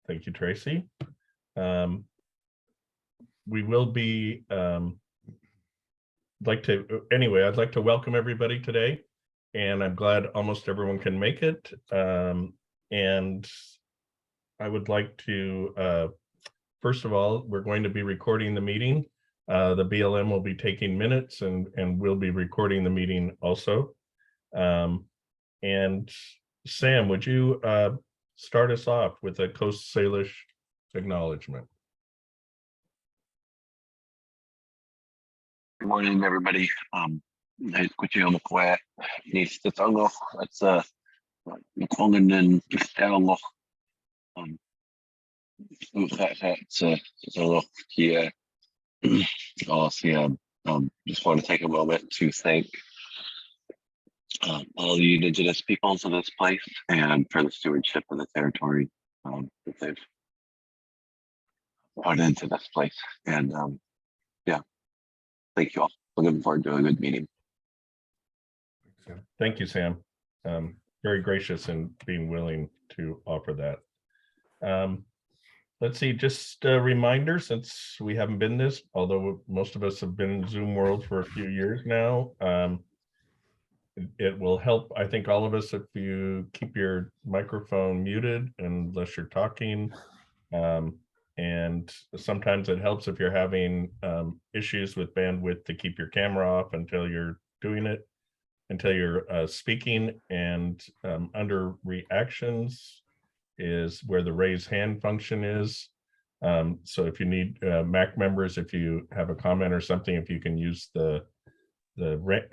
Thank you, Tracy. We will be I'd like to welcome everybody today, and I'm glad almost everyone can make it. And I would like to first of all, we're going to be recording the meeting. The BLM will be taking minutes, and we'll be recording the meeting also. And Sam, would you start us off with a Coast Salish acknowledgement? Good morning, everybody. Just want to take a moment to thank all the indigenous peoples of this place and for the stewardship of the territory that they've put into this place. And yeah, thank you all. Looking forward to a good meeting. Thank you, Sam. Very gracious in being willing to offer that. Let's see, just a reminder, since we haven't been this, although most of us have been in Zoom world for a few years now, it will help, I think, all of us if you keep your microphone muted unless you're talking. And sometimes it helps if you're having issues with bandwidth to keep your camera off until you're doing it, until you're speaking. And under reactions is where the raise hand function is. So if you need Mac members, if you have a comment or something, if you can use the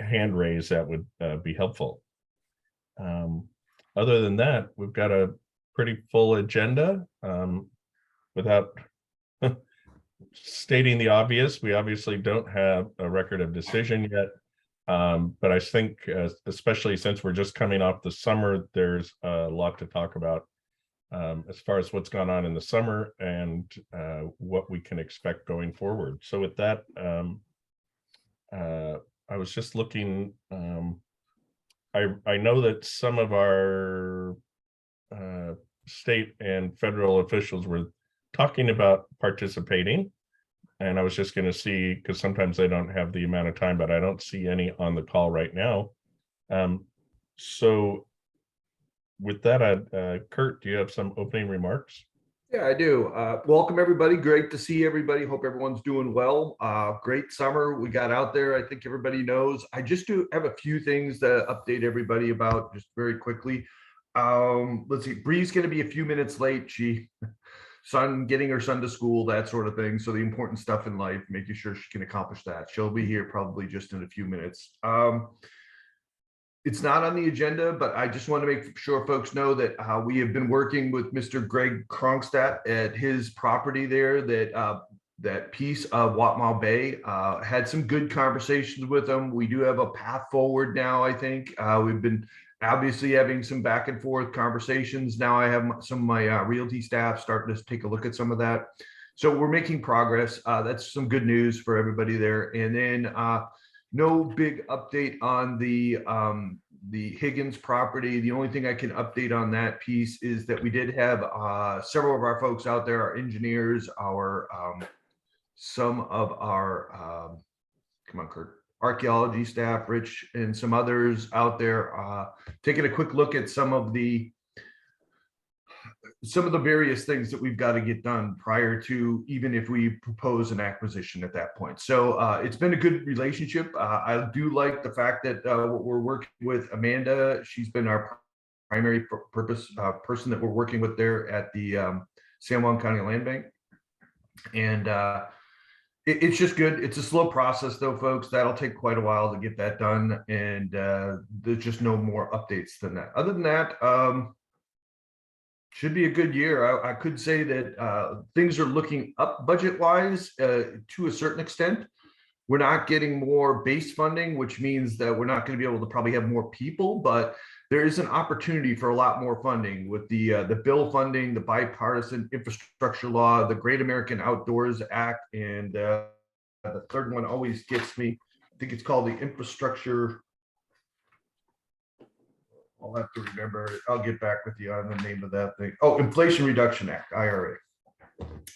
hand raise, that would be helpful. Other than that, we've got a pretty full agenda. Without stating the obvious, we obviously don't have a record of decision yet. But I think, especially since we're just coming off the summer, there's a lot to talk about as far as what's gone on in the summer and what we can expect going forward. So with that, I was just looking, I know that some of our state and federal officials were talking about participating, and I was just going to see, because sometimes they don't have the amount of time, but I don't see any on the call right now. So with that, Kurt, do you have some opening remarks? Yeah, I do. Welcome, everybody. Great to see everybody. Hope everyone's doing well. Great summer we got out there. I think everybody knows. I just do have a few things to update everybody about just very quickly. Let's see. Bree's going to be a few minutes late. Getting her son to school, that sort of thing. So the important stuff in life, making sure she can accomplish that. She'll be here probably just in a few minutes. It's not on the agenda, but I just want to make sure folks know that we have been working with Mr. Greg Kronstadt at his property there, that piece of Watmau Bay. Had some good conversations with him. We do have a path forward now, I think. We've been obviously having some back and forth conversations. Now I have some of my realty staff starting to take a look at some of that. So we're making progress. That's some good news for everybody there. And then no big update on the Higgins property. The only thing I can update on that piece is that we did have several of our folks out there, our engineers, some of our come on, Kurt, archaeology staff, Rich, and some others out there taking a quick look at some of the various things that we've got to get done prior to even if we propose an acquisition at that point. So it's been a good relationship. I do like the fact that we're working with Amanda. She's been our primary person that we're working with there at the San Juan County Land Bank. And it's just good. It's a slow process though, folks. That'll take quite a while to get that done. And there's just no more updates than that. Other than that, should be a good year. I could say that things are looking up budget-wise to a certain extent. We're not getting more base funding, which means that we're not going to be able to probably have more people, but there is an opportunity for a lot more funding with the bill funding, the bipartisan infrastructure law, the Great American Outdoors Act, and the third one always gets me. I think it's called the infrastructure. I'll have to remember. I'll get back with you on the name of that thing. Oh, Inflation Reduction Act, IRA.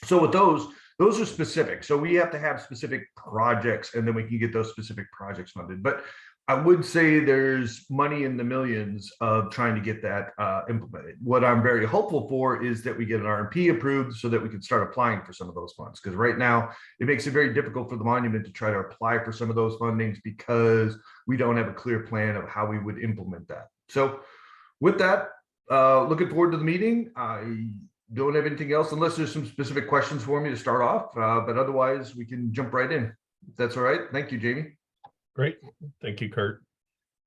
So with those are specific. So we have to have specific projects, and then we can get those specific projects funded. But I would say there's money in the millions of trying to get that implemented. What I'm very hopeful for is that we get an RMP approved so that we can start applying for some of those funds. Because right now it makes it very difficult for the monument to try to apply for some of those fundings because we don't have a clear plan of how we would implement that. So with that, looking forward to the meeting. I don't have anything else unless there's some specific questions for me to start off, but otherwise we can jump right in. If that's all right. Thank you, Jamie. Great. Thank you, Kurt.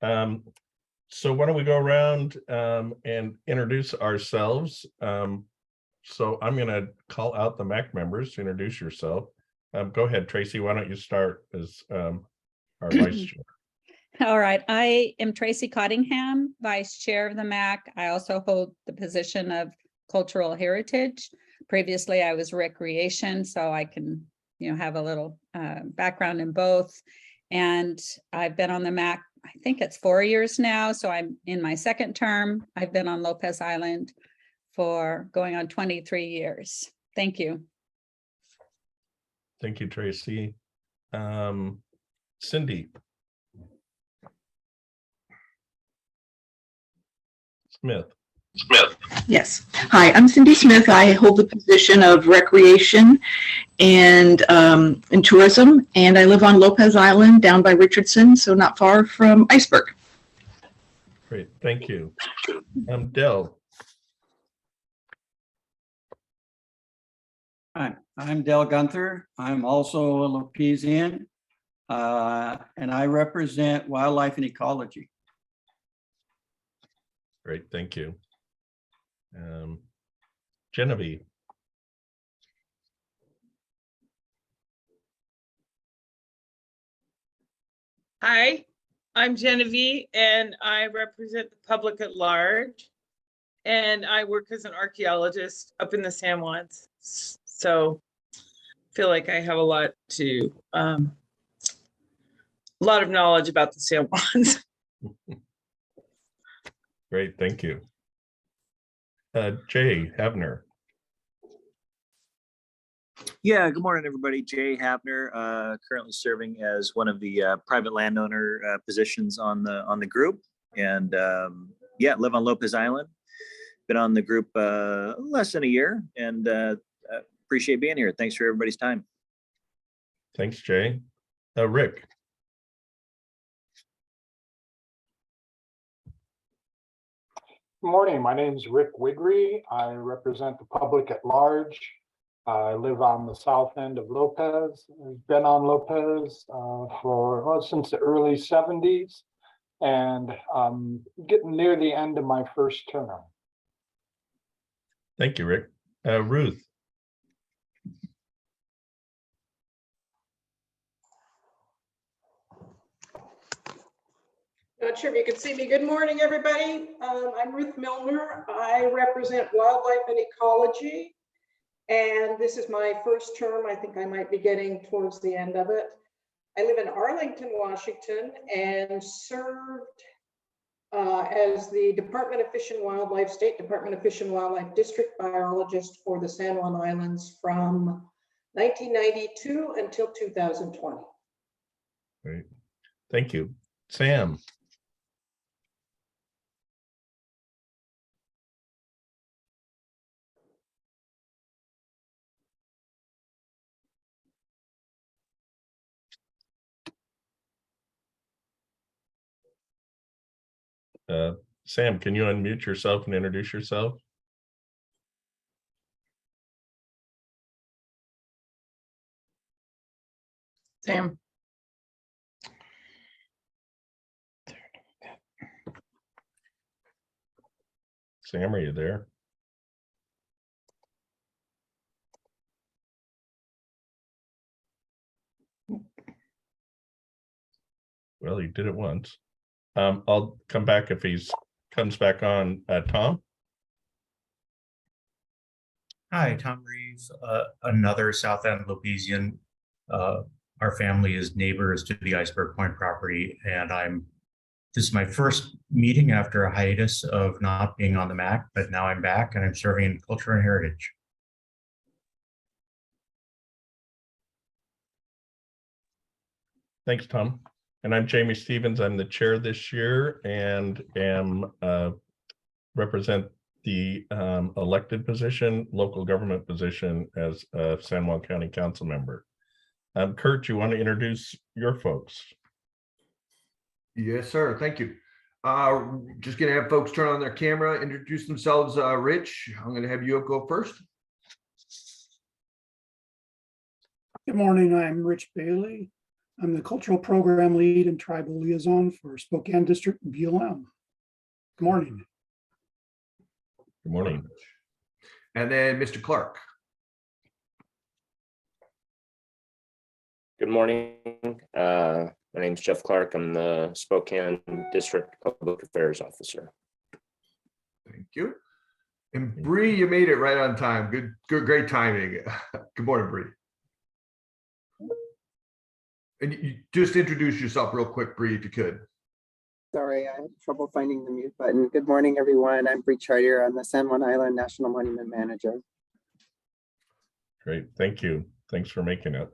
So why don't we go around and introduce ourselves? So I'm going to call out the MAC members to introduce yourself. Go ahead, Tracy. Why don't you start as our vice chair? All right, I am Tracy Cottingham, Vice Chair of the MAC. I also hold the position of Cultural Heritage. Previously, I was Recreation, so I can, have a little background in both. And I've been on the MAC, I think it's 4 years now, so I'm in my second term. I've been on Lopez Island for going on 23 years. Thank you. Thank you, Tracy. Cindy Smith. Yes. Hi, I'm Cindy Smith. I hold the position of Recreation and Tourism, and I live on Lopez Island down by Richardson, so not far from Iceberg. Great, thank you. Dell. Hi, I'm Del Gunther. I'm also a Lopesian, and I represent wildlife and ecology. Great, thank you. Genevieve. Hi, I'm Genevieve, and I represent the public at large. And I work as an archaeologist up in the San Juans. So I feel like I have a lot of knowledge about the San Juans. Great, thank you. Jay Havner. Yeah, good morning, everybody. Jay Havner, currently serving as one of the private landowner positions on the group, and yeah, live on Lopez Island. Been on the group less than a year, and appreciate being here. Thanks for everybody's time. Thanks, Jay. Rick. Good morning. My name is Rick Wigry. I represent the public at large. I live on the south end of Lopez. I've been on Lopez since the early 70s, and I'm getting near the end of my first term. Thank you, Rick. Ruth. Not sure if you can see me. Good morning, everybody. I'm Ruth Milner. I represent wildlife and ecology, and this is my first term. I think I might be getting towards the end of it. I live in Arlington, Washington, and served as the Department of Fish and Wildlife, State Department of Fish and Wildlife District Biologist for the San Juan Islands from 1992 until 2020. Great. Thank you. Sam. Sam, can you unmute yourself and introduce yourself? Sam. Sam, are you there? Well, he did it once. I'll come back if he's comes back on. Tom. Hi, Tom Reeves, another South End Lopesian. Our family is neighbors to the Iceberg Point property, and I'm This is my first meeting after a hiatus of not being on the MAC, but now I'm back and I'm serving in Culture and Heritage. Thanks, Tom. And I'm Jamie Stevens. I'm the chair this year and am represent the elected position, local government position as a San Juan County Council member. Kurt, you want to introduce your folks? Yes, sir. Thank you. Just gonna have folks turn on their camera, introduce themselves. Rich, I'm gonna have you go first. Good morning, I'm Rich Bailey. I'm the Cultural Program Lead and Tribal Liaison for Spokane District BLM. Good morning. Good morning. And then Mr. Clark. Good morning. My name's Jeff Clark. I'm the Spokane District Public Affairs Officer. Thank you. And Bree, you made it right on time. Good, great timing. Good morning, Bree. And you just introduce yourself real quick, Bree, if you could. Sorry, I had trouble finding the mute button. Good morning, everyone. I'm Bree Chartier. I'm the San Juan Island National Monument Manager. Great, thank you. Thanks for making it.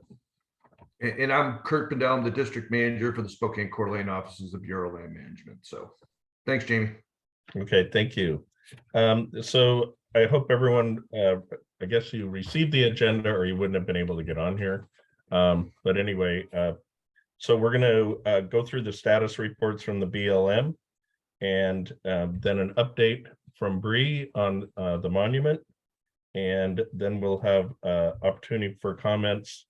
And I'm Kurt Pendel, I'm the District Manager for the Spokane Coeur d'Alene Offices of Bureau of Land Management. So thanks, Jamie. Okay, thank you. So I hope everyone, I guess you received the agenda or you wouldn't have been able to get on here. But anyway, so we're going to go through the status reports from the BLM and then an update from Bree on the monument. And then we'll have opportunity for comments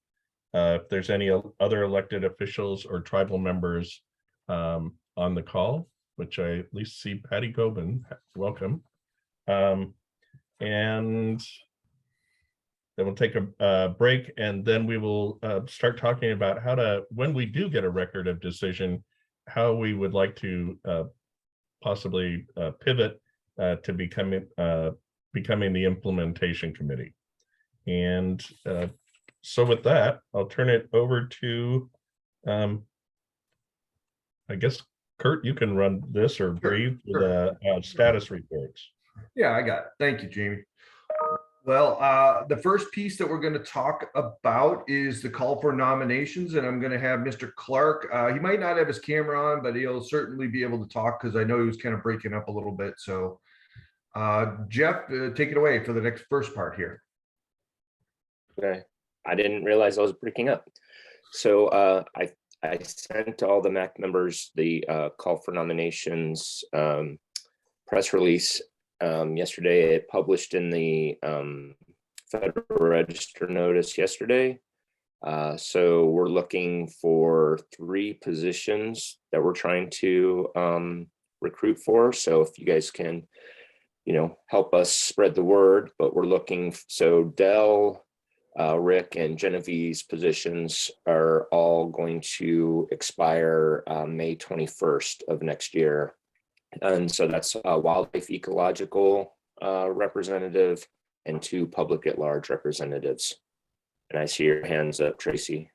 if there's any other elected officials or tribal members on the call, which I at least see Patty Gobin. Welcome. And then we'll take a break, and then we will start talking about how to, when we do get a record of decision, how we would like to possibly pivot to becoming the implementation committee. And so with that, I'll turn it over to, I guess, Kurt, you can run this or Bree for the status reports. Yeah, I got it. Thank you, Jamie. Well, the first piece that we're going to talk about is the call for nominations, and I'm going to have Mr. Clark. He might not have his camera on, but he'll certainly be able to talk because I know he was kind of breaking up a little bit. So, Jeff, take it away for the first part here. Okay. I didn't realize I was breaking up. So I sent all the MAC members the call for nominations press release yesterday. It published in the Federal Register notice yesterday. So we're looking for 3 positions that we're trying to recruit for. So if you guys can, help us spread the word, but we're looking, so Dell, Rick and Genevieve's positions are all going to expire May 21st of next year. And so that's a wildlife ecological representative and 2 public at large representatives. And I see your hands up, Tracy.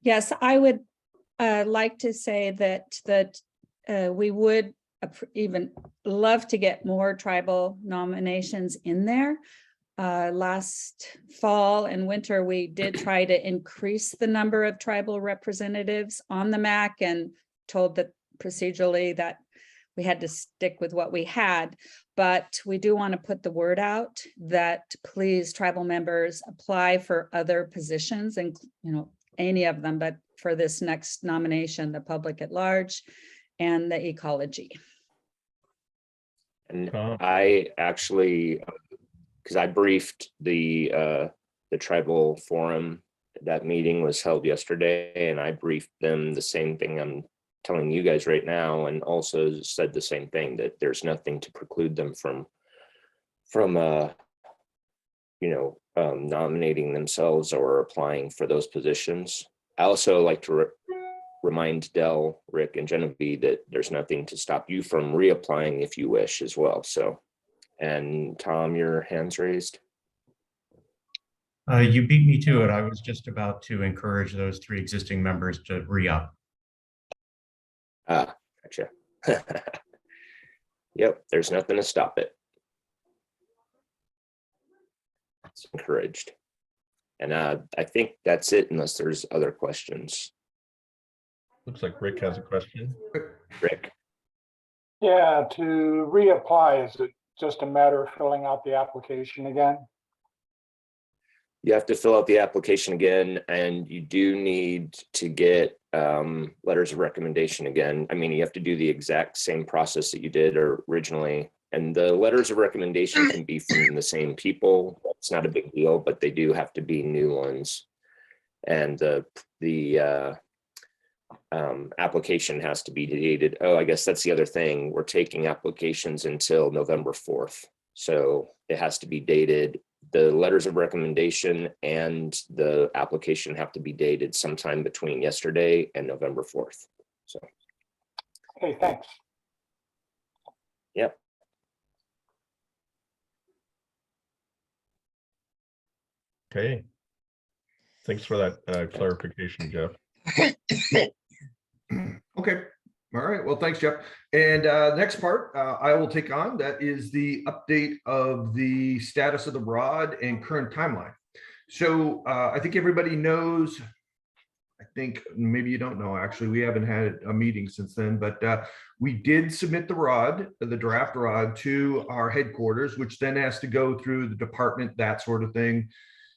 Yes, I would like to say that we would even love to get more tribal nominations in there. Last fall and winter, we did try to increase the number of tribal representatives on the MAC and told that procedurally that we had to stick with what we had. But we do want to put the word out that please, tribal members, apply for other positions and, any of them, but for this next nomination, the public at large and the ecology. And I actually, because I briefed the tribal forum, that meeting was held yesterday, and I briefed them the same thing I'm telling you guys right now, and also said the same thing, that there's nothing to preclude them from nominating themselves or applying for those positions. I also like to remind Dell, Rick, and Genevieve that there's nothing to stop you from reapplying if you wish as well. So, and Tom, your hand's raised. You beat me to it. I was just about to encourage those 3 existing members to re-up. Gotcha. Gotcha. Yep, there's nothing to stop it. It's encouraged. And I think that's it unless there's other questions. Looks like Rick has a question. Rick? Yeah, to reapply, is it just a matter of filling out the application again? You have to fill out the application again, and you do need to get letters of recommendation again. I mean, you have to do the exact same process that you did originally. And the letters of recommendation can be from the same people. It's not a big deal, but they do have to be new ones. And the application has to be dated. Oh, I guess that's the other thing. We're taking applications until November 4th. So it has to be dated. The letters of recommendation and the application have to be dated sometime between yesterday and November 4th. So, Okay, thanks. yep. Okay. Thanks for that clarification, Jeff. Okay. All right. Well, thanks, Jeff. And next part I will take on, that is the update of the status of the ROD and current timeline. So I think everybody knows, I think maybe you don't know, actually, we haven't had a meeting since then, but we did submit the ROD, the draft ROD, to our headquarters, which then has to go through the department, that sort of thing.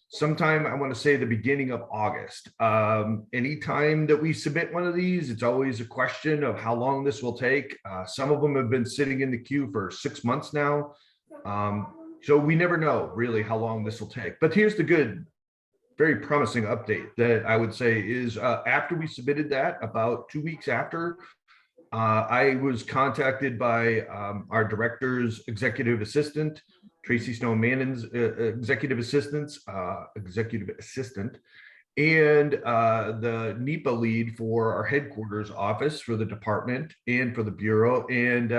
Sometime, I want to say the beginning of August. Anytime that we submit one of these, it's always a question of how long this will take. Some of them have been sitting in the queue for 6 months now. So we never know really how long this will take. But here's the good, very promising update that I would say is after we submitted that, about 2 weeks after, I was contacted by our director's executive assistant, Tracy Stone Mannon's executive assistant, and the NEPA lead for our headquarters office for the department and for the bureau. And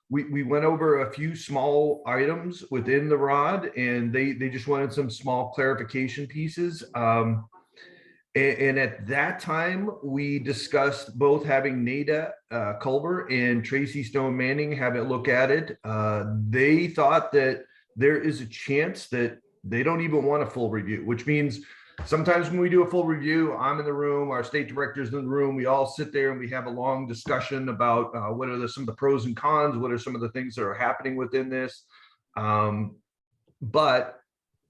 we went over a few small items within the ROD, and they just wanted some small clarification pieces. And at that time, we discussed both having Nada Culver and Tracy Stone Manning have a look at it. They thought that there is a chance that they don't even want a full review, which means sometimes when we do a full review, I'm in the room, our state director's in the room, we all sit there and we have a long discussion about what are some of the pros and cons, what are some of the things that are happening within this. But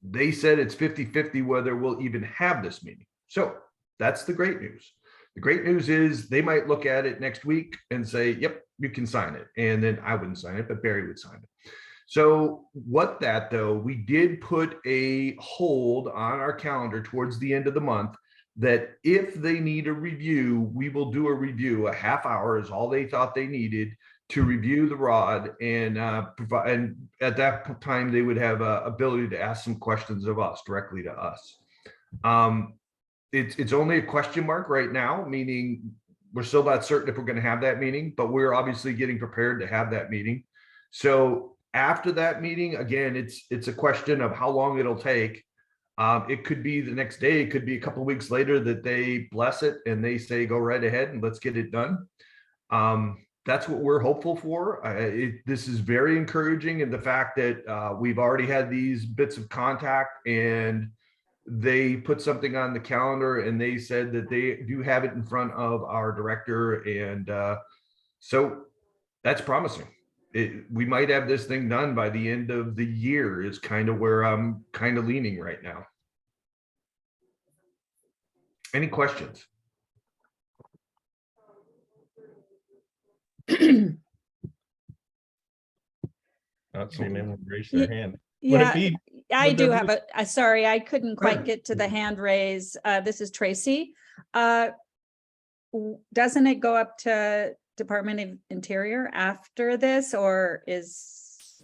they said it's 50-50 whether we'll even have this meeting. So that's the great news. The great news is they might look at it next week and say, yep, you can sign it. And then I wouldn't sign it, but Barry would sign it. So what that though, we did put a hold on our calendar towards the end of the month that if they need a review, we will do a review. A half hour is all they thought they needed to review the ROD and provide. And at that time, they would have ability to ask some questions of us directly to us. It's only a question mark right now, meaning we're still not certain if we're going to have that meeting, but we're obviously getting prepared to have that meeting. So after that meeting, again, it's a question of how long it'll take. It could be the next day, it could be a couple of weeks later that they bless it and they say, go right ahead and let's get it done. That's what we're hopeful for. This is very encouraging in the fact that we've already had these bits of contact and they put something on the calendar and they said that they do have it in front of our director. And so that's promising. We might have this thing done by the end of the year is kind of where I'm kind of leaning right now. Any questions? Not seeing anyone raise their hand. Yeah, I do have a, sorry, I couldn't quite get to the hand raise. This is Tracy. Doesn't it go up to Department of Interior after this, or is?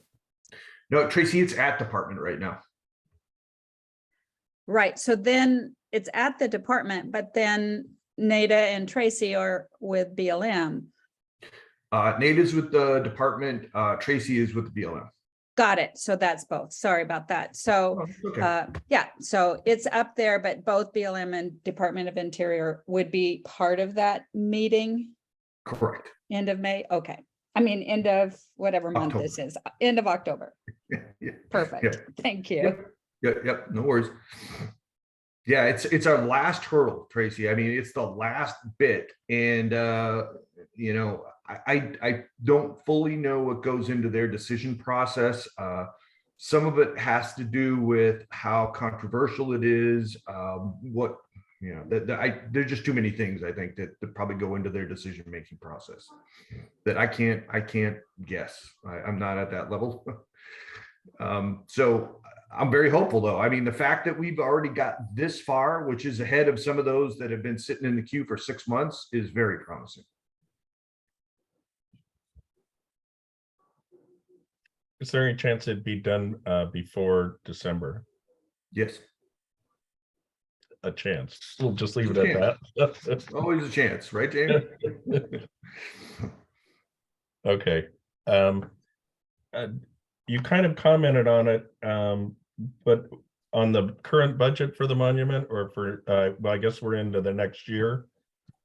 No, Tracy, it's at department right now. Right, so then it's at the department, but then Nada and Tracy are with BLM. Nada's with the department, Tracy is with the BLM. Got it. So that's both. Sorry about that. So, okay. Yeah, so it's up there, but both BLM and Department of Interior would be part of that meeting. Correct. End of May? Okay. I mean, end of whatever month this is, end of October. Yeah. Perfect. Thank you. Yep, no worries. Yeah, it's our last hurdle, Tracy. I mean, it's the last bit. And you know, I don't fully know what goes into their decision process. Some of it has to do with how controversial it is. What, you know, there's just too many things I think that probably go into their decision-making process that I can't guess. I'm not at that level. So I'm very hopeful though. I mean, the fact that we've already got this far, which is ahead of some of those that have been sitting in the queue for 6 months, is very promising. Is there any chance it'd be done before December? Yes. A chance. We'll just leave it at that. Always a chance, right, Jamie? Okay. You kind of commented on it, but on the current budget for the monument, or for, well, I guess we're into the next year,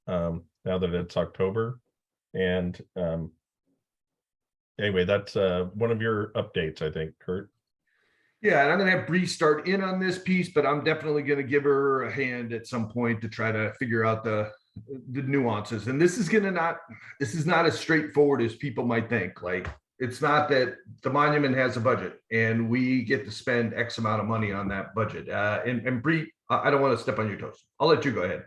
now that it's October. And anyway, that's one of your updates, I think, Kurt. Yeah, and I'm gonna have Bree start in on this piece, but I'm definitely gonna give her a hand at some point to try to figure out the nuances. And this is not as straightforward as people might think. Like, it's not that the monument has a budget and we get to spend X amount of money on that budget. And Bree, I don't want to step on your toes. I'll let you go ahead.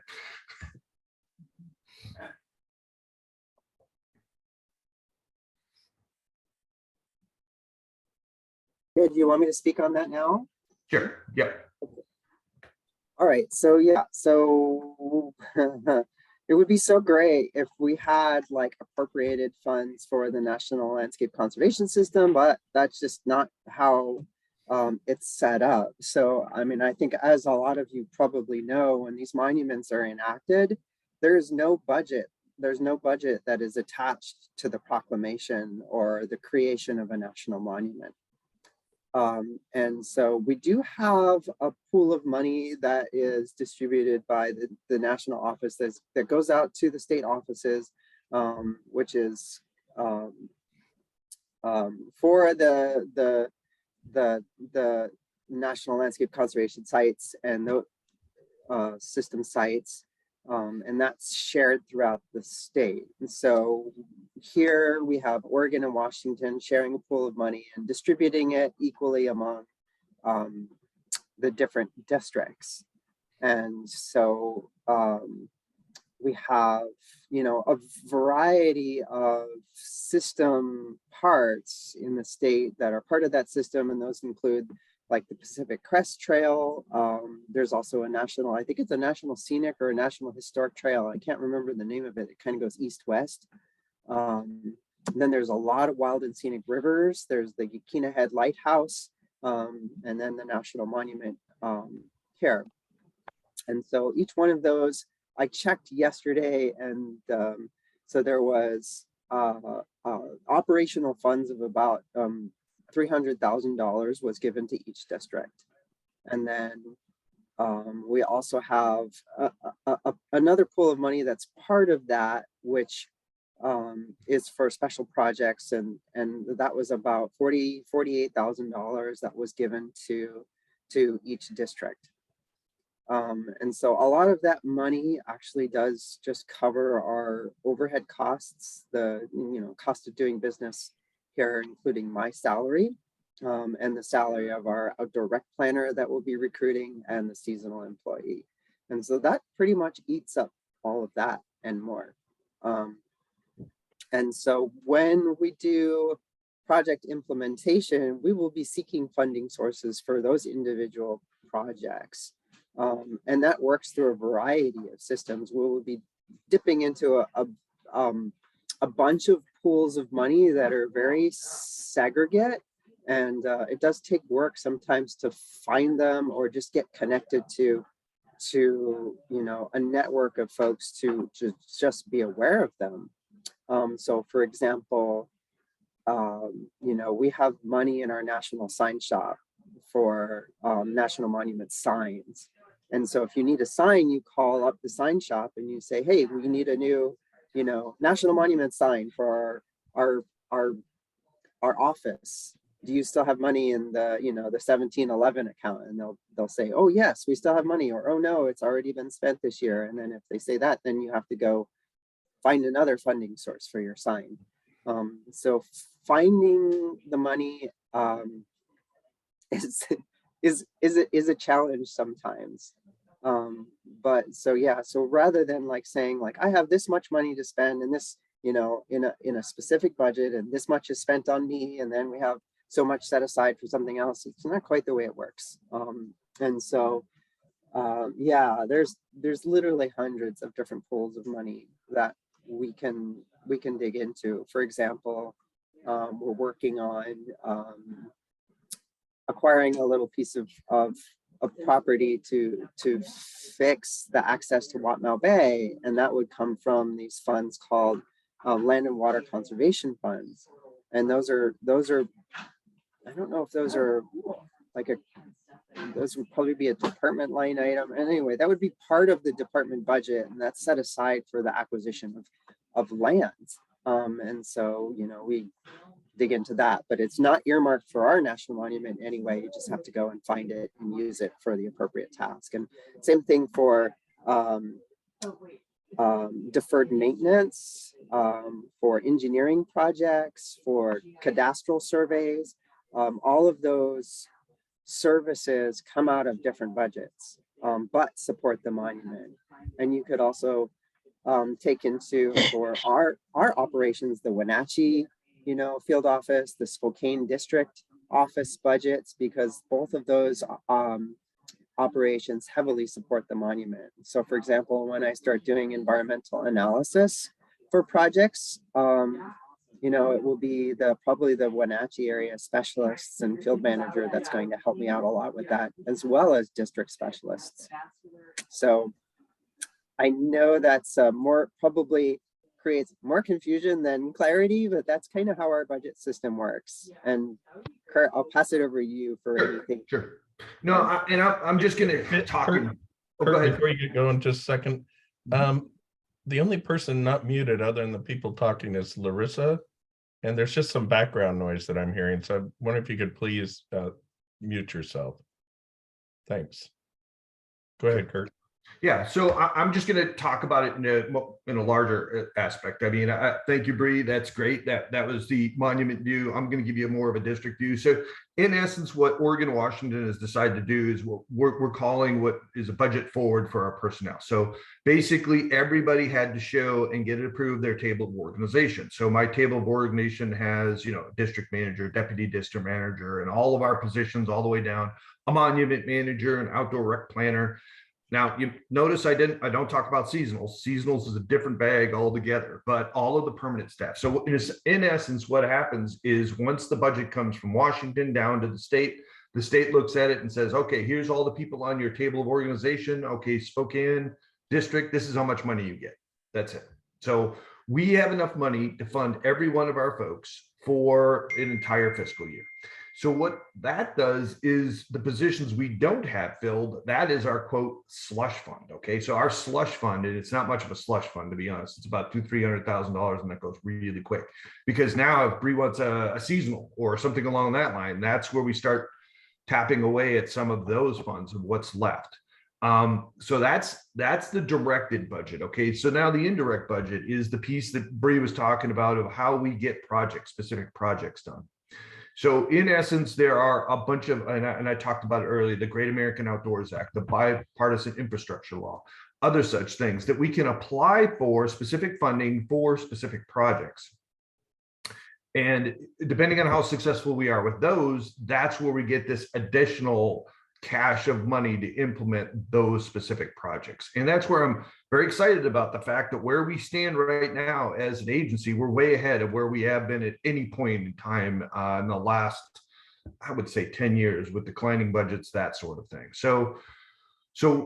Good. Do you want me to speak on that now? Sure. Yep. All right. So yeah. So it would be so great if we had like appropriated funds for the National Landscape Conservation System, but that's just not how it's set up. So, I mean, I think as a lot of you probably know, when these monuments are enacted, there's no budget. There's no budget that is attached to the proclamation or the creation of a national monument. And so we do have a pool of money that is distributed by the national office that goes out to the state offices, which is for the National Landscape Conservation sites and the system sites. And that's shared throughout the state. And so here we have Oregon and Washington sharing a pool of money and distributing it equally among the different districts. And so we have, you know, a variety of system parts in the state that are part of that system. And those include like the Pacific Crest Trail. There's also a national, I think it's a national scenic or a national historic trail. I can't remember the name of it. It kind of goes east-west. Then there's a lot of wild and scenic rivers. There's the Yaquina Head Lighthouse, and then the National Monument here. And so each one of those, I checked yesterday, and so there was operational funds of about $300,000 was given to each district. And then we also have another pool of money that's part of that, which is for special projects. And that was about $48,000 that was given to each district. And so a lot of that money actually does just cover our overhead costs, the cost of doing business here, including my salary and the salary of our outdoor rec planner that we'll be recruiting and the seasonal employee. And so that pretty much eats up all of that and more. And so when we do project implementation, we will be seeking funding sources for those individual projects. And that works through a variety of systems. We will be dipping into a bunch of pools of money that are very segregate, and it does take work sometimes to find them or just get connected to a network of folks to just be aware of them. So for example, we have money in our national sign shop for national monument signs. And so if you need a sign, you call up the sign shop and you say, hey, we need a new you know, national monument sign for our office. Do you still have money in the, you know, the 1711 account? And they'll say, oh yes, we still have money, or oh no, it's already been spent this year. And then if they say that, then you have to go find another funding source for your sign. So finding the money is a challenge sometimes. But so yeah, so rather than like saying like I have this much money to spend and this, you know, in a specific budget, and this much is spent on me, and then we have so much set aside for something else, it's not quite the way it works. And so yeah, there's literally hundreds of different pools of money that we can dig into. For example, we're working on acquiring a little piece of property to fix the access to Watmau Bay, and that would come from these funds called land and water conservation funds. And those are I don't know if those are like those would probably be a department line item. And anyway, that would be part of the department budget, and that's set aside for the acquisition of land. And so, you know, we dig into that, but it's not earmarked for our national monument anyway. You just have to go and find it and use it for the appropriate task. And same thing for deferred maintenance, for engineering projects, for cadastral surveys. All of those services come out of different budgets, but support the monument. And you could also take into for our operations, the Wenatchee, you know, field office, the Spokane district office budgets, because both of those operations heavily support the monument. So for example, when I start doing environmental analysis for projects, you know, it will be probably the Wenatchee area specialists and field manager that's going to help me out a lot with that, as well as district specialists. So I know that's probably creates more confusion than clarity, but that's kind of how our budget system works. And Kurt, I'll pass it over to you for anything. Sure. No, I'm just going to talk. Kurt, before you get going, just a second. The only person not muted other than the people talking is Larissa. And there's just some background noise that I'm hearing. So I wonder if you could please mute yourself. Thanks. Go ahead, Kurt. Yeah, so I'm just going to talk about it in a larger aspect. I mean, thank you, Bree. That's great. That was the monument view. I'm going to give you more of a district view. So in essence, what Oregon Washington has decided to do is what we're calling what is a budget forward for our personnel. So basically, everybody had to show and get it approved their table of organization. So my table of organization has, you know, district manager, deputy district manager, and all of our positions all the way down, a monument manager, an outdoor rec planner. Now, you notice I don't talk about seasonals. Seasonals is a different bag altogether, but all of the permanent staff. So in essence, what happens is once the budget comes from Washington down to the state looks at it and says, okay, here's all the people on your table of organization. Okay, Spokane district, this is how much money you get. That's it. So we have enough money to fund every one of our folks for an entire fiscal year. So what that does is the positions we don't have filled, that is our quote slush fund. Okay, so our slush fund, and it's not much of a slush fund, to be honest. It's about $200,000-$300,000, and that goes really quick. Because now if Bree wants a seasonal or something along that line, that's where we start tapping away at some of those funds of what's left. So that's the directed budget. Okay, so now the indirect budget is the piece that Bree was talking about of how we get specific projects done. So in essence, there are a bunch of, and I talked about it earlier, the Great American Outdoors Act, the bipartisan infrastructure law, other such things that we can apply for specific funding for specific projects. And depending on how successful we are with those, that's where we get this additional cash of money to implement those specific projects. And that's where I'm very excited about the fact that where we stand right now as an agency, we're way ahead of where we have been at any point in time in the last, I would say 10 years with declining budgets, that sort of thing. So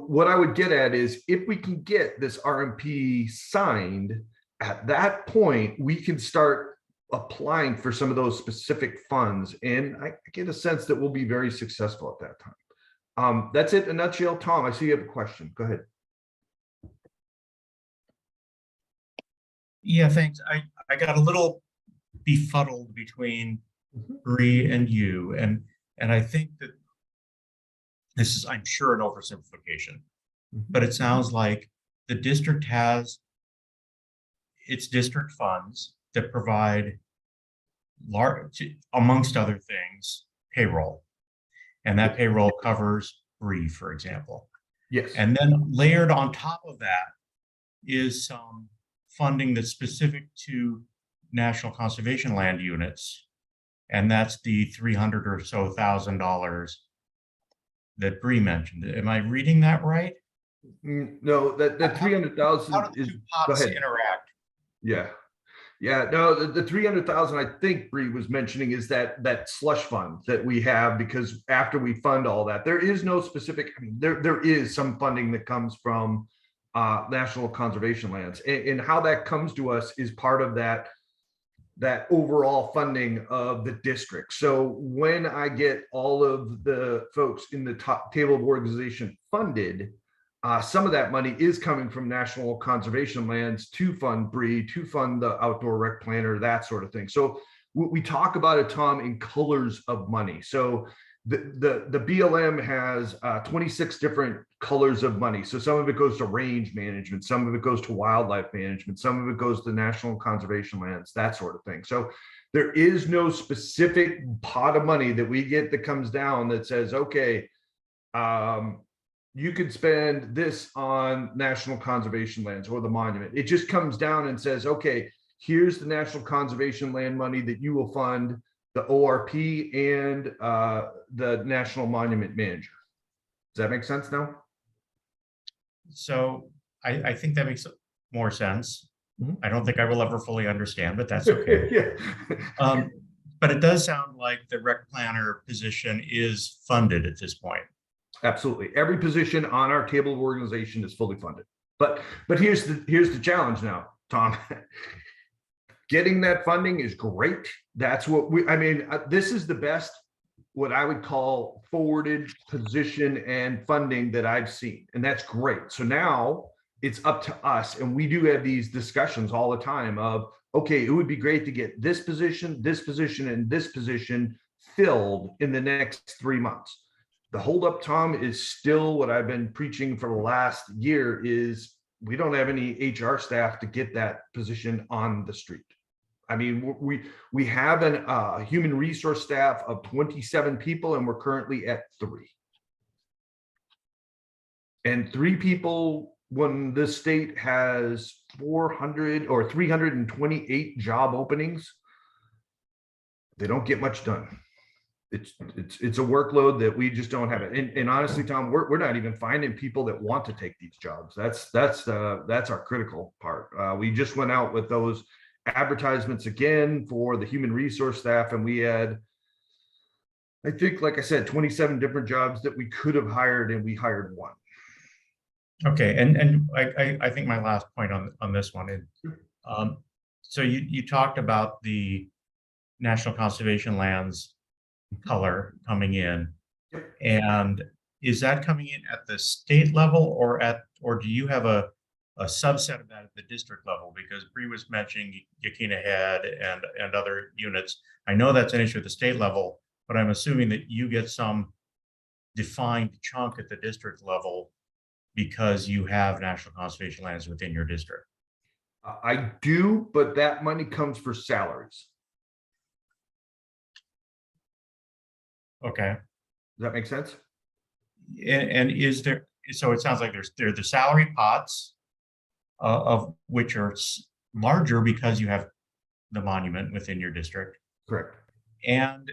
what I would get at is if we can get this RMP signed, at that point, we can start applying for some of those specific funds. And I get a sense that we'll be very successful at that time. That's it in a nutshell. Tom, I see you have a question. Go ahead. Yeah, thanks. I got a little befuddled between Bree and you, and I think that this is, I'm sure, an oversimplification, but it sounds like the district has its district funds that provide large, amongst other things, payroll. And that payroll covers Bree, for example. Yes. And then layered on top of that is some funding that's specific to National Conservation Land units. And that's the $300,000 or so that Bree mentioned. Am I reading that right? No, that 300,000 How do is, the two go pots ahead. interact? Yeah. Yeah, no, the 300,000 I think Bree was mentioning is that slush fund that we have, because after we fund all that, there is no specific, I mean, there is some funding that comes from National Conservation Lands, and how that comes to us is part of that overall funding of the district. So when I get all of the folks in the top table of organization funded, some of that money is coming from National Conservation Lands to fund Bree, to fund the outdoor rec planner, that sort of thing. So we talk about it, Tom, in colors of money. So the BLM has 26 different colors of money. So some of it goes to range management, some of it goes to wildlife management, some of it goes to National Conservation Lands, that sort of thing. So there is no specific pot of money that we get that comes down that says, okay, you could spend this on National Conservation Lands or the monument. It just comes down and says, okay, here's the National Conservation Land money that you will fund the ORP and the National Monument Manager. Does that make sense now? So I think that makes more sense. I don't think I will ever fully understand, but that's okay. Yeah. But it does sound like the rec planner position is funded at this point. Absolutely. Every position on our table of organization is fully funded. But here's the challenge now, Tom. Getting that funding is great. That's what this is the best, what I would call forwarded position and funding that I've seen. And that's great. So now it's up to us. And we do have these discussions all the time of, okay, it would be great to get this position, and this position filled in the next 3 months. The holdup, Tom, is still what I've been preaching for the last year is we don't have any HR staff to get that position on the street. I mean, we have a human resource staff of 27 people, and we're currently at 3. And 3 people when the state has 400 or 328 job openings, they don't get much done. It's a workload that we just don't have it. And honestly, Tom, we're not even finding people that want to take these jobs. That's our critical part. We just went out with those advertisements again for the human resource staff, and we had, I think, like I said, 27 different jobs that we could have hired, and we hired 1. Okay, and I think my last point on this one is, so you talked about the National Conservation Lands color coming in, and is that coming in at the state level or do you have a subset of that at the district level? Because Bree was mentioning Yaquina Head and other units. I know that's an issue at the state level, but I'm assuming that you get some defined chunk at the district level because you have National Conservation Lands within your district. I do, but that money comes for salaries. Okay. Does that make sense? And is there, so it sounds like there are the salary pots of which are larger because you have the monument within your district. Correct. And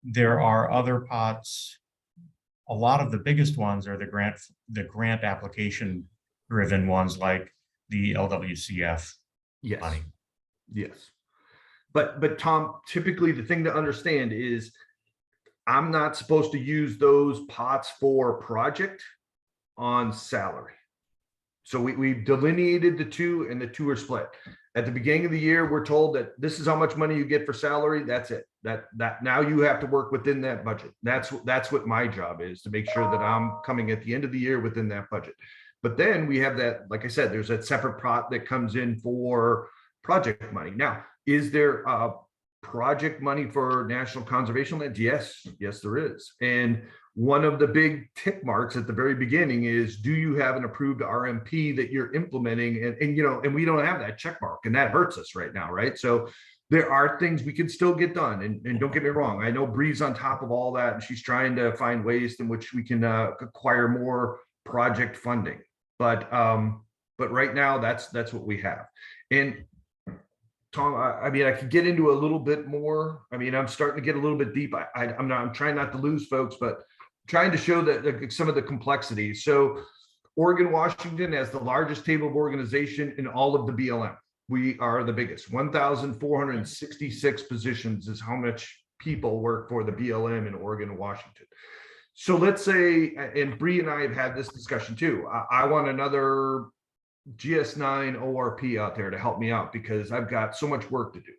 there are other pots. A lot of the biggest ones are the grant application driven ones like the LWCF Yes. money. Yes. But Tom, typically the thing to understand is I'm not supposed to use those pots for project on salary. So we've delineated the two, and the two are split. At the beginning of the year, we're told that this is how much money you get for salary. That's it. That now you have to work within that budget. That's what my job is, to make sure that I'm coming at the end of the year within that budget. But then we have that, like I said, there's that separate pot that comes in for project money. Now, is there project money for National Conservation Lands? Yes, there is. And one of the big tick marks at the very beginning is, do you have an approved RMP that you're implementing? And we don't have that check mark, and that hurts us right now, right? So there are things we can still get done. And don't get me wrong, I know Bree's on top of all that, and she's trying to find ways in which we can acquire more project funding. But right now, that's what we have. And Tom, I mean, I could get into a little bit more. I mean, I'm starting to get a little bit deep. I'm trying not to lose folks, but trying to show that some of the complexities. So Oregon, Washington has the largest table of organization in all of the BLM. We are the biggest. 1,466 positions is how much people work for the BLM in Oregon and Washington. So let's say, and Bree and I have had this discussion too. I want another GS9 ORP out there to help me out because I've got so much work to do.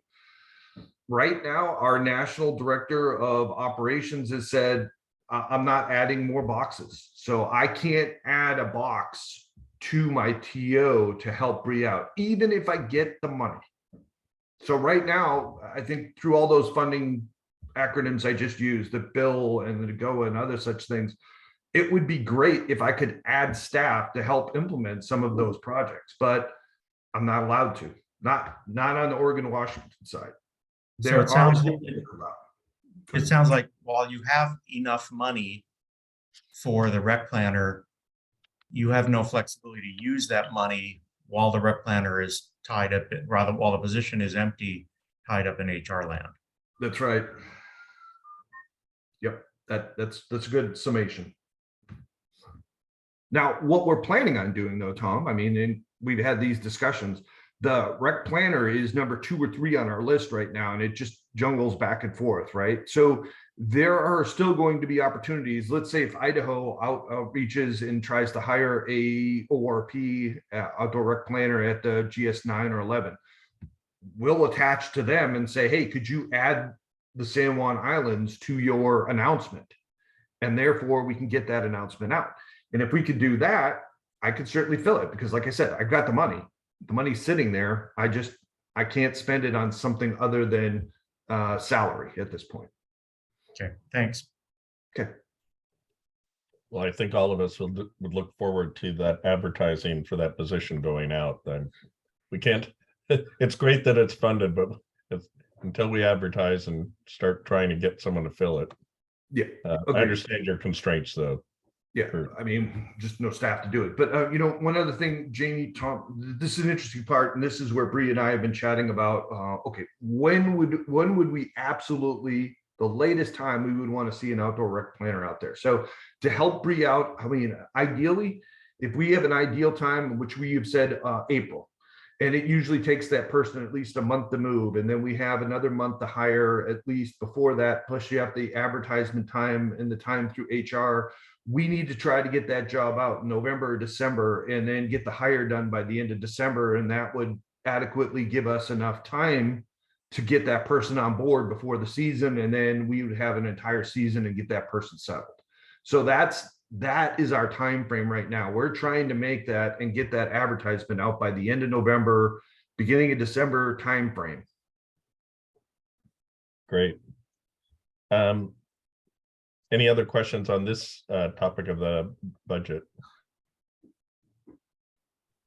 Right now, our national director of operations has said, I'm not adding more boxes. So I can't add a box to my TO to help Bree out, even if I get the money. So right now, I think through all those funding acronyms I just used, the bill and the GOA and other such things, it would be great if I could add staff to help implement some of those projects, but I'm not allowed to, not on the Oregon, Washington side. So it sounds like while you have enough money for the rec planner, you have no flexibility to use that money while the rec planner is tied up, rather while the position is empty, tied up in HR land. That's right. Yep, that's a good summation. Now, what we're planning on doing though, Tom, I mean, and we've had these discussions, the rec planner is number 2 or 3 on our list right now, and it just jungles back and forth, right? So there are still going to be opportunities. Let's say if Idaho outreaches and tries to hire a ORP, outdoor rec planner at the GS9 or 11, we'll attach to them and say, hey, could you add the San Juan Islands to your announcement? And therefore we can get that announcement out. And if we could do that, I could certainly fill it because like I said, I've got the money. The money's sitting there. I can't spend it on something other than salary at this point. Okay, thanks. Okay. Well, I think all of us would look forward to that advertising for that position going out. Then we can't, it's great that it's funded, but until we advertise and start trying to get someone to fill it. Yeah. I understand your constraints though. Yeah, I mean, just no staff to do it. But one other thing, Jamie, Tom, this is an interesting part, and this is where Bree and I have been chatting about. Okay, when would we absolutely, the latest time we would want to see an outdoor rec planner out there? So to help Bree out, I mean, ideally, if we have an ideal time, which we have said April, and it usually takes that person at least a month to move, and then we have another month to hire at least before that. Plus, you have the advertisement time and the time through HR. We need to try to get that job out in November or December and then get the hire done by the end of December. And that would adequately give us enough time to get that person on board before the season. And then we would have an entire season and get that person settled. So that is our time frame right now. We're trying to make that and get that advertisement out by the end of November, beginning of December time frame. Great. Any other questions on this topic of the budget?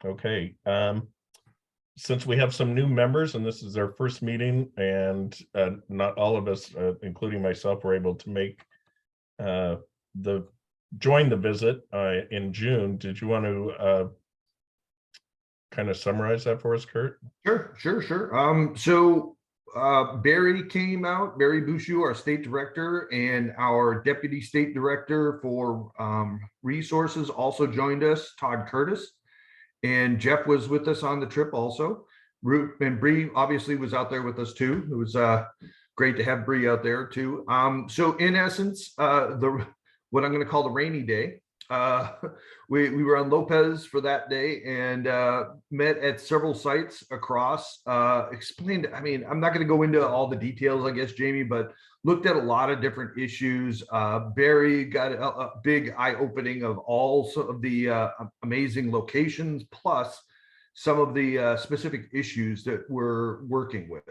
Okay. Since we have some new members and this is our first meeting and not all of us, including myself, were able to make join the visit in June. Did you want to kind of summarize that for us, Kurt? Sure. So Barry came out, Barry Bouchou, our state director, and our deputy state director for resources also joined us, Todd Curtis, and Jeff was with us on the trip also. Root and Bree obviously was out there with us too. It was great to have Bree out there too. So in essence, what I'm going to call the rainy day, We were on Lopez for that day and met at several sites across. Explained, I mean, I'm not going to go into all the details, I guess, Jamie, but looked at a lot of different issues. Barry got a big eye opening of all of the amazing locations, plus some of the specific issues that we're working with.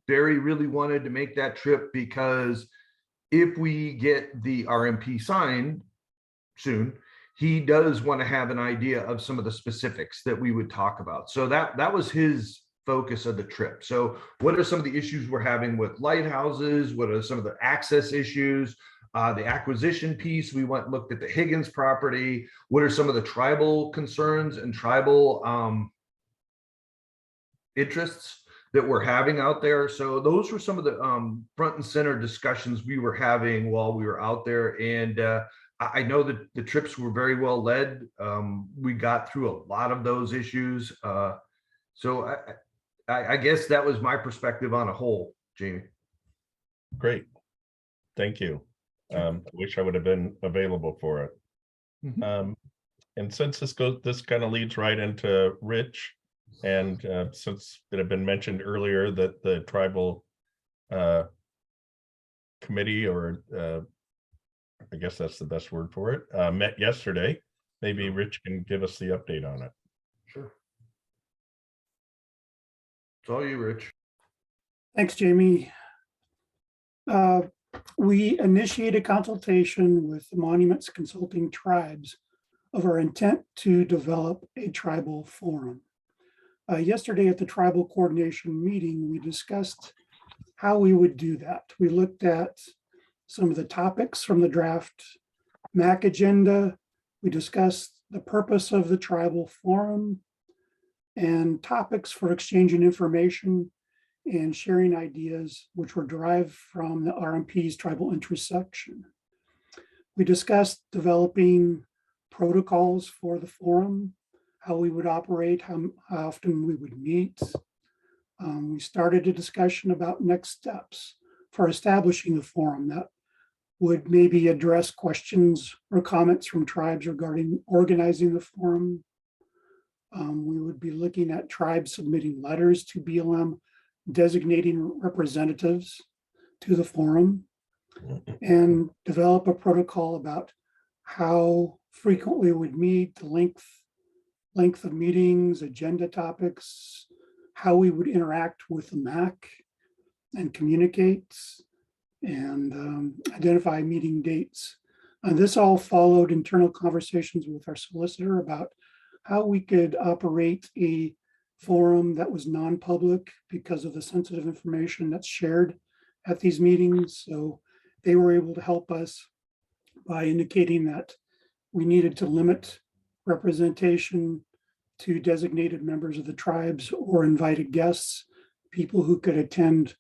Barry really wanted to make that trip because if we get the RMP signed soon, he does want to have an idea of some of the specifics that we would talk about. So that was his focus of the trip. So what are some of the issues we're having with lighthouses? What are some of the access issues? The acquisition piece, we looked at the Higgins property. What are some of the tribal concerns and tribal interests that we're having out there? So those were some of the front and center discussions we were having while we were out there. And I know that the trips were very well led. We got through a lot of those issues. So I guess that was my perspective on a whole, Jamie. Great. Thank you. I wish I would have been available for it. And since this kind of leads right into Rich, and since it had been mentioned earlier that the tribal committee, or I guess that's the best word for it, met yesterday, maybe Rich can give us the update on it. Sure. It's all you, Rich. Thanks, Jamie. We initiated consultation with the Monuments Consulting Tribes of our intent to develop a tribal forum. Yesterday at the tribal coordination meeting, we discussed how we would do that. We looked at some of the topics from the draft MAC agenda. We discussed the purpose of the tribal forum and topics for exchanging information and sharing ideas, which were derived from the RMP's tribal interest section. We discussed developing protocols for the forum, how we would operate, how often we would meet. We started a discussion about next steps for establishing the forum that would maybe address questions or comments from tribes regarding organizing the forum. We would be looking at tribes submitting letters to BLM designating representatives to the forum, and develop a protocol about how frequently we'd meet, the length of meetings, agenda topics, how we would interact with the MAC and communicate, and identify meeting dates. And this all followed internal conversations with our solicitor about how we could operate a forum that was non-public because of the sensitive information that's shared at these meetings. So they were able to help us by indicating that we needed to limit representation to designated members of the tribes or invited guests, people who could attend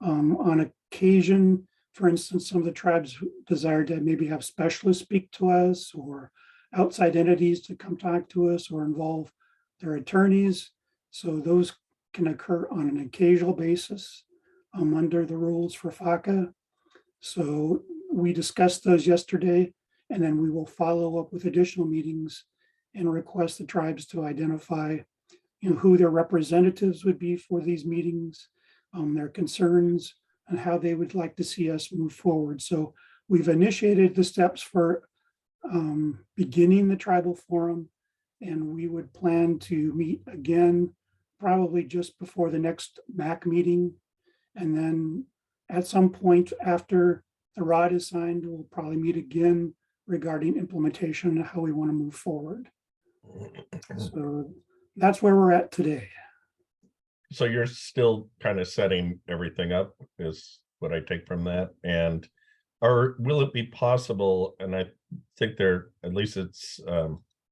on occasion. For instance, some of the tribes desired to maybe have specialists speak to us, or outside entities to come talk to us, or involve their attorneys. So those can occur on an occasional basis under the rules for FACA. So we discussed those yesterday, and then we will follow up with additional meetings and request the tribes to identify, who their representatives would be for these meetings, their concerns, and how they would like to see us move forward. So we've initiated the steps for beginning the tribal forum, and we would plan to meet again probably just before the next MAC meeting. And then at some point after the ROD is signed, we'll probably meet again regarding implementation and how we want to move forward. So that's where we're at today. So you're still kind of setting everything up, is what I take from that. And will it be possible, and I think at least it's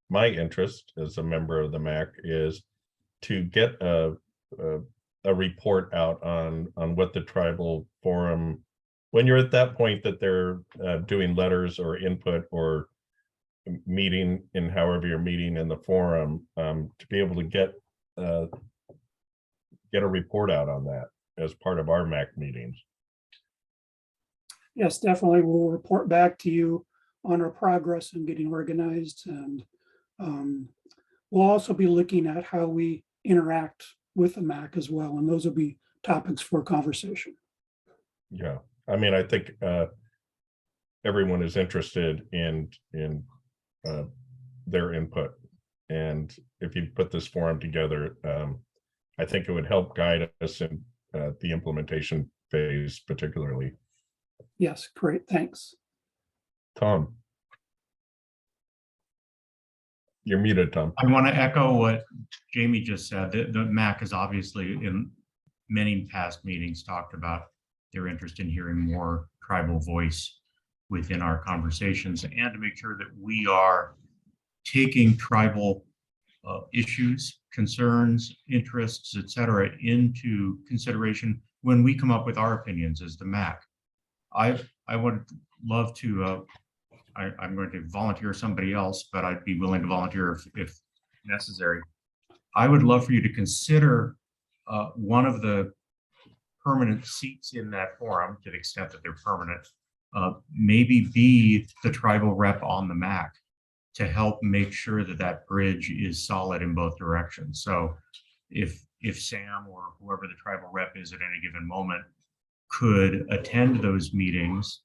my interest as a member of the MAC, is to get a report out on what the tribal forum, when you're at that point that they're doing letters or input or meeting in however you're meeting in the forum, to be able to get a report out on that as part of our MAC meetings. Yes, definitely. We'll report back to you on our progress in getting organized. And we'll also be looking at how we interact with the MAC as well. And those will be topics for conversation. Yeah, I mean, I think everyone is interested in their input. And if you put this forum together, I think it would help guide us in the implementation phase particularly. Yes, great, thanks. Tom. You're muted, Tom. I want to echo what Jamie just said. The MAC has obviously in many past meetings talked about their interest in hearing more tribal voice within our conversations and to make sure that we are taking tribal issues, concerns, interests, et cetera, into consideration when we come up with our opinions as the MAC. I would love to, I'm going to volunteer somebody else, but I'd be willing to volunteer if necessary. I would love for you to consider one of the permanent seats in that forum, to the extent that they're permanent, maybe be the tribal rep on the MAC to help make sure that that bridge is solid in both directions. So if Sam or whoever the tribal rep is at any given moment could attend those meetings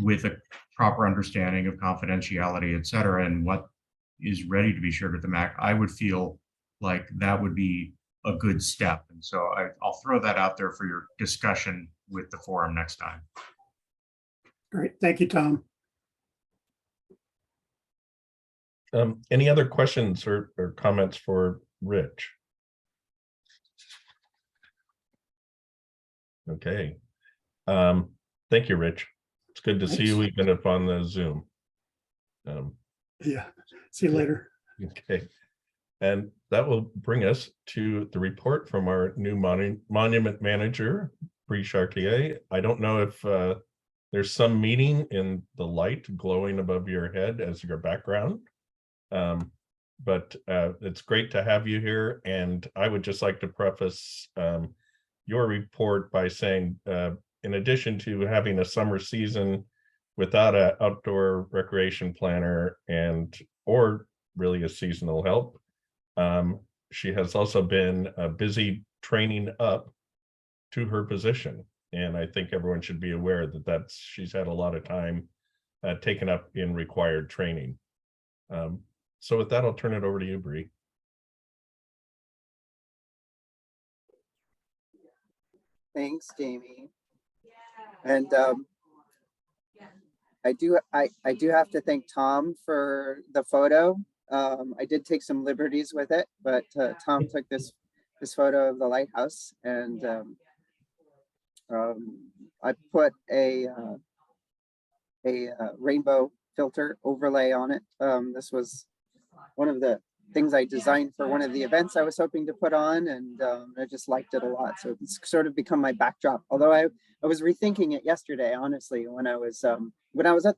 with a proper understanding of confidentiality, et cetera, and what is ready to be shared with the MAC, I would feel like that would be a good step. And so I'll throw that out there for your discussion with the forum next time. Great, thank you, Tom. Any other questions or comments for Rich? Okay. Thank you, Rich. It's good to see you even if on the Zoom. Yeah, see you later. Okay. And that will bring us to the report from our new monument manager, Bree Chartier. I don't know if there's some meaning in the light glowing above your head as your background. But it's great to have you here. And I would just like to preface your report by saying, in addition to having a summer season without an outdoor recreation planner or really a seasonal help, she has also been busy training up to her position. And I think everyone should be aware that she's had a lot of time taken up in required training. So with that, I'll turn it over to you, Bree. Thanks, Jamie. And I do have to thank Tom for the photo. I did take some liberties with it, but Tom took this photo of the lighthouse, and I put a rainbow filter overlay on it. This was one of the things I designed for one of the events I was hoping to put on, and I just liked it a lot. So it's sort of become my backdrop. Although I was rethinking it yesterday, honestly, when I was at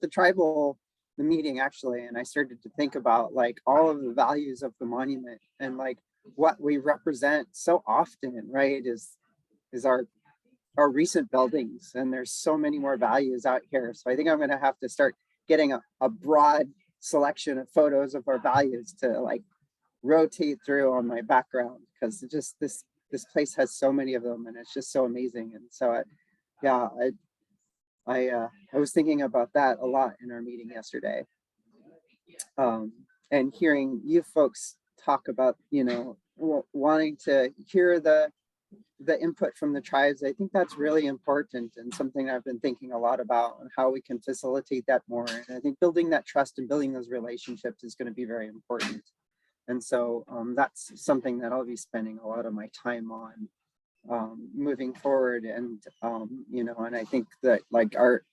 the meeting actually, and I started to think about like all of the values of the monument and like what we represent so often, right, is our recent buildings, and there's so many more values out here. So I think I'm going to have to start getting a broad selection of photos of our values to like rotate through on my background, because just this place has so many of them, and it's just so amazing. And so I was thinking about that a lot in our meeting yesterday, and hearing you folks talk about, wanting to hear the input from the tribes. I think that's really important, and something I've been thinking a lot about, and how we can facilitate that more. And I think building that trust and building those relationships is going to be very important. And so that's something that I'll be spending a lot of my time on moving forward. And and I think that like our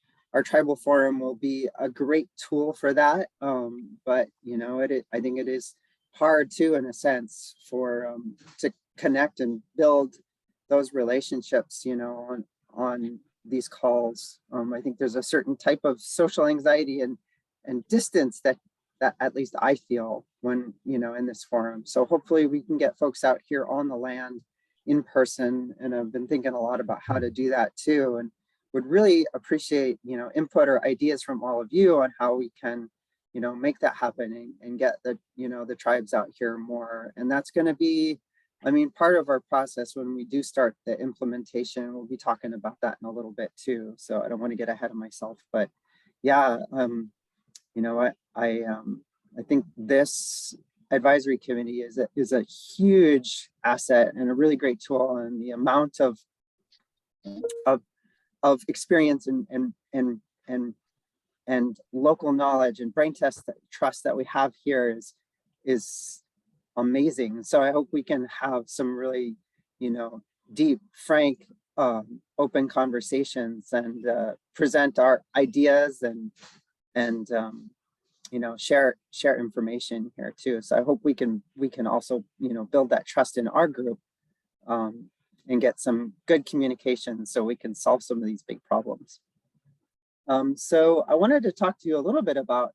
tribal forum will be a great tool for that. But I think it is hard too, in a sense, for to connect and build those relationships, on these calls. I think there's a certain type of social anxiety and distance that at least I feel when, in this forum. So hopefully we can get folks out here on the land in person. And I've been thinking a lot about how to do that too. And would really appreciate, input or ideas from all of you on how we can, make that happen and get the, the tribes out here more. And that's going to be, part of our process when we do start the implementation. We'll be talking about that in a little bit too. So I don't want to get ahead of myself, but yeah, I think this advisory committee is a huge asset and a really great tool, and the amount of experience and local knowledge and brain trust that we have here is amazing. So I hope we can have some really, deep, frank, open conversations and present our ideas and share information here too. So I hope we can also, build that trust in our group and get some good communication so we can solve some of these big problems. So I wanted to talk to you a little bit about,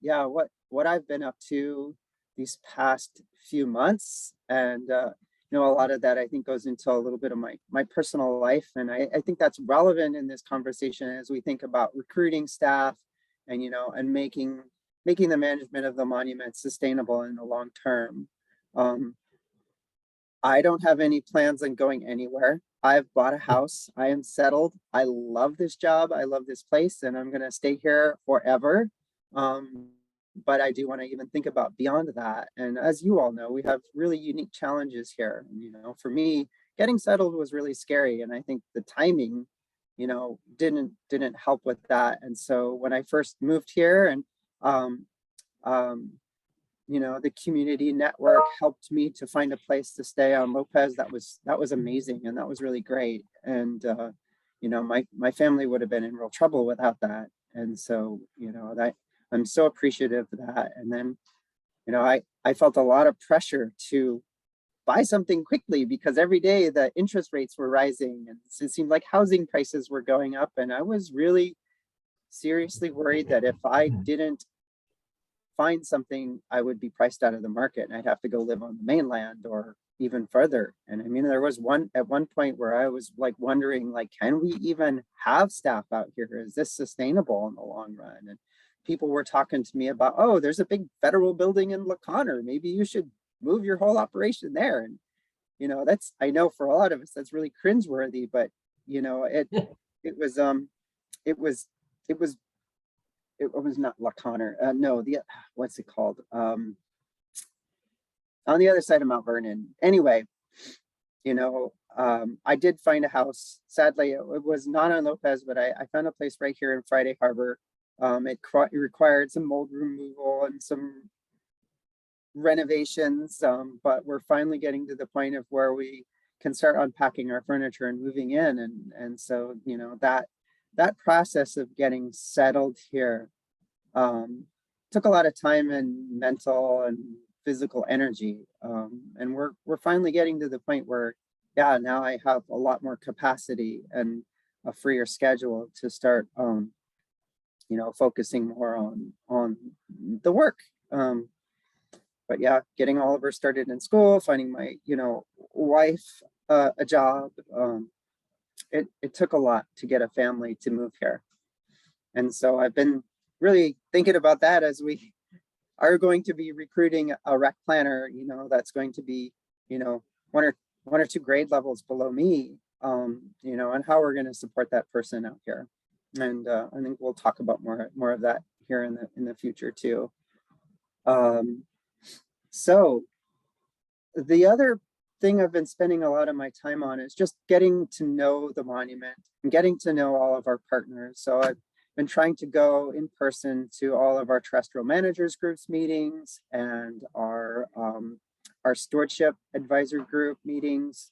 what I've been up to these past few months. And, a lot of that I think goes into a little bit of my personal life. And I think that's relevant in this conversation as we think about recruiting staff and, and making the management of the monument sustainable in the long term. I don't have any plans on going anywhere. I've bought a house. I am settled. I love this job. I love this place, and I'm going to stay here forever. But I do want to even think about beyond that. And as you all know, we have really unique challenges here. For me, getting settled was really scary. And I think the timing, didn't help with that. And so when I first moved here and, the community network helped me to find a place to stay on Lopez. That was amazing. And that was really great. And, my family would have been in real trouble without that. And so, I'm so appreciative of that. And then, I felt a lot of pressure to buy something quickly because every day the interest rates were rising and it seemed like housing prices were going up. And I was really seriously worried that if I didn't find something, I would be priced out of the market and I'd have to go live on the mainland or even further. And there was at one point where I was like wondering, can we even have staff out here? Is this sustainable in the long run? And people were talking to me about, oh, there's a big federal building in La Conner. Maybe you should move your whole operation there. And, I know for a lot of us, that's really cringeworthy, but, it was not La Conner. No, what's it called? On the other side of Mount Vernon. Anyway, I did find a house. Sadly, it was not on Lopez, but I found a place right here in Friday Harbor. It required some mold removal and some renovations, but we're finally getting to the point of where we can start unpacking our furniture and moving in. And so, that process of getting settled here took a lot of time and mental and physical energy. And we're finally getting to the point where, now I have a lot more capacity and a freer schedule to start, focusing more on the work. But getting Oliver started in school, finding my, wife a job. It took a lot to get a family to move here. And so I've been really thinking about that as we are going to be recruiting a rec planner, that's going to be, one or two grade levels below me, and how we're going to support that person out here. And I think we'll talk about more of that here in the future too. So the other thing I've been spending a lot of my time on is just getting to know the monument and getting to know all of our partners. So I've been trying to go in person to all of our terrestrial managers groups meetings and our stewardship advisor group meetings,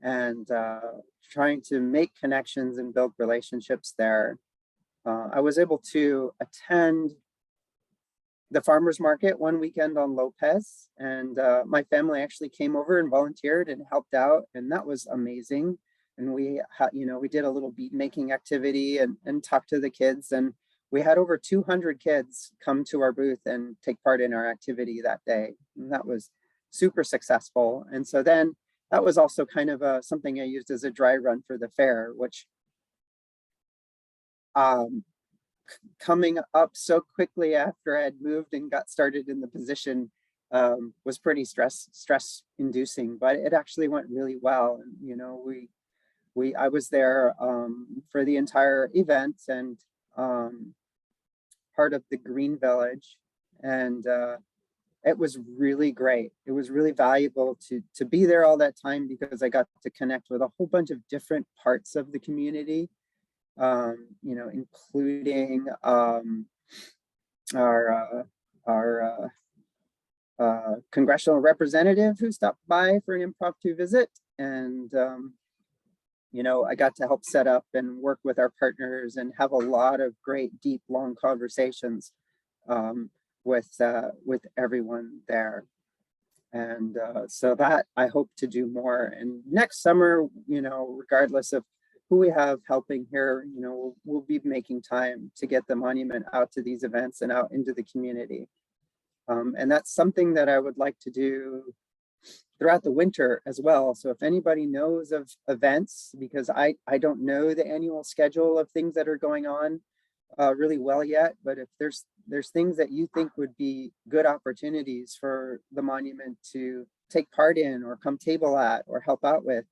and trying to make connections and build relationships there. I was able to attend the farmers market one weekend on Lopez, and my family actually came over and volunteered and helped out, and that was amazing. And we did a little bead making activity and talked to the kids, and we had over 200 kids come to our booth and take part in our activity that day. And that was super successful. And so then that was also kind of something I used as a dry run for the fair, which coming up so quickly after I had moved and got started in the position was pretty stress inducing, but it actually went really well. And, you know, I was there for the entire event and part of the Green Village, and it was really great. It was really valuable to be there all that time because I got to connect with a whole bunch of different parts of the community, you know, including our congressional representative who stopped by for an impromptu visit. And, you know, I got to help set up and work with our partners and have a lot of great, deep, long conversations with everyone there. And so that I hope to do more. And next summer, you know, regardless of who we have helping here, you know, we'll be making time to get the monument out to these events and out into the community. And that's something that I would like to do throughout the winter as well. So if anybody knows of events, because I don't know the annual schedule of things that are going on really well yet, but if there's things that you think would be good opportunities for the monument to take part in or come table at or help out with,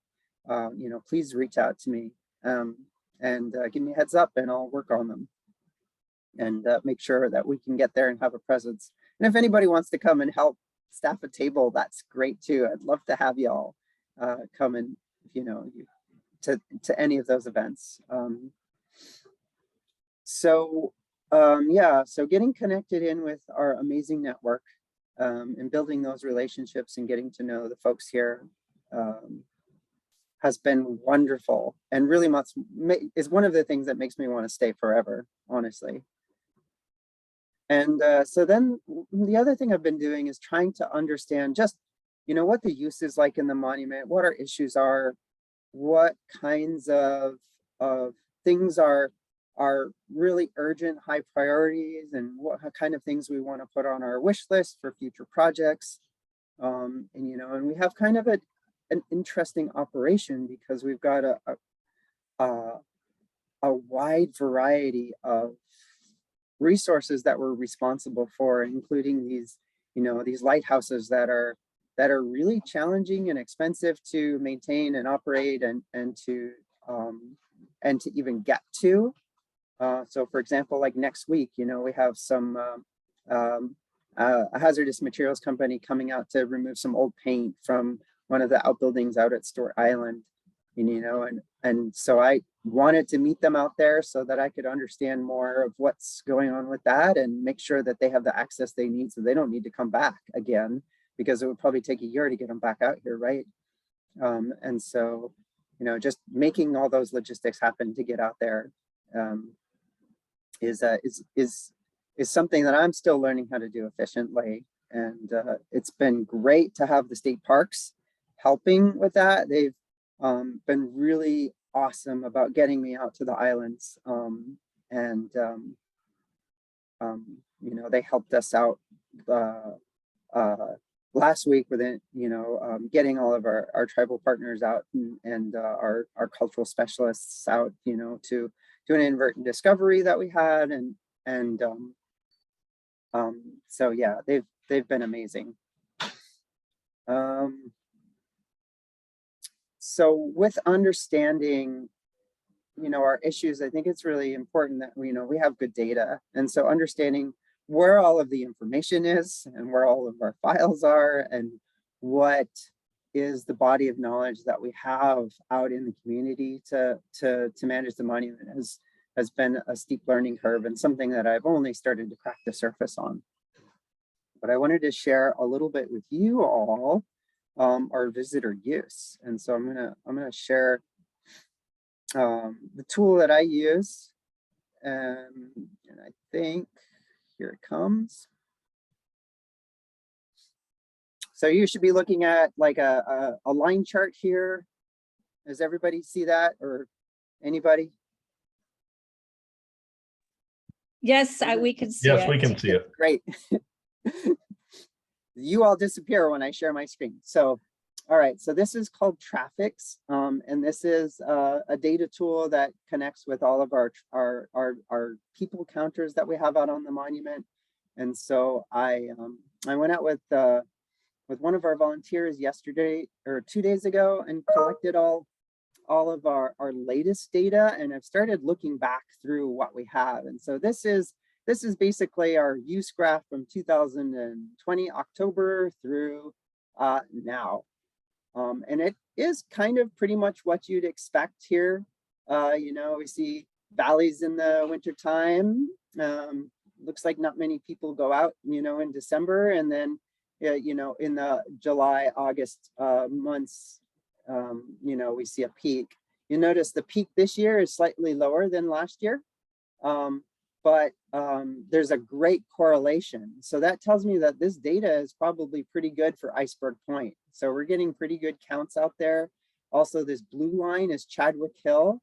you know, please reach out to me and give me a heads up and I'll work on them and make sure that we can get there and have a presence. And if anybody wants to come and help staff a table, that's great too. I'd love to have y'all come and, you know, to any of those events. Yeah, so getting connected in with our amazing network and building those relationships and getting to know the folks here has been wonderful and really is one of the things that makes me want to stay forever, honestly. And so then the other thing I've been doing is trying to understand just, you know, what the use is like in the monument, what our issues are, what kinds of things are really urgent, high priorities, and what kind of things we want to put on our wish list for future projects. And, you know, and we have kind of an interesting operation because we've got a wide variety of resources that we're responsible for, including these, you know, these lighthouses that are really challenging and expensive to maintain and operate and to even get to. So for example, like next week, you know, we have some a hazardous materials company coming out to remove some old paint from one of the outbuildings out at Stewart Island. And, you know, and so I wanted to meet them out there so that I could understand more of what's going on with that and make sure that they have the access they need so they don't need to come back again, because it would probably take a year to get them back out here, right? And so, you know, just making all those logistics happen to get out there is something that I'm still learning how to do efficiently. And it's been great to have the state parks helping with that. They've been really awesome about getting me out to the islands. You know, they helped us out last week with it, you know, getting all of our tribal partners out and our cultural specialists out, you know, to do an inadvertent discovery that we had. So yeah, they've been amazing. So with understanding, you know, our issues, I think it's really important that, you know, we have good data. And so understanding where all of the information is and where all of our files are and what is the body of knowledge that we have out in the community to manage the monument has been a steep learning curve and something that I've only started to crack the surface on. But I wanted to share a little bit with you all our visitor use. And so I'm gonna share the tool that I use. And I think here it comes. So you should be looking at like a line chart here. Does everybody see that, or anybody? Yes, we can see it. Yes, we can see it. Great. You all disappear when I share my screen. So All right, so this is called Traffics, and this is a data tool that connects with all of our people counters that we have out on the monument. And so I went out with one of our volunteers yesterday or 2 days ago and collected all of our latest data, and I've started looking back through what we have. And so this is basically our use graph from 2020 October through now. And it is kind of pretty much what you'd expect here. You know, we see valleys in the wintertime. Looks like not many people go out, you know, in December. And then, you know, in the July, August months, you know, we see a peak. You notice the peak this year is slightly lower than last year. But there's a great correlation. So that tells me that this data is probably pretty good for Iceberg Point. So we're getting pretty good counts out there. Also, this blue line is Chadwick Hill.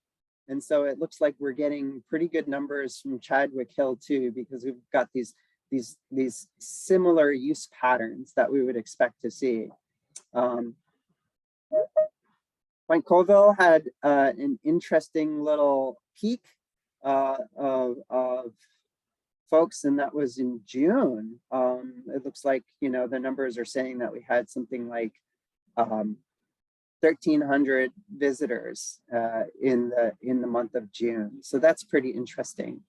And so it looks like we're getting pretty good numbers from Chadwick Hill too, because we've got these similar use patterns that we would expect to see. Point Colville had an interesting little peak of folks, and that was in June. It looks like, you know, the numbers are saying that we had something like 1,300 visitors in the month of June. So that's pretty interesting.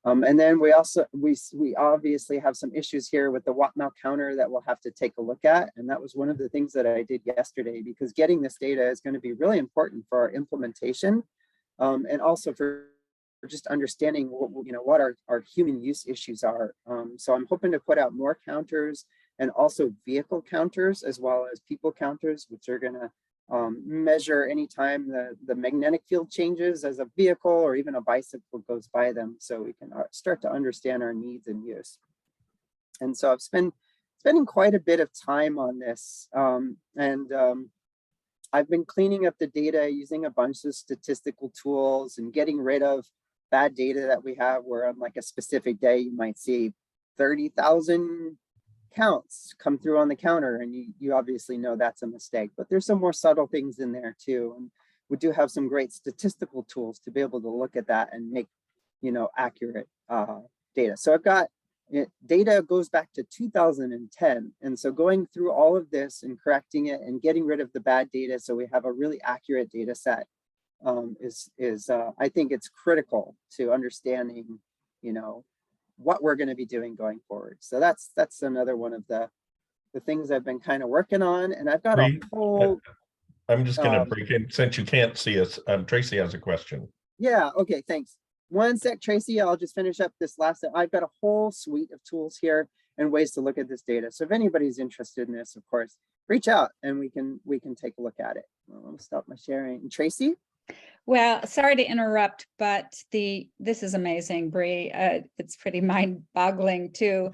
And then we obviously have some issues here with the Watt-Mile counter that we'll have to take a look at. And that was one of the things that I did yesterday, because getting this data is going to be really important for our implementation, and also for just understanding what our human use issues are. So I'm hoping to put out more counters and also vehicle counters as well as people counters, which are going to measure anytime the magnetic field changes as a vehicle or even a bicycle goes by them, so we can start to understand our needs and use. And so I've spending quite a bit of time on this, I've been cleaning up the data using a bunch of statistical tools and getting rid of bad data that we have, where on like a specific day you might see 30,000 counts come through on the counter, and you obviously know that's a mistake. But there's some more subtle things in there too, and we do have some great statistical tools to be able to look at that and make, you know, accurate data. So I've got data goes back to 2010, and so going through all of this and correcting it and getting rid of the bad data so we have a really accurate data set is I think it's critical to understanding, you know, what we're going to be doing going forward. So that's another one of the things I've been kind of working on, and I've got a whole. I'm just going to break in since you can't see us. Tracy has a question. Yeah. Okay. Thanks. One sec, Tracy. I'll just finish up this last. I've got a whole suite of tools here and ways to look at this data. So if anybody's interested in this, of course, reach out and we can take a look at it. I'll stop my sharing. Tracy. Well, sorry to interrupt, but this is amazing, Bree. It's pretty mind-boggling too.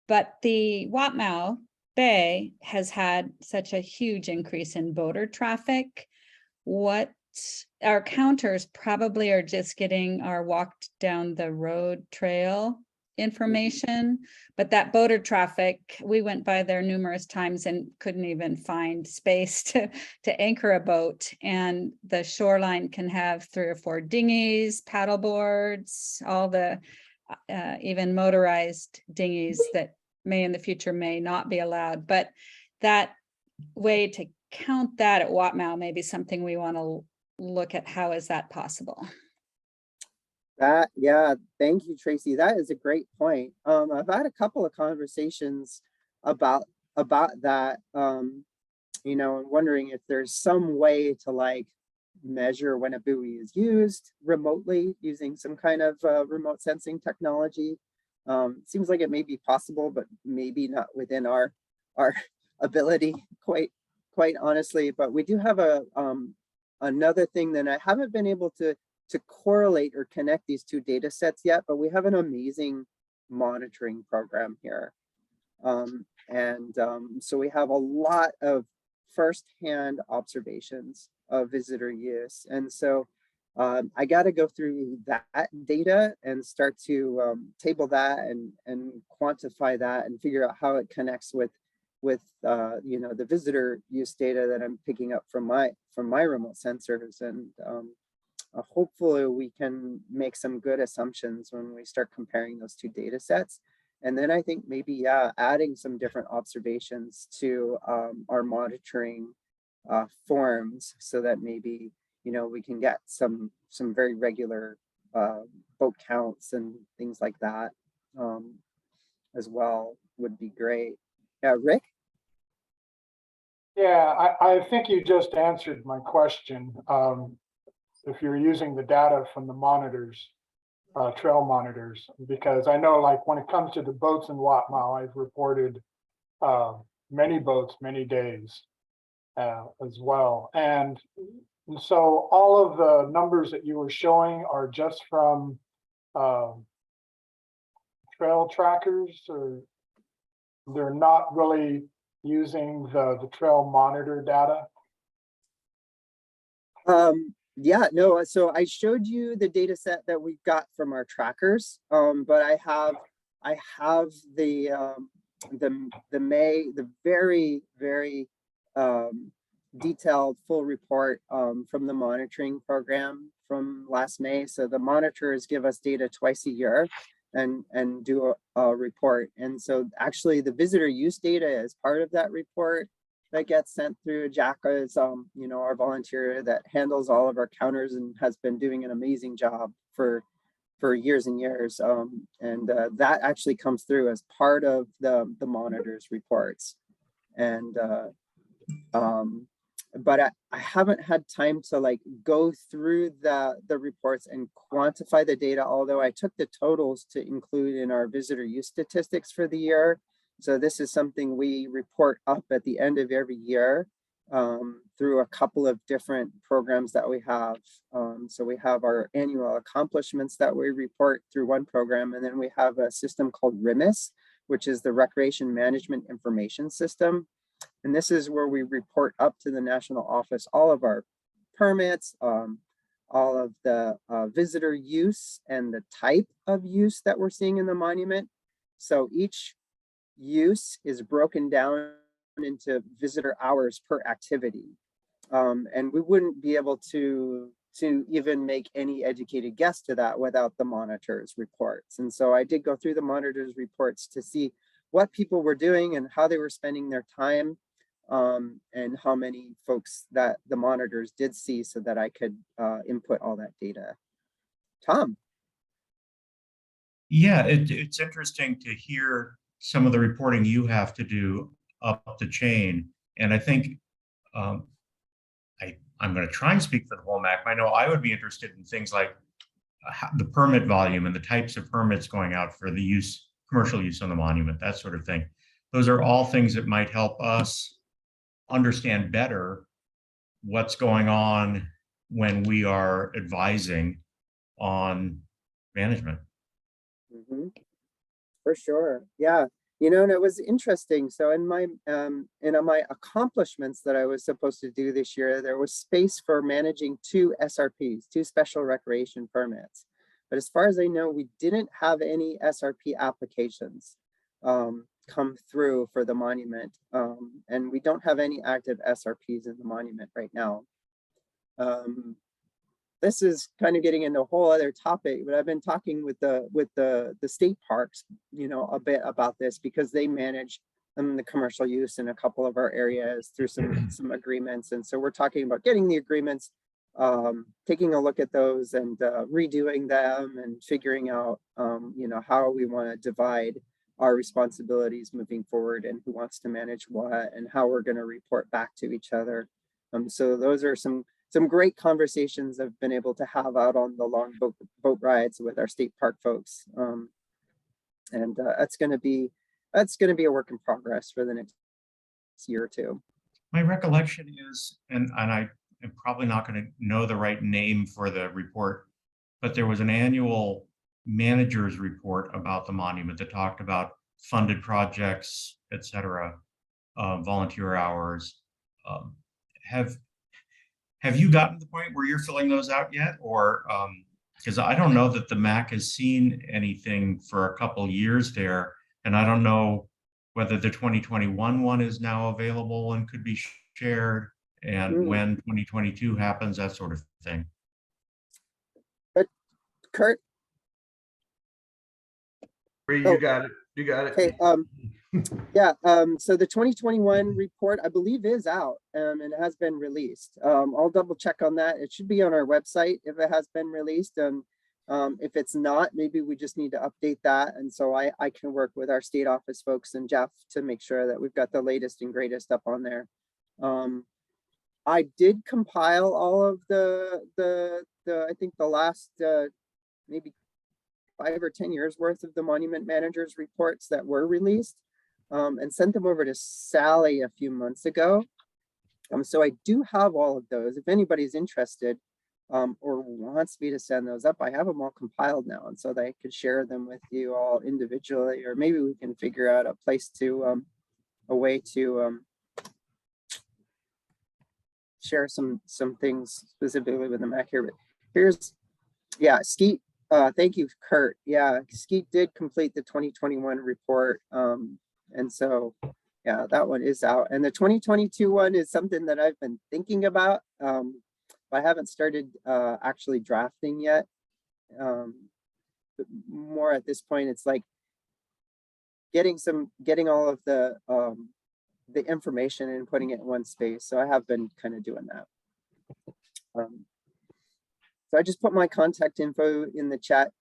But the Watt-Mile Bay has had such a huge increase in boater traffic. What our counters probably are just getting our walked down the road trail information, but that boater traffic, we went by there numerous times and couldn't even find space to anchor a boat. And the shoreline can have 3 or 4 dinghies, paddle boards, all the even motorized dinghies that may in the future may not be allowed. But that way to count that at Watt-Mile may be something we want to look at. How is that possible? Yeah, thank you, Tracy. That is a great point. I've had a couple of conversations about that, you know, and wondering if there's some way to like measure when a buoy is used remotely using some kind of remote sensing technology. Seems like it may be possible, but maybe not within our ability, quite honestly. But we do have another thing that I haven't been able to correlate or connect these two data sets yet, but we have an amazing monitoring program here. So we have a lot of firsthand observations of visitor use. And so I got to go through that data and start to table that and quantify that and figure out how it connects with you know, the visitor use data that I'm picking up from my remote sensors. And hopefully we can make some good assumptions when we start comparing those two data sets. And then I think maybe, yeah, adding some different observations to our monitoring forms, so that maybe, you know, we can get some very regular boat counts and things like that as well, would be great. Yeah, Rick? Yeah, I think you just answered my question. If you're using the data from the monitors, trail monitors, because I know, like, when it comes to the boats in Watmau, I've reported many boats, many days as well. And so all of the numbers that you were showing are just from trail trackers, or they're not really using the trail monitor data? Yeah, no, so I showed you the data set that we got from our trackers, but I have the very, very detailed full report from the monitoring program from last May. So the monitors give us data twice a year and do a report. And so actually the visitor use data is part of that report that gets sent through. Jacka is, you know, our volunteer that handles all of our counters and has been doing an amazing job for years and years. And that actually comes through as part of the monitors reports. And but I haven't had time to like go through the reports and quantify the data, although I took the totals to include in our visitor use statistics for the year. So this is something we report up at the end of every year through a couple of different programs that we have. So we have our annual accomplishments that we report through one program, and then we have a system called RMIS, which is the Recreation Management Information System. And this is where we report up to the national office all of our permits, all of the visitor use and the type of use that we're seeing in the monument. So each use is broken down into visitor hours per activity. And we wouldn't be able to even make any educated guess to that without the monitors reports. And so I did go through the monitors reports to see what people were doing and how they were spending their time, and how many folks that the monitors did see, so that I could input all that data. Tom? Yeah, it's interesting to hear some of the reporting you have to do up the chain. And I think I'm going to try and speak for the whole MAC. I know I would be interested in things like the permit volume and the types of permits going out for the use, commercial use on the monument, that sort of thing. Those are all things that might help us understand better what's going on when we are advising on management. Mm-hmm. For sure. Yeah. You know, and it was interesting. So in my accomplishments that I was supposed to do this year, there was space for managing 2 SRPs, 2 special recreation permits. But as far as I know, we didn't have any SRP applications come through for the monument. And we don't have any active SRPs in the monument right now. This is kind of getting into a whole other topic, but I've been talking with the state parks, you know, a bit about this, because they manage the commercial use in a couple of our areas through some agreements. And so we're talking about getting the agreements, taking a look at those and redoing them and figuring out, you know, how we want to divide our responsibilities moving forward and who wants to manage what and how we're going to report back to each other. So those are some great conversations I've been able to have out on the long boat rides with our state park folks. And that's going to be a work in progress for the next year or two. My recollection is, and I am probably not going to know the right name for the report, but there was an annual manager's report about the monument that talked about funded projects, et cetera, volunteer hours. Have you gotten to the point where you're filling those out yet? Or, because I don't know that the MAC has seen anything for a couple years there, and I don't know whether the 2021 one is now available and could be shared, and when 2022 happens, that sort of thing. But Kurt, Bree, you got it. You got it. okay, yeah, so the 2021 report, I believe, is out and it has been released. I'll double check on that. It should be on our website if it has been released. If it's not, maybe we just need to update that. And so I can work with our state office folks and Jeff to make sure that we've got the latest and greatest up on there. I did compile all of the I think the last maybe 5 or 10 years worth of the monument managers reports that were released, and sent them over to Sally a few months ago. So I do have all of those. If anybody's interested or wants me to send those up, I have them all compiled now, and so that I could share them with you all individually, or maybe we can figure out a place to a way to share some things specifically with the MAC here. But here's, yeah, Skeet. Thank you, Kurt. Yeah, Skeet did complete the 2021 report. And so, yeah, that one is out. And the 2022 one is something that I've been thinking about. I haven't started actually drafting yet. But more at this point, it's like getting all of the information and putting it in one space. So I have been kind of doing that. So I just put my contact info in the chat.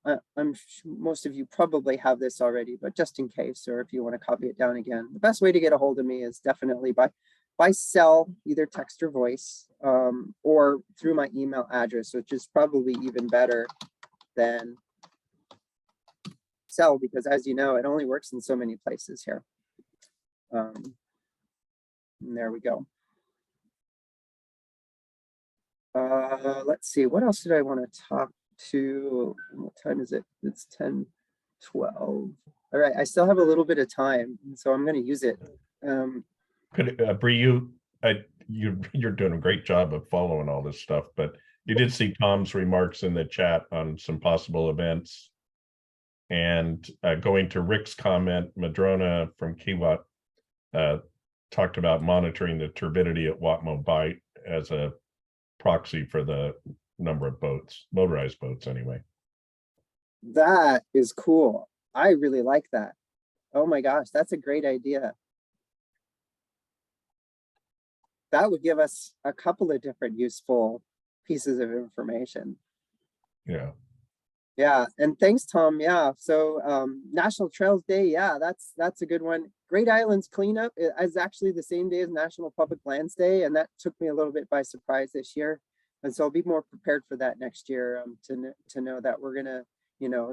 Most of you probably have this already, but just in case, or if you want to copy it down again, the best way to get a hold of me is definitely by cell, either text or voice, or through my email address, which is probably even better than cell, because as you know, it only works in so many places here. And there we go. Let's see, what else did I want to talk to? What time is it? It's 10:12. All right, I still have a little bit of time, so I'm going to use it. Bree, you're doing a great job of following all this stuff, but you did see Tom's remarks in the chat on some possible events. And going to Rick's comment, Madrona from Kiewat talked about monitoring the turbidity at Watmo Bight as a proxy for the number of boats, motorized boats anyway. That is cool. I really like that. Oh my gosh, that's a great idea. That would give us a couple of different useful pieces of information. Yeah. Yeah, and thanks, Tom. Yeah, so National Trails Day, yeah, that's a good one. Great Islands Cleanup is actually the same day as National Public Lands Day, and that took me a little bit by surprise this year. And so I'll be more prepared for that next year, to know that we're gonna,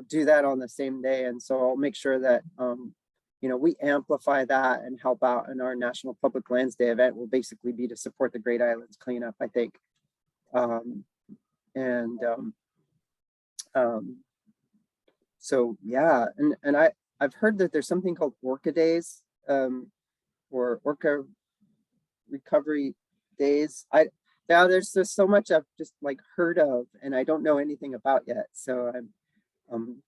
do that on the same day. And so I'll make sure that we amplify that and help out. And our National Public Lands Day event will basically be to support the Great Islands Cleanup, I think. So yeah, and I've heard that there's something called Orca Days, or Orca Recovery Days. Now there's just so much I've just heard of and I don't know anything about yet. So I'm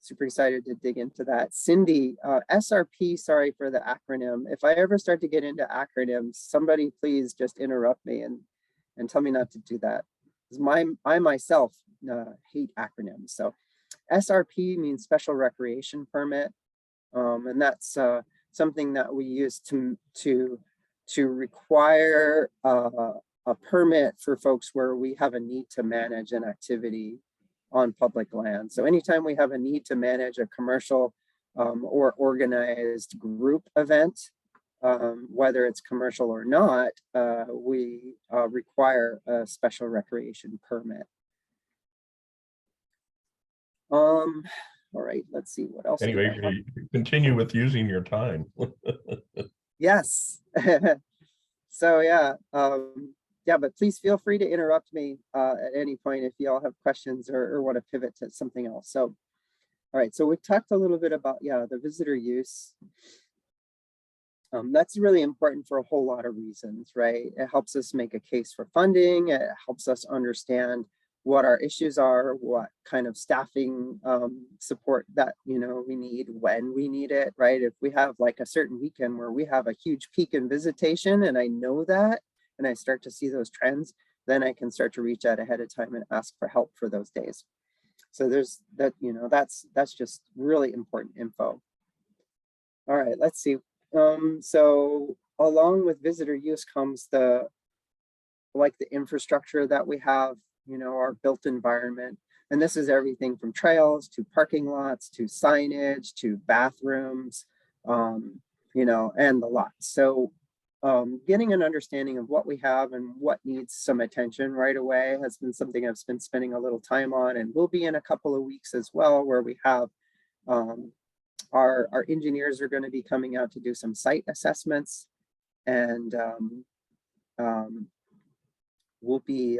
super excited to dig into that. Cindy, SRP, sorry for the acronym. If I ever start to get into acronyms, somebody please just interrupt me and tell me not to do that. Because I myself hate acronyms. So SRP means Special Recreation Permit. And that's something that we use to require a permit for folks where we have a need to manage an activity on public land. So anytime we have a need to manage a commercial or organized group event, whether it's commercial or not, we require a special recreation permit. All right, let's see what else. Anyway, continue with using your time. Yes. So yeah, yeah, but please feel free to interrupt me at any point if you all have questions or want to pivot to something else. So, all right, so we've talked a little bit about, yeah, the visitor use. That's really important for a whole lot of reasons, right? It helps us make a case for funding. It helps us understand what our issues are, what kind of staffing support that, you know, we need, when we need it, right? If we have like a certain weekend where we have a huge peak in visitation and I know that, and I start to see those trends, then I can start to reach out ahead of time and ask for help for those days. So there's that, you know, that's just really important info. All right, let's see. So along with visitor use comes the infrastructure that we have, you know, our built environment. And this is everything from trails to parking lots to signage to bathrooms, you know, and the lots. So getting an understanding of what we have and what needs some attention right away has been something I've been spending a little time on, and we'll be in a couple of weeks as well, where we have our engineers are going to be coming out to do some site assessments, and we'll be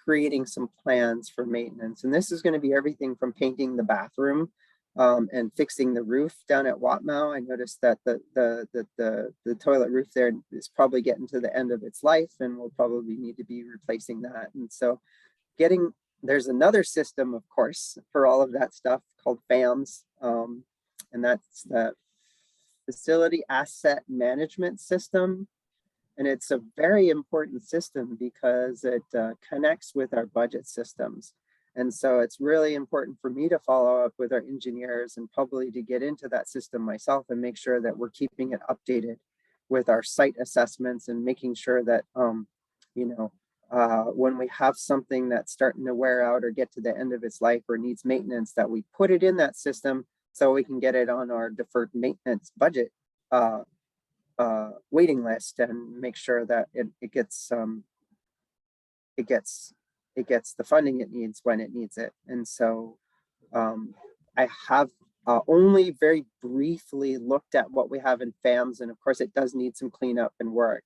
creating some plans for maintenance. And this is going to be everything from painting the bathroom and fixing the roof down at Watmau. I noticed that the toilet roof there is probably getting to the end of its life, and we'll probably need to be replacing that. And so there's another system, of course, for all of that stuff called FAMS. And that's the Facility Asset Management System. And it's a very important system because it connects with our budget systems. And so it's really important for me to follow up with our engineers and probably to get into that system myself and make sure that we're keeping it updated with our site assessments and making sure that, you know, when we have something that's starting to wear out or get to the end of its life or needs maintenance, that we put it in that system so we can get it on our deferred maintenance budget waiting list and make sure that it gets the funding it needs when it needs it. And so I have only very briefly looked at what we have in FAMS, and of course it does need some cleanup and work.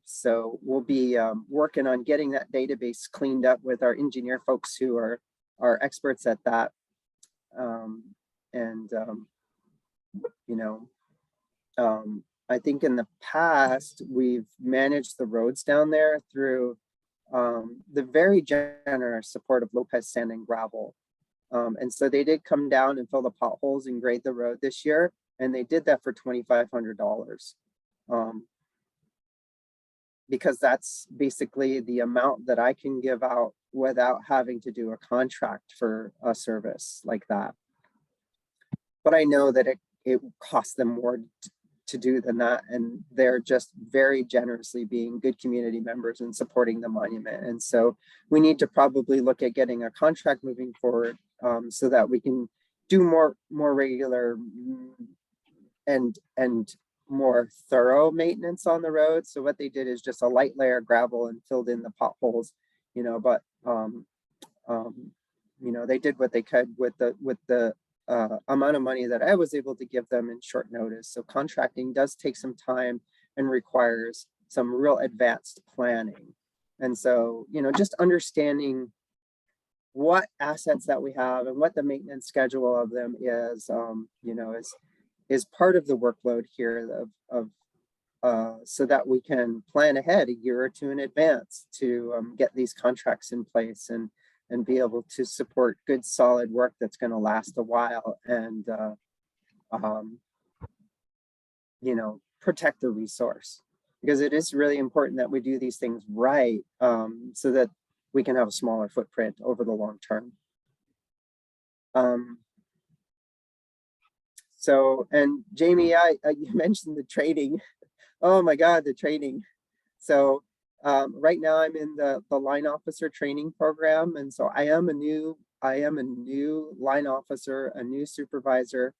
So we'll be working on getting that database cleaned up with our engineer folks who are experts at that. You know, I think in the past, we've managed the roads down there through the very generous support of Lopez Sand and Gravel. And so they did come down and fill the potholes and grade the road this year, and they did that for $2,500. Because that's basically the amount that I can give out without having to do a contract for a service like that. But I know that it costs them more to do than that, and they're just very generously being good community members and supporting the monument. And so we need to probably look at getting a contract moving forward so that we can do more regular and more thorough maintenance on the road. So what they did is just a light layer of gravel and filled in the potholes, you know, but you know, they did what they could with the amount of money that I was able to give them in short notice. So contracting does take some time and requires some real advanced planning. And so, you know, just understanding what assets that we have and what the maintenance schedule of them is, you know, is part of the workload here so that we can plan ahead a year or two in advance to get these contracts in place and be able to support good, solid work that's going to last a while and, you know, protect the resource, because it is really important that we do these things right so that we can have a smaller footprint over the long term. So, and Jamie, you mentioned the training. Oh my God, the training. So right now I'm in the line officer training program. And so I am a new line officer, a new supervisor.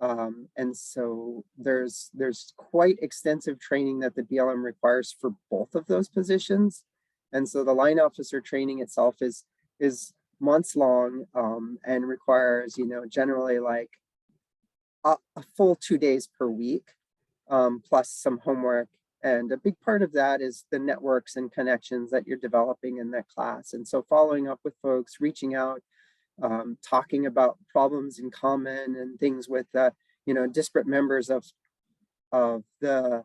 And so there's quite extensive training that the BLM requires for both of those positions. And so the line officer training itself is months long and requires, you know, generally like a full 2 days per week, plus some homework. And a big part of that is the networks and connections that you're developing in that class. And so following up with folks, reaching out, talking about problems in common and things with, you know, disparate members of the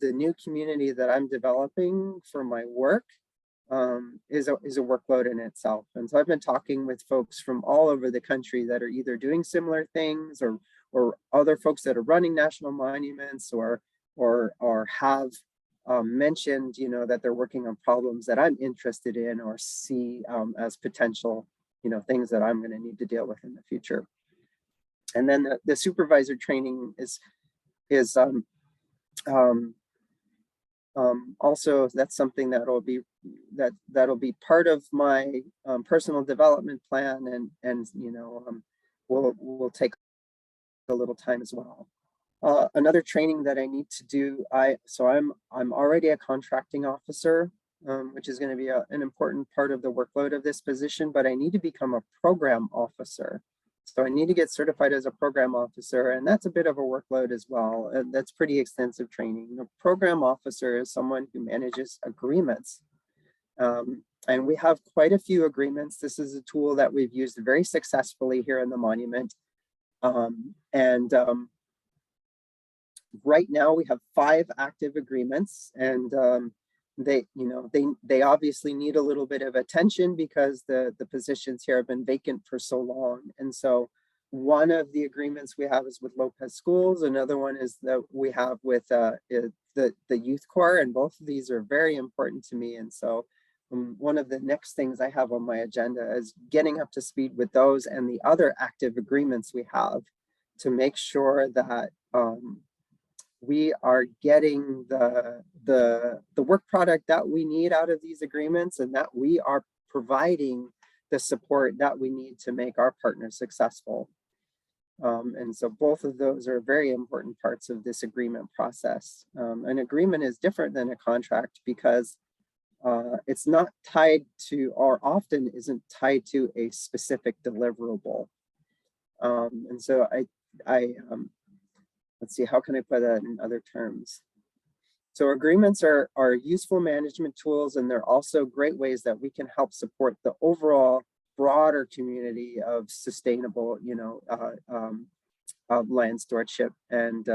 new community that I'm developing for my work. is a workload in itself. And so I've been talking with folks from all over the country that are either doing similar things or other folks that are running national monuments or have mentioned, you know, that they're working on problems that I'm interested in or see as potential, you know, things that I'm going to need to deal with in the future. And then the supervisor training is also, that's something that'll be part of my personal development plan, and you know, will take a little time as well. Another training that I need to do, I'm already a contracting officer, which is going to be an important part of the workload of this position, but I need to become a program officer. So I need to get certified as a program officer, and that's a bit of a workload as well. And that's pretty extensive training. A program officer is someone who manages agreements. And we have quite a few agreements. This is a tool that we've used very successfully here in the monument. Right now we have 5 active agreements, and they obviously need a little bit of attention because the positions here have been vacant for so long. And so one of the agreements we have is with Lopez Schools. Another one is that we have with the Youth Corps, and both of these are very important to me. And so one of the next things I have on my agenda is getting up to speed with those and the other active agreements we have to make sure that we are getting the work product that we need out of these agreements, and that we are providing the support that we need to make our partners successful. And so both of those are very important parts of this agreement process. An agreement is different than a contract because it's not tied to, or often isn't tied to, a specific deliverable. And so let's see, how can I put that in other terms? So agreements are useful management tools, and they're also great ways that we can help support the overall broader community of sustainable, land stewardship, and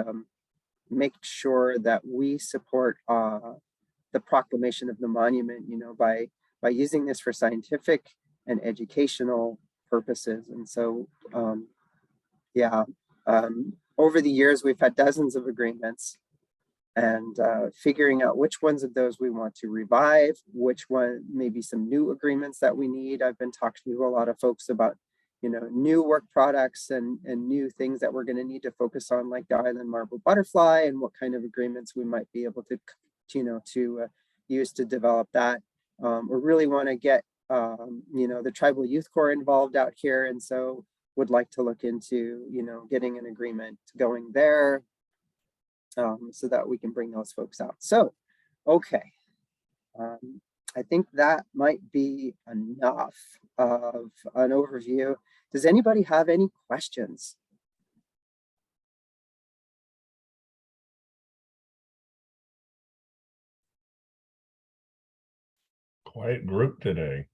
make sure that we support the proclamation of the monument, by using this for scientific and educational purposes. And so, over the years, we've had dozens of agreements, and figuring out which ones of those we want to revive, which one, maybe some new agreements that we need. I've been talking to a lot of folks about, new work products and new things that we're going to need to focus on, like the Island Marble Butterfly, and what kind of agreements we might be able to, use to develop that. We really want to get, the Tribal Youth Corps involved out here, and so would like to look into, getting an agreement going there, so that we can bring those folks out. So, okay. I think that might be enough of an overview. Does anybody have any questions? Quiet group today.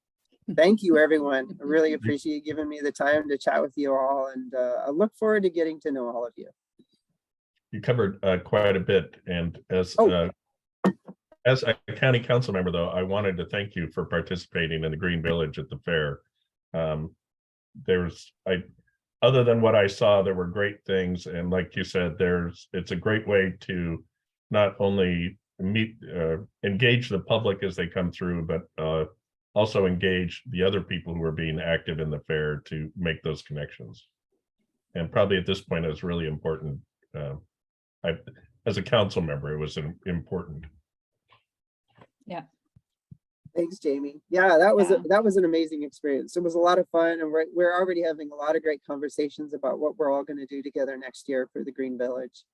Thank you, everyone. I really appreciate you giving me the time to chat with you all, and I look forward to getting to know all of you. You covered quite a bit, and as a county council member, though, I wanted to thank you for participating in the Green Village at the fair. Other than what I saw, there were great things, and like you said, it's a great way to not only engage the public as they come through, but also engage the other people who are being active in the fair to make those connections. And probably at this point, it's really important. As a council member, it was important. Yeah. Thanks, Jamie. Yeah, that was an amazing experience. It was a lot of fun, and we're already having a lot of great conversations about what we're all going to do together next year for the Green Village.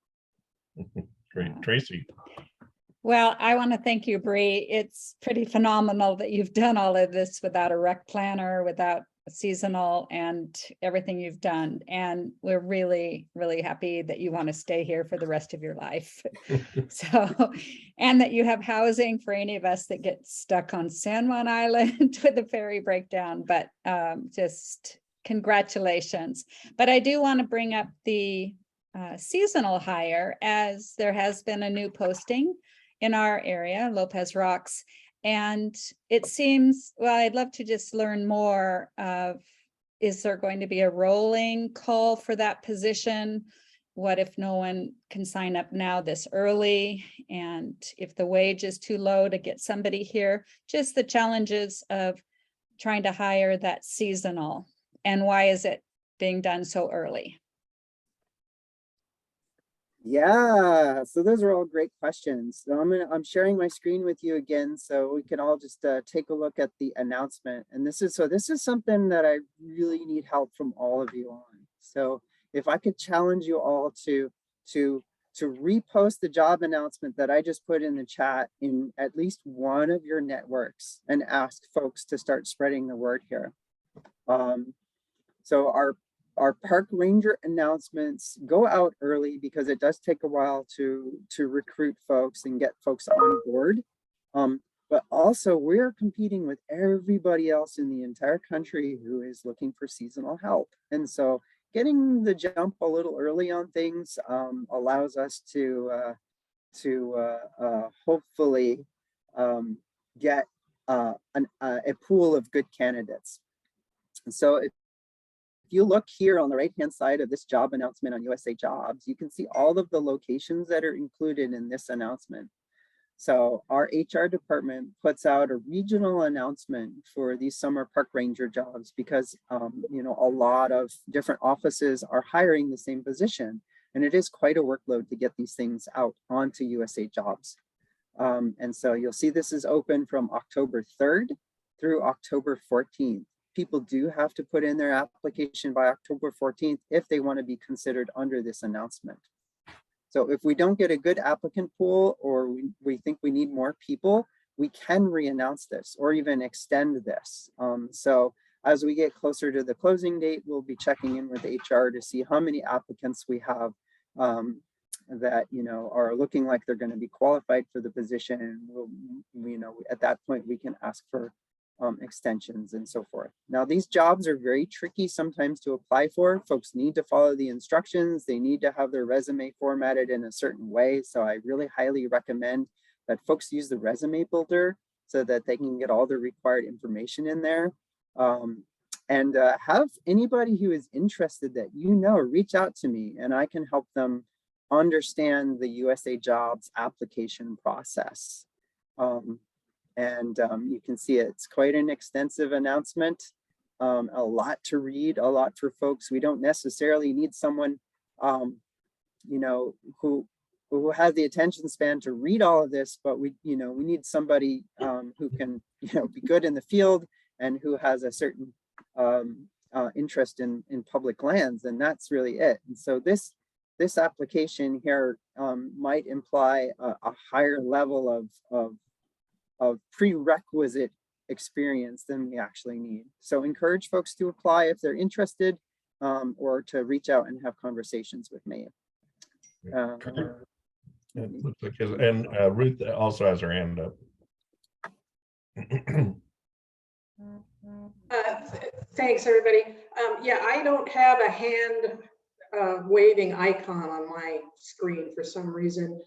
Great, Tracy. Well, I want to thank you, Bree. It's pretty phenomenal that you've done all of this without a rec planner, without a seasonal, and everything you've done. And we're really, really happy that you want to stay here for the rest of your life. So, and that you have housing for any of us that get stuck on San Juan Island with the ferry breakdown. But just congratulations. But I do want to bring up the seasonal hire, as there has been a new posting in our area, Lopez Rocks, And it seems, well, I'd love to just learn more of, is there going to be a rolling call for that position? What if no one can sign up now this early? And if the wage is too low to get somebody here, just the challenges of trying to hire that seasonal, and why is it being done so early? Yeah, so those are all great questions. So I'm sharing my screen with you again, so we can all just take a look at the announcement. And this is something that I really need help from all of you on. So if I could challenge you all to repost the job announcement that I just put in the chat in at least one of your networks and ask folks to start spreading the word here. So our park ranger announcements go out early because it does take a while to recruit folks and get folks on board. But also we're competing with everybody else in the entire country who is looking for seasonal help. And so getting the jump a little early on things allows us to hopefully get a pool of good candidates. And so if you look here on the right-hand side of this job announcement on USA Jobs, you can see all of the locations that are included in this announcement. So our HR department puts out a regional announcement for these summer park ranger jobs because, you know, a lot of different offices are hiring the same position. And it is quite a workload to get these things out onto USA Jobs. And so you'll see this is open from October 3rd through October 14th. People do have to put in their application by October 14th if they want to be considered under this announcement. So if we don't get a good applicant pool, or we think we need more people, we can re-announce this or even extend this. So as we get closer to the closing date, we'll be checking in with HR to see how many applicants we have that, you know, are looking like they're going to be qualified for the position. And we'll, you know, at that point we can ask for extensions and so forth. Now, these jobs are very tricky sometimes to apply for. Folks need to follow the instructions. They need to have their resume formatted in a certain way. So I really highly recommend that folks use the resume builder so that they can get all the required information in there. And have anybody who is interested that you know reach out to me, and I can help them understand the USA Jobs application process. You can see it's quite an extensive announcement, a lot to read, a lot for folks. We don't necessarily need someone, you know, who has the attention span to read all of this, but we need somebody who can, you know, be good in the field and who has a certain interest in public lands, and that's really it. And so this application here might imply a higher level of prerequisite experience than we actually need. So encourage folks to apply if they're interested, or to reach out and have conversations with me. It looks like and Ruth also has her hand up. Thanks, everybody. Yeah, I don't have a hand waving icon on my screen for some reason.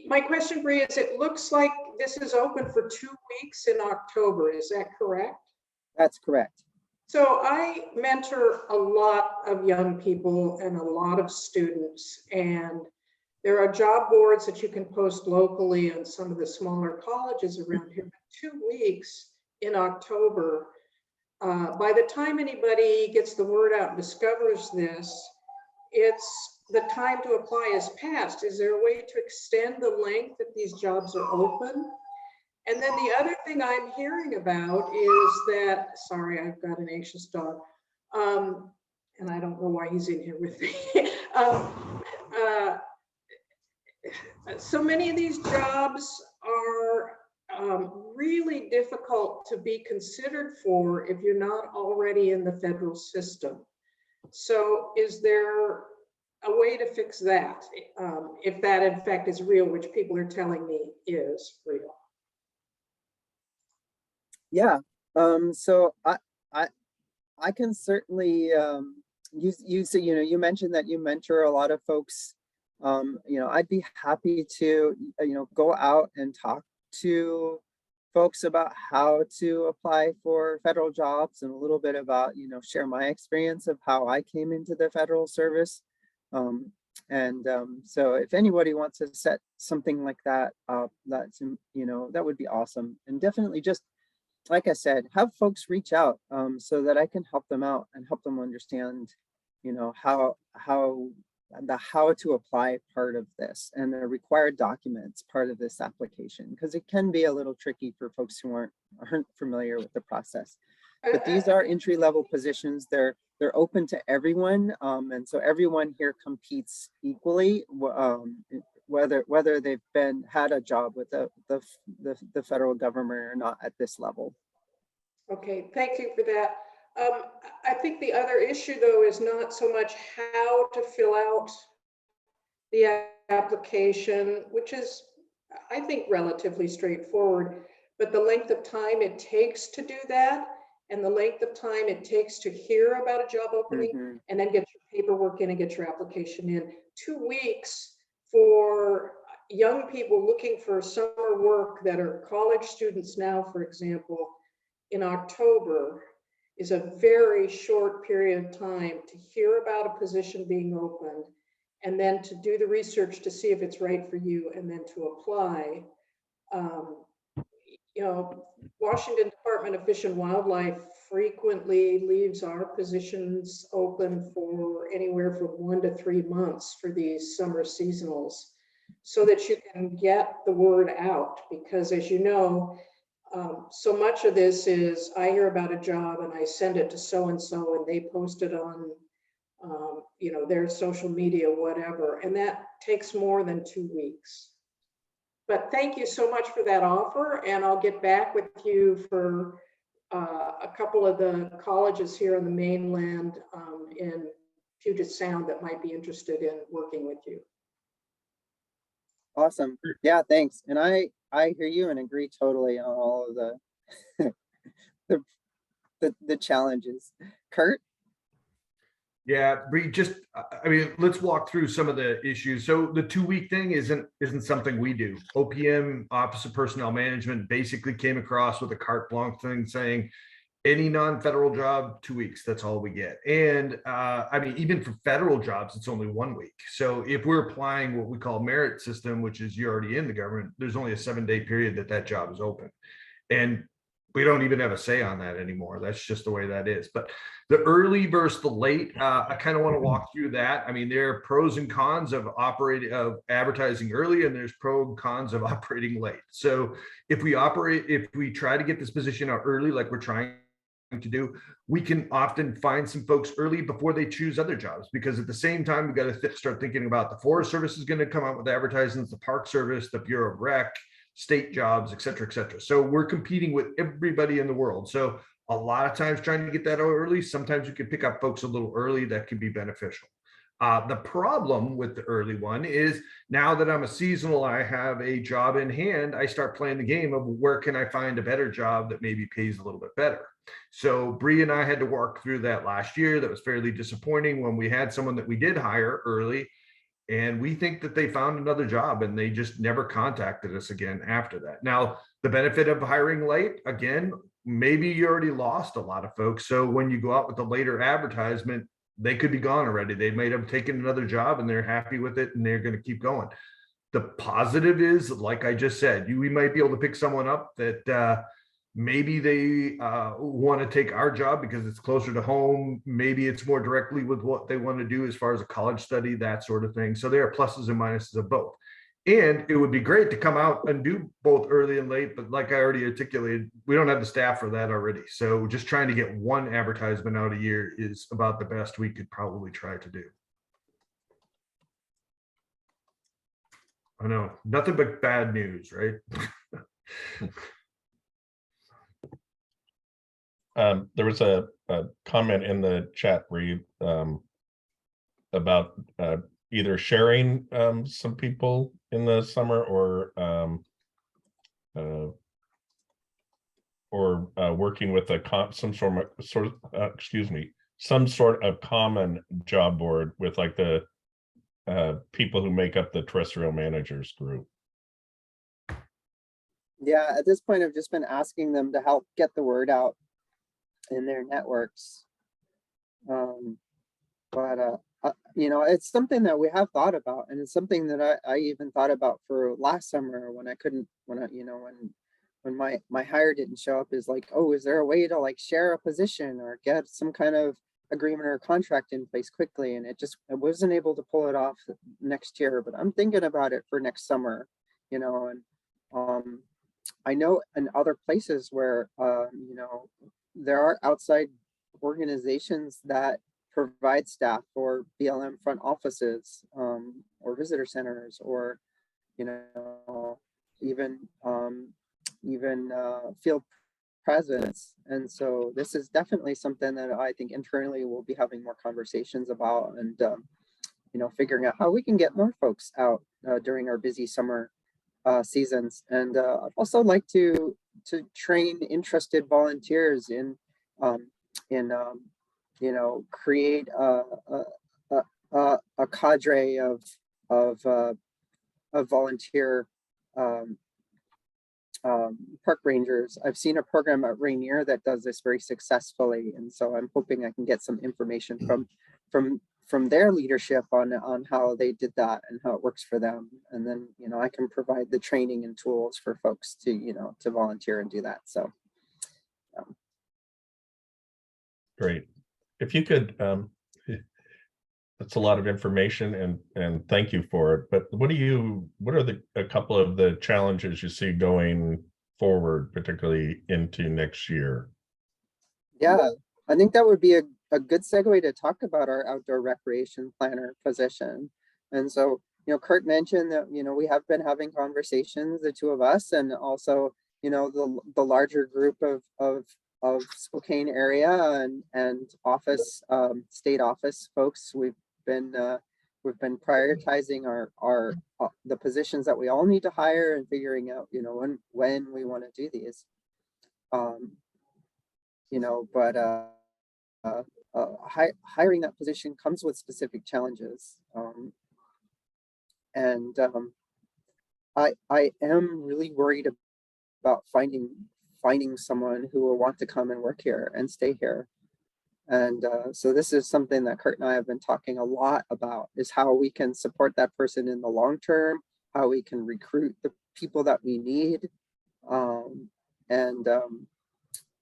My question for you is, it looks like this is open for 2 weeks in October. Is that correct? That's correct. So I mentor a lot of young people and a lot of students, and there are job boards that you can post locally on some of the smaller colleges around here. 2 weeks in October, by the time anybody gets the word out and discovers this, it's the time to apply has passed. Is there a way to extend the length that these jobs are open? And then the other thing I'm hearing about is that, sorry, I've got an anxious dog, and I don't know why he's in here with me. So many of these jobs are really difficult to be considered for if you're not already in the federal system. So is there a way to fix that, if that in fact is real, which people are telling me is real? Yeah, so I can certainly you mentioned that you mentor a lot of folks. You know, I'd be happy to go out and talk to folks about how to apply for federal jobs and a little bit about, share my experience of how I came into the federal service. So if anybody wants to set something like that up, that's, that would be awesome. And definitely just, like I said, have folks reach out so that I can help them out and help them understand, how to apply part of this and the required documents part of this application, because it can be a little tricky for folks who aren't familiar with the process. But these are entry-level positions. They're open to everyone, and so everyone here competes equally, whether they've had a job with the federal government or not at this level. Okay, thank you for that. I think the other issue, though, is not so much how to fill out the application, which is, I think, relatively straightforward, but the length of time it takes to do that and the length of time it takes to hear about a job opening and then get your paperwork in and get your application in. 2 weeks for young people looking for summer work that are college students now, for example, in October, is a very short period of time to hear about a position being opened and then to do the research to see if it's right for you and then to apply. Washington Department of Fish and Wildlife frequently leaves our positions open for anywhere from 1 to 3 months for these summer seasonals so that you can get the word out, because as you know, so much of this is I hear about a job and I send it to so-and-so and they post it on their social media, whatever, and that takes more than 2 weeks. But thank you so much for that offer, and I'll get back with you for a couple of the colleges here on the mainland in Puget Sound that might be interested in working with you. Awesome. Yeah, thanks. And I hear you and agree totally on all of the challenges. Kurt? Yeah, Bree, let's walk through some of the issues. So the 2-week thing isn't something we do. OPM, Office of Personnel Management, basically came across with a carte blanche thing saying any non-federal job, 2 weeks, that's all we get. And even for federal jobs, it's only 1 week. So if we're applying what we call merit system, which is you're already in the government, there's only a 7-day period that job is open. And we don't even have a say on that anymore. That's just the way that is. But the early versus the late, I kind of want to walk through that. I mean, there are pros and cons of advertising early, and there's pros and cons of operating late. So if we try to get this position out early, like we're trying to do, we can often find some folks early before they choose other jobs, because at the same time, we've got to start thinking about the Forest Service is going to come out with advertisements, the Park Service, the Bureau of Rec, state jobs, et cetera, et cetera. So we're competing with everybody in the world. So a lot of times trying to get that out early, sometimes you can pick up folks a little early that can be beneficial. The problem with the early one is now that I'm a seasonal, I have a job in hand, I start playing the game of where can I find a better job that maybe pays a little bit better. So Bree and I had to work through that last year. That was fairly disappointing when we had someone that we did hire early, and we think that they found another job and they just never contacted us again after that. Now, the benefit of hiring late, again, maybe you already lost a lot of folks. So when you go out with a later advertisement, they could be gone already. They might have taken another job and they're happy with it and they're going to keep going. The positive is, like I just said, we might be able to pick someone up that maybe they want to take our job because it's closer to home. Maybe it's more directly with what they want to do as far as a college study, that sort of thing. So there are pluses and minuses of both. And it would be great to come out and do both early and late, but like I already articulated, we don't have the staff for that already. So just trying to get one advertisement out a year is about the best we could probably try to do. I know, nothing but bad news, right? There was a comment in the chat where you about either sharing some people in the summer or working with some sort of common job board with like the people who make up the terrestrial managers group. Yeah, at this point, I've just been asking them to help get the word out in their networks. You know, it's something that we have thought about, and it's something that I even thought about for last summer when I couldn't, when my hire didn't show up, is like, oh, is there a way to like share a position or get some kind of agreement or contract in place quickly? And I wasn't able to pull it off next year, but I'm thinking about it for next summer, you know. And I know in other places where, you know, there are outside organizations that provide staff for BLM front offices, or visitor centers, or, you know, even field presence. And so this is definitely something that I think internally we'll be having more conversations about, and you know, figuring out how we can get more folks out during our busy summer seasons. And I'd also like to train interested volunteers in you know, create a cadre of volunteer park rangers. I've seen a program at Rainier that does this very successfully, and so I'm hoping I can get some information from their leadership on how they did that and how it works for them. And then, you know, I can provide the training and tools for folks to, you know, to volunteer and do that. So Great. If you could, that's a lot of information, and thank you for it. But what are a couple of the challenges you see going forward, particularly into next year? yeah, I think that would be a good segue to talk about our outdoor recreation planner position. And so, you know, Kurt mentioned that, you know, we have been having conversations, the two of us, and also, you know, the larger group of Spokane area and office, state office folks. We've been prioritizing our the positions that we all need to hire and figuring out, you know, when we want to do these. You know, but hiring that position comes with specific challenges. I am really worried about finding someone who will want to come and work here and stay here. And so this is something that Kurt and I have been talking a lot about, is how we can support that person in the long term, how we can recruit the people that we need.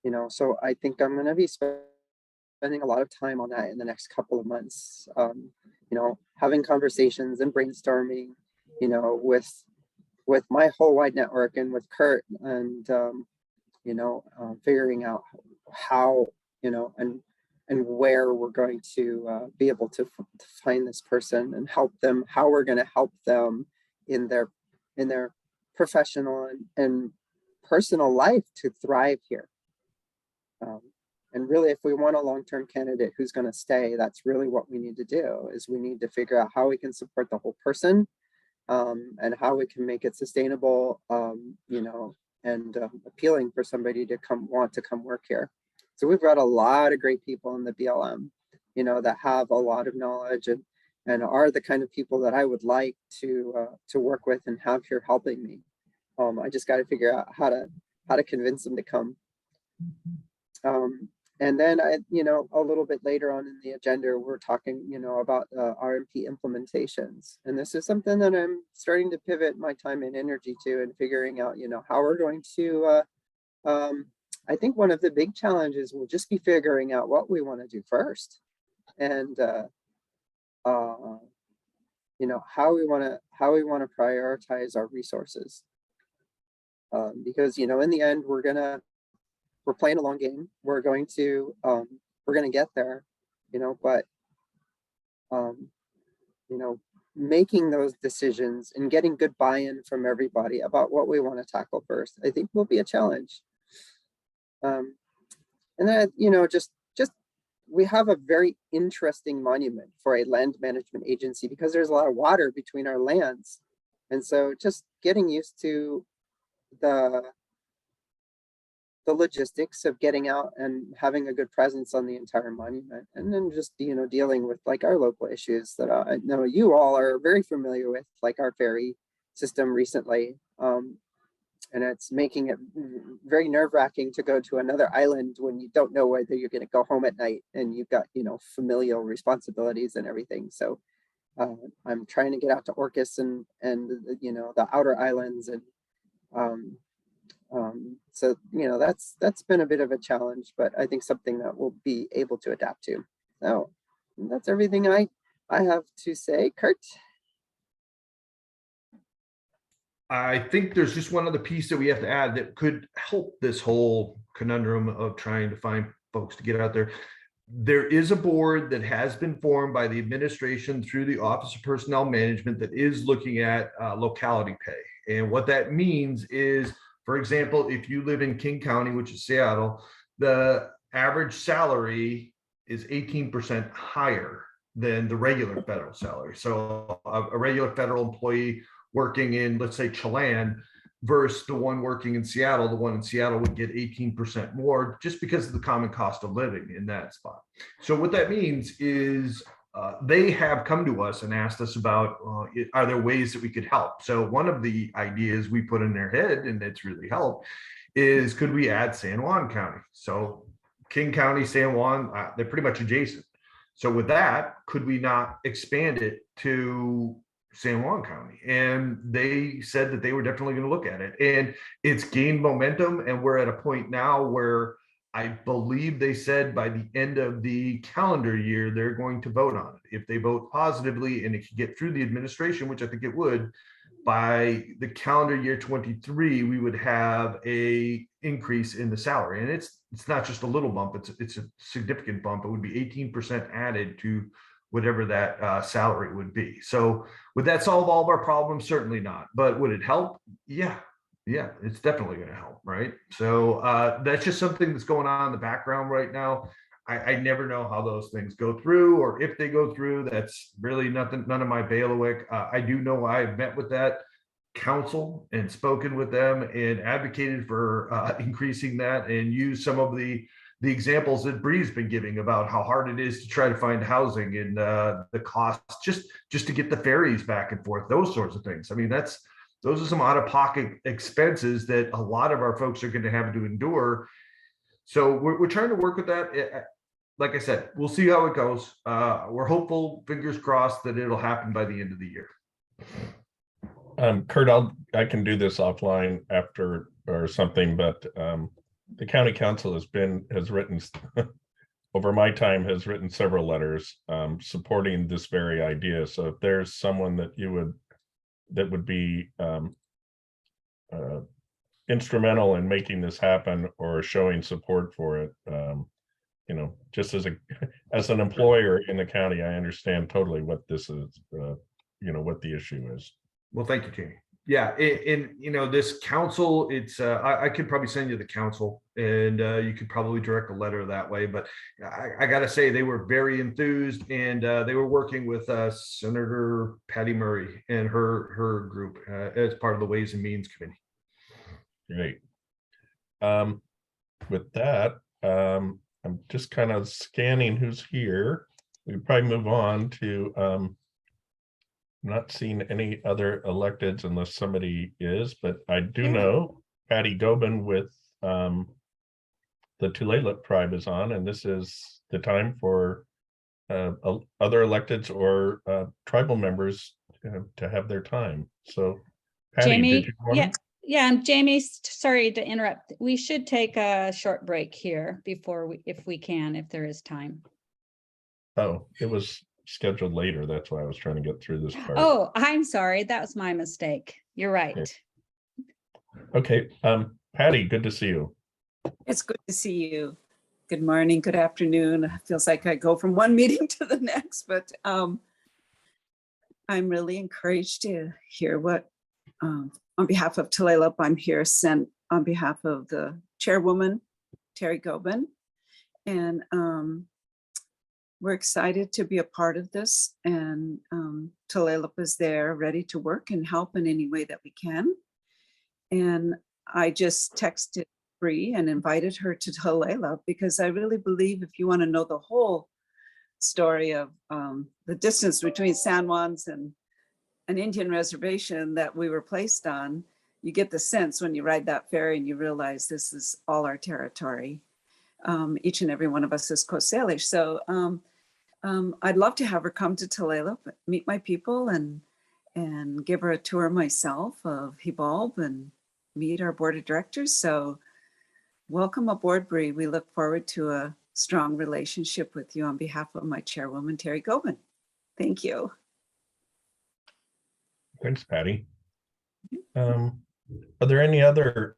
You know, so I think I'm going to be spending a lot of time on that in the next couple of months. You know, having conversations and brainstorming, you know, with my whole wide network and with Kurt, and you know, figuring out how, you know, and where we're going to be able to find this person and help them, how we're going to help them in their professional and personal life to thrive here. And really, if we want a long-term candidate who's going to stay, that's really what we need to do, is we need to figure out how we can support the whole person, and how we can make it sustainable, you know, and appealing for somebody to want to come work here. So we've got a lot of great people in the BLM, you know, that have a lot of knowledge and are the kind of people that I would like to work with and have here helping me. I just got to figure out how to convince them to come. And then you know, a little bit later on in the agenda, we're talking, you know, about RMP implementations. And this is something that I'm starting to pivot my time and energy to, and figuring out, you know, how we're going to, I think one of the big challenges will just be figuring out what we want to do first. And, you know, how we want to prioritize our resources. Because, you know, in the end, we're playing a long game. We're going to get there, you know, but, you know, making those decisions and getting good buy-in from everybody about what we want to tackle first, I think will be a challenge. And then, you know, just we have a very interesting monument for a land management agency because there's a lot of water between our lands. And so just getting used to the logistics of getting out and having a good presence on the entire monument, and then just, you know, dealing with like our local issues that I know you all are very familiar with, like our ferry system recently. and it's making it very nerve-wracking to go to another island when you don't know whether you're going to go home at night, and you've got, you know, familial responsibilities and everything. So I'm trying to get out to Orcas and you know, the outer islands, and so, you know, that's been a bit of a challenge, but I think something that we'll be able to adapt to. So that's everything I have to say. Kurt? I think there's just one other piece that we have to add that could help this whole conundrum of trying to find folks to get out there. There is a board that has been formed by the administration through the Office of Personnel Management that is looking at locality pay. And what that means is, for example, if you live in King County, which is Seattle, the average salary is 18% higher than the regular federal salary. So a regular federal employee working in, let's say, Chelan versus the one working in Seattle, the one in Seattle would get 18% more just because of the common cost of living in that spot. So what that means is they have come to us and asked us about, are there ways that we could help? So one of the ideas we put in their head, and it's really helped, is could we add San Juan County? So King County, San Juan, they're pretty much adjacent. So with that, could we not expand it to San Juan County? And they said that they were definitely going to look at it, and it's gained momentum. And we're at a point now where I believe they said by the end of the calendar year, they're going to vote on it. If they vote positively and it can get through the administration, which I think it would, by the calendar year 23, we would have a increase in the salary. And it's not just a little bump, it's a significant bump. It would be 18% added to whatever that salary would be. So would that solve all of our problems? Certainly not. But would it help? Yeah, it's definitely going to help, right? So that's just something that's going on in the background right now. I never know how those things go through, or if they go through. That's really none of my bailiwick. I do know I've met with that council and spoken with them and advocated for increasing that, and used some of the examples that Bree's been giving about how hard it is to try to find housing, and the cost just to get the ferries back and forth, those sorts of things. I mean, those are some out-of-pocket expenses that a lot of our folks are going to have to endure. So we're trying to work with that. Like I said, we'll see how it goes. We're hopeful, fingers crossed, that it'll happen by the end of the year. Kurt, I can do this offline after or something, but the county council has written over my time, has written several letters supporting this very idea. So if there's someone that would be instrumental in making this happen or showing support for it, you know, just as an employer in the county, I understand totally what this is, you know, what the issue is. Well, thank you, Jamie. Yeah, and you know, this council, it's I could probably send you the council, and you could probably direct a letter that way. But I gotta say, they were very enthused, and they were working with Senator Patty Murray and her group as part of the Ways and Means Committee. Great. With that, I'm just kind of scanning who's here. We probably move on to I'm not seeing any other electeds unless somebody is, but I do know Patty Gobin with the Tulalip tribe is on, and this is the time for other electeds or tribal members to have their time. So Patty, Jamie, did you want yeah, Jamie, sorry to interrupt. We should take a short break here before if we can, if there is time. Oh, it was scheduled later. That's why I was trying to get through this part. Oh, I'm sorry. That was my mistake. You're right. Okay. Patty, good to see you. It's good to see you. Good morning, good afternoon. It feels like I go from one meeting to the next, but I'm really encouraged to hear what, on behalf of Tulalip, I'm here sent on behalf of the chairwoman, Terry Gobin. And we're excited to be a part of this, and Tulalip is there ready to work and help in any way that we can. And I just texted Bree and invited her to Tulalip because I really believe if you want to know the whole story of the distance between San Juan's and an Indian reservation that we were placed on, you get the sense when you ride that ferry and you realize this is all our territory. Each and every one of us is Coast Salish. So I'd love to have her come to Tulalip, meet my people and give her a tour myself of Hibulb and meet our board of directors. So welcome aboard, Bree. We look forward to a strong relationship with you on behalf of my chairwoman, Terry Gobin. Thank you. Thanks, Patty. Are there any other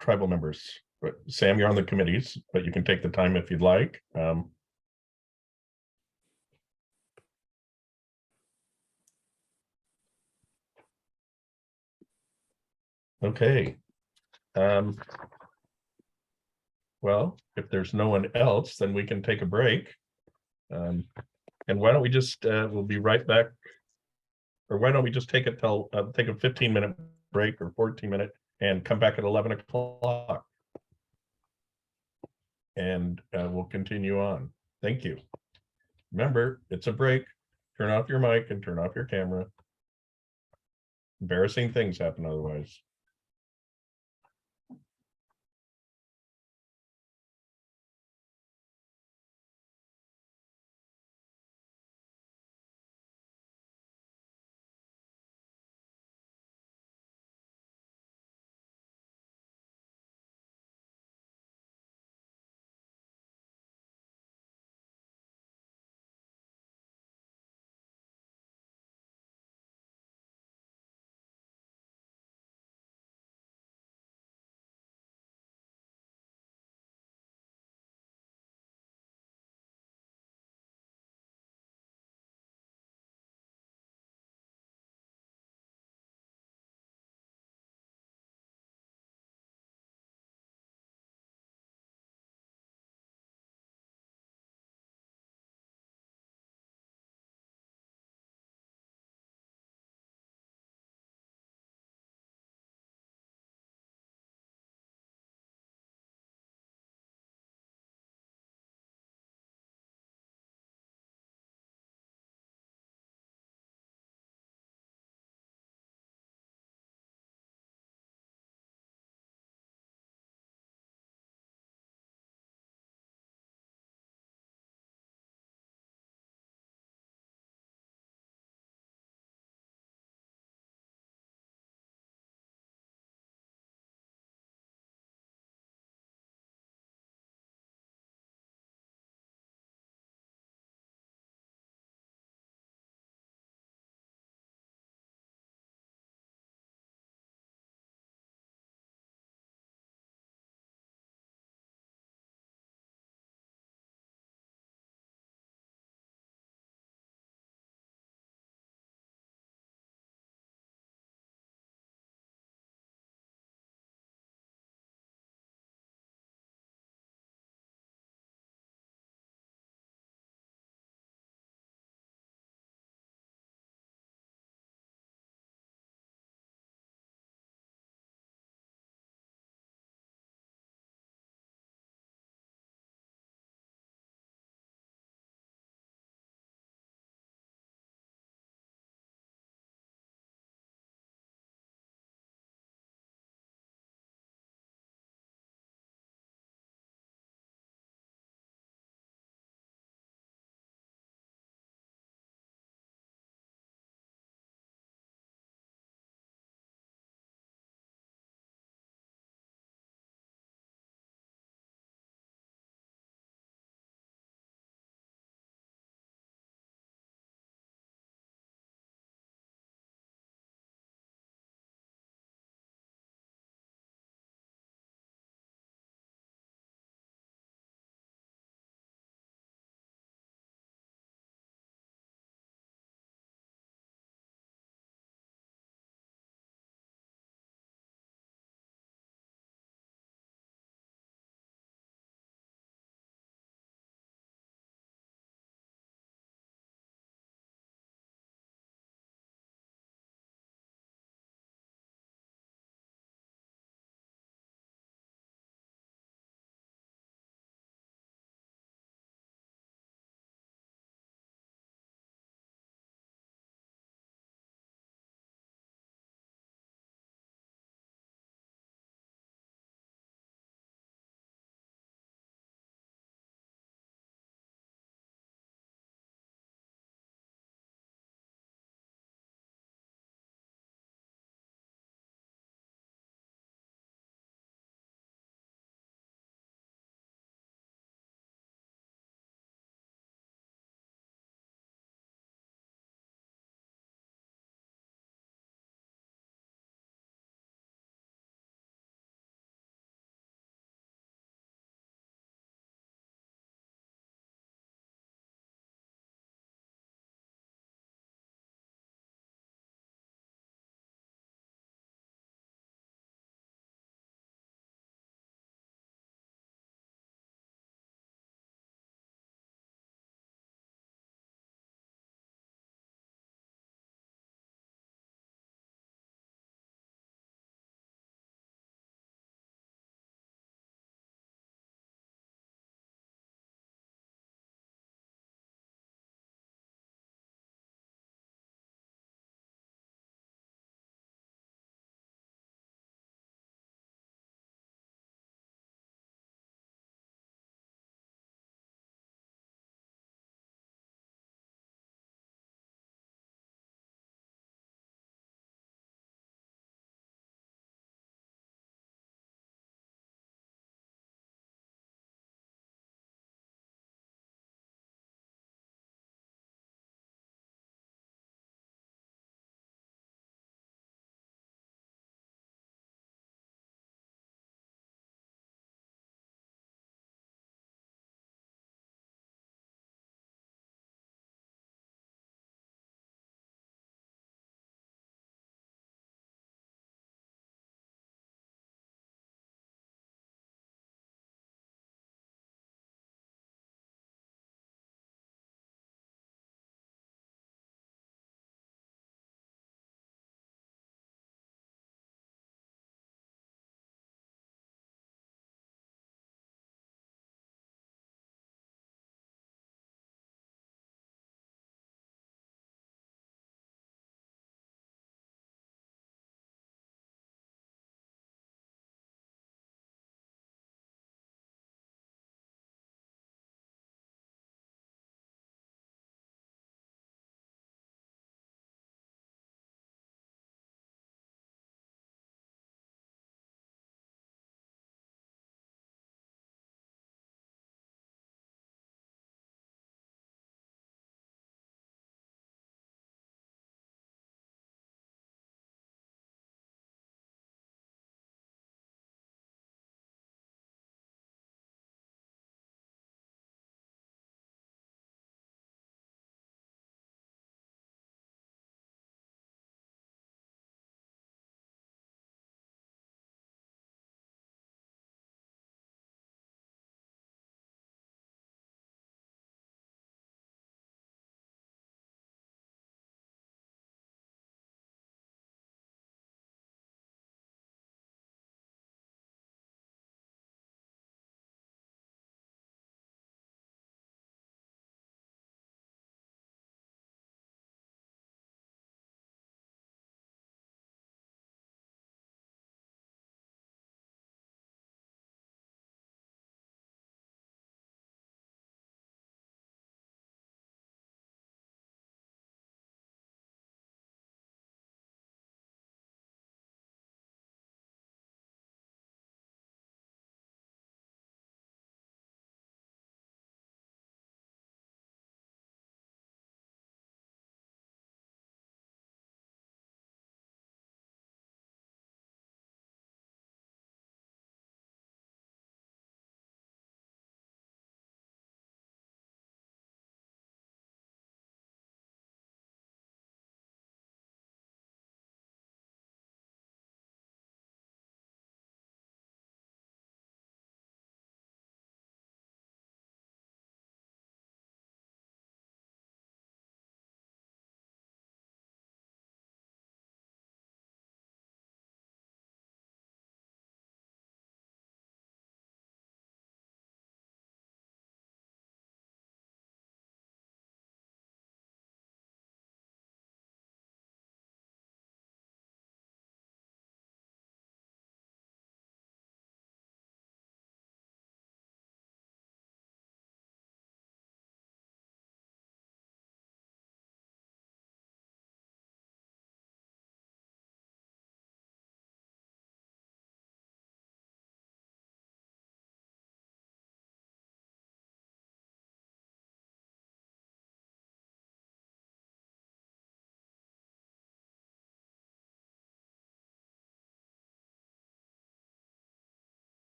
tribal members? Sam, you're on the committees, but you can take the time if you'd like. Okay. Well, if there's no one else, then we can take a break. And why don't we just, we'll be right back. Or why don't we just take it till, take a 15-minute break or 14-minute and come back at 11 o'clock. And we'll continue on. Thank you. Remember, it's a break. Turn off your mic and turn off your camera. Embarrassing things happen otherwise.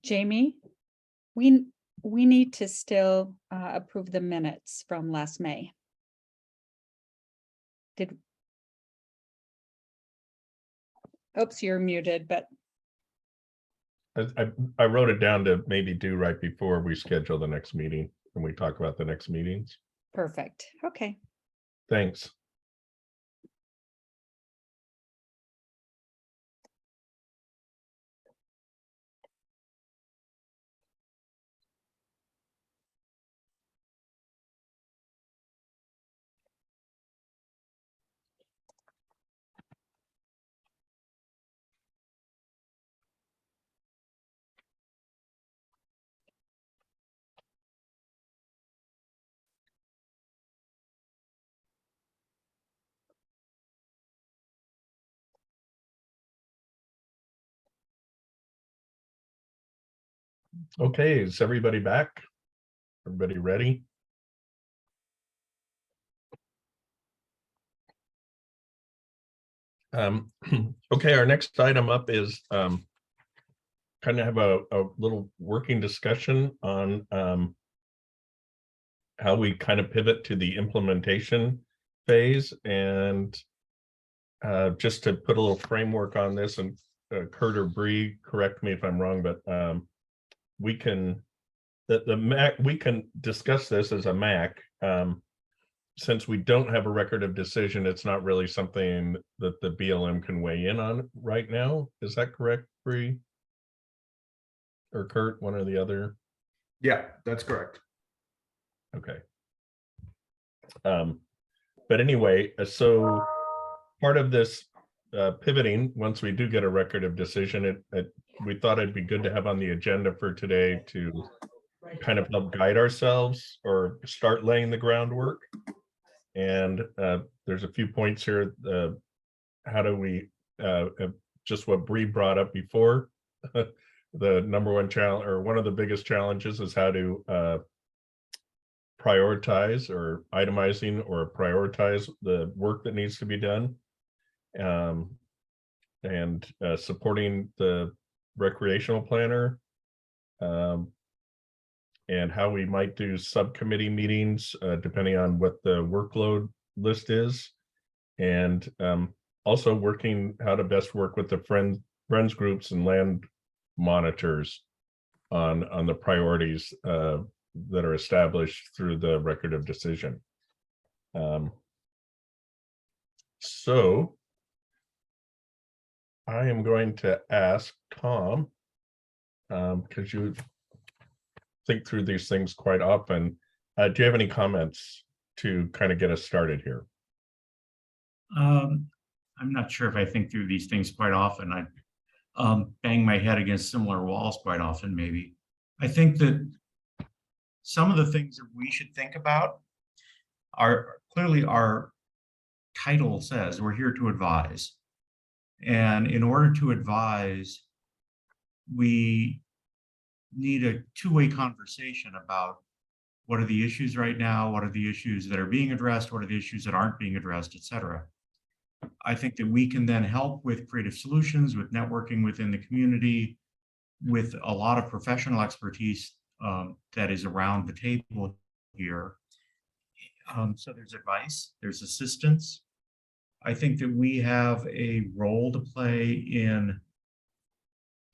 Jamie, we need to still approve the minutes from last May. Oops, you're muted, but I wrote it down to maybe do right before we schedule the next meeting and we talk about the next meetings. perfect. Okay. Thanks. Okay, is everybody back? Everybody ready? Okay, our next item up is kind of have a little working discussion on how we kind of pivot to the implementation phase. And just to put a little framework on this, and Kurt or Bree, correct me if I'm wrong, but we can, the MAC, we can discuss this as a MAC. Since we don't have a record of decision, it's not really something that the BLM can weigh in on right now. Is that correct, Bree? Or Kurt, one or the other? Yeah, that's correct. Okay. But anyway, so part of this pivoting, once we do get a record of decision, we thought it'd be good to have on the agenda for today to kind of help guide ourselves or start laying the groundwork. And there's a few points here. How do we, just what Bree brought up before, the number one challenge, or one of the biggest challenges, is how to prioritize or itemizing or prioritize the work that needs to be done, and supporting the recreational planner, and how we might do subcommittee meetings depending on what the workload list is, and also working how to best work with the friends groups and land monitors on the priorities that are established through the record of decision. So I am going to ask Tom, because you think through these things quite often. Do you have any comments to kind of get us started here? I'm not sure if I think through these things quite often. I bang my head against similar walls quite often, maybe. I think that some of the things that we should think about are clearly our title says we're here to advise. And in order to advise, we need a two-way conversation about what are the issues right now, what are the issues that are being addressed, what are the issues that aren't being addressed, et cetera. I think that we can then help with creative solutions, with networking within the community, with a lot of professional expertise that is around the table here. So there's advice, there's assistance. I think that we have a role to play in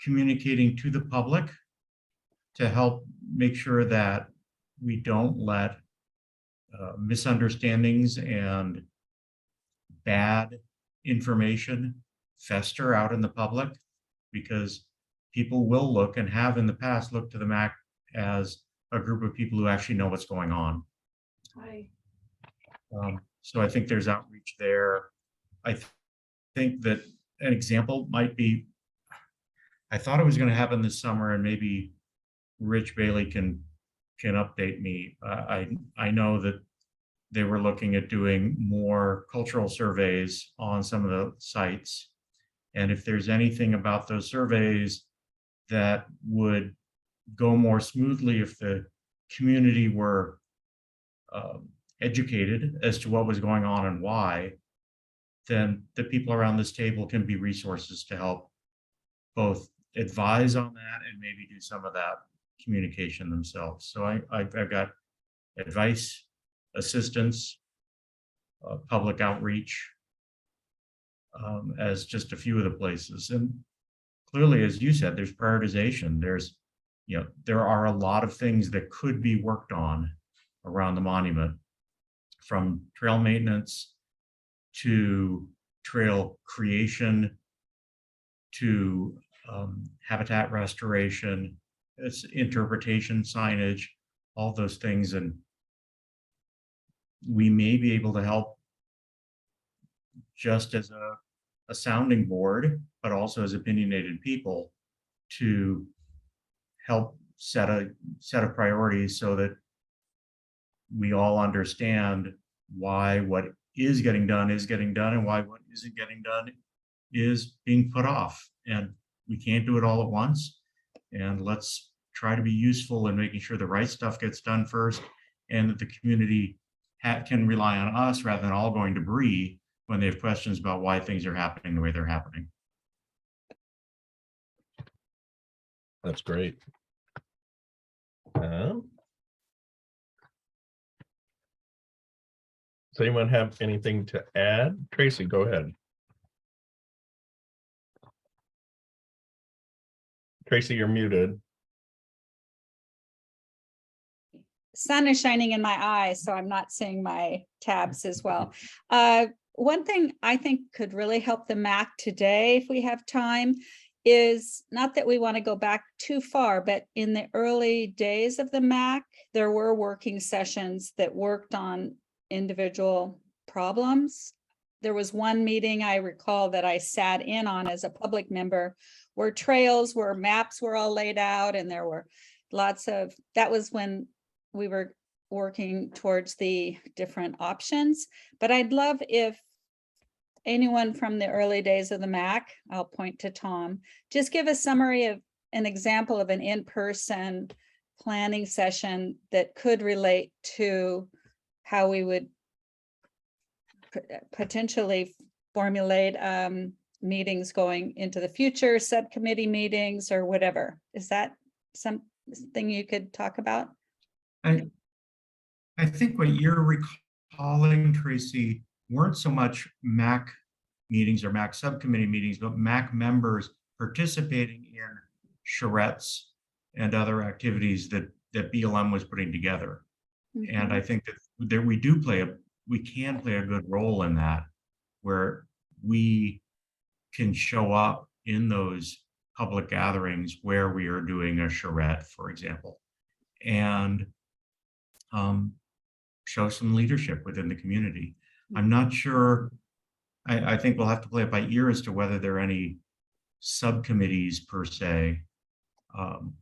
communicating to the public to help make sure that we don't let misunderstandings and bad information fester out in the public, because people will look and have in the past looked to the MAC as a group of people who actually know what's going on. So I think there's outreach there. I think that an example might be, I thought it was going to happen this summer, and maybe Rich Bailey can update me. I know that they were looking at doing more cultural surveys on some of the sites. And if there's anything about those surveys that would go more smoothly if the community were educated as to what was going on and why, then the people around this table can be resources to help both advise on that and maybe do some of that communication themselves. So I've got advice, assistance, public outreach as just a few of the places. And clearly, as you said, there's prioritization. There are a lot of things that could be worked on around the monument, from trail maintenance to trail creation to habitat restoration, it's interpretation, signage, all those things. And we may be able to help just as a sounding board, but also as opinionated people to help set a priorities so that we all understand why what is getting done and why what isn't getting done is being put off. And we can't do it all at once. And let's try to be useful in making sure the right stuff gets done first, and that the community can rely on us rather than all going to Bree when they have questions about why things are happening the way they're happening. That's great. Does anyone have anything to add? Tracy, go ahead. Tracy, you're muted. Sun is shining in my eyes, so I'm not seeing my tabs as well. One thing I think could really help the MAC today, if we have time, is not that we want to go back too far, but in the early days of the MAC, there were working sessions that worked on individual problems. There was one meeting I recall that I sat in on as a public member where maps were all laid out, and there were that was when we were working towards the different options. But I'd love if anyone from the early days of the MAC, I'll point to Tom, just give a summary of an example of an in-person planning session that could relate to how we would potentially formulate meetings going into the future, subcommittee meetings or whatever. Is that something you could talk about? I think what you're recalling, Tracy, weren't so much MAC meetings or MAC subcommittee meetings, but MAC members participating in charrettes and other activities that BLM was putting together. Mm-hmm. And I think that we can play a good role in that, where we can show up in those public gatherings where we are doing a charrette, for example, and show some leadership within the community. I'm not sure, I think we'll have to play it by ear as to whether there are any subcommittees per se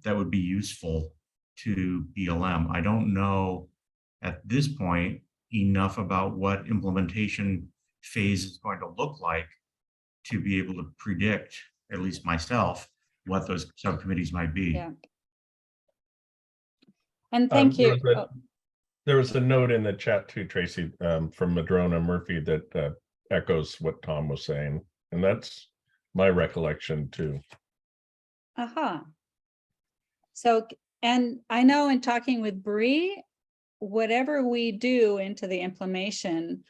that would be useful to BLM. I don't know at this point enough about what implementation phase is going to look like to be able to predict, at least myself, what those subcommittees might be. Yeah. And thank you. There was a note in the chat too, Tracy, from Madrona Murphy that echoes what Tom was saying. And that's my recollection too. So, and I know in talking with Bree, whatever we do into the implementation,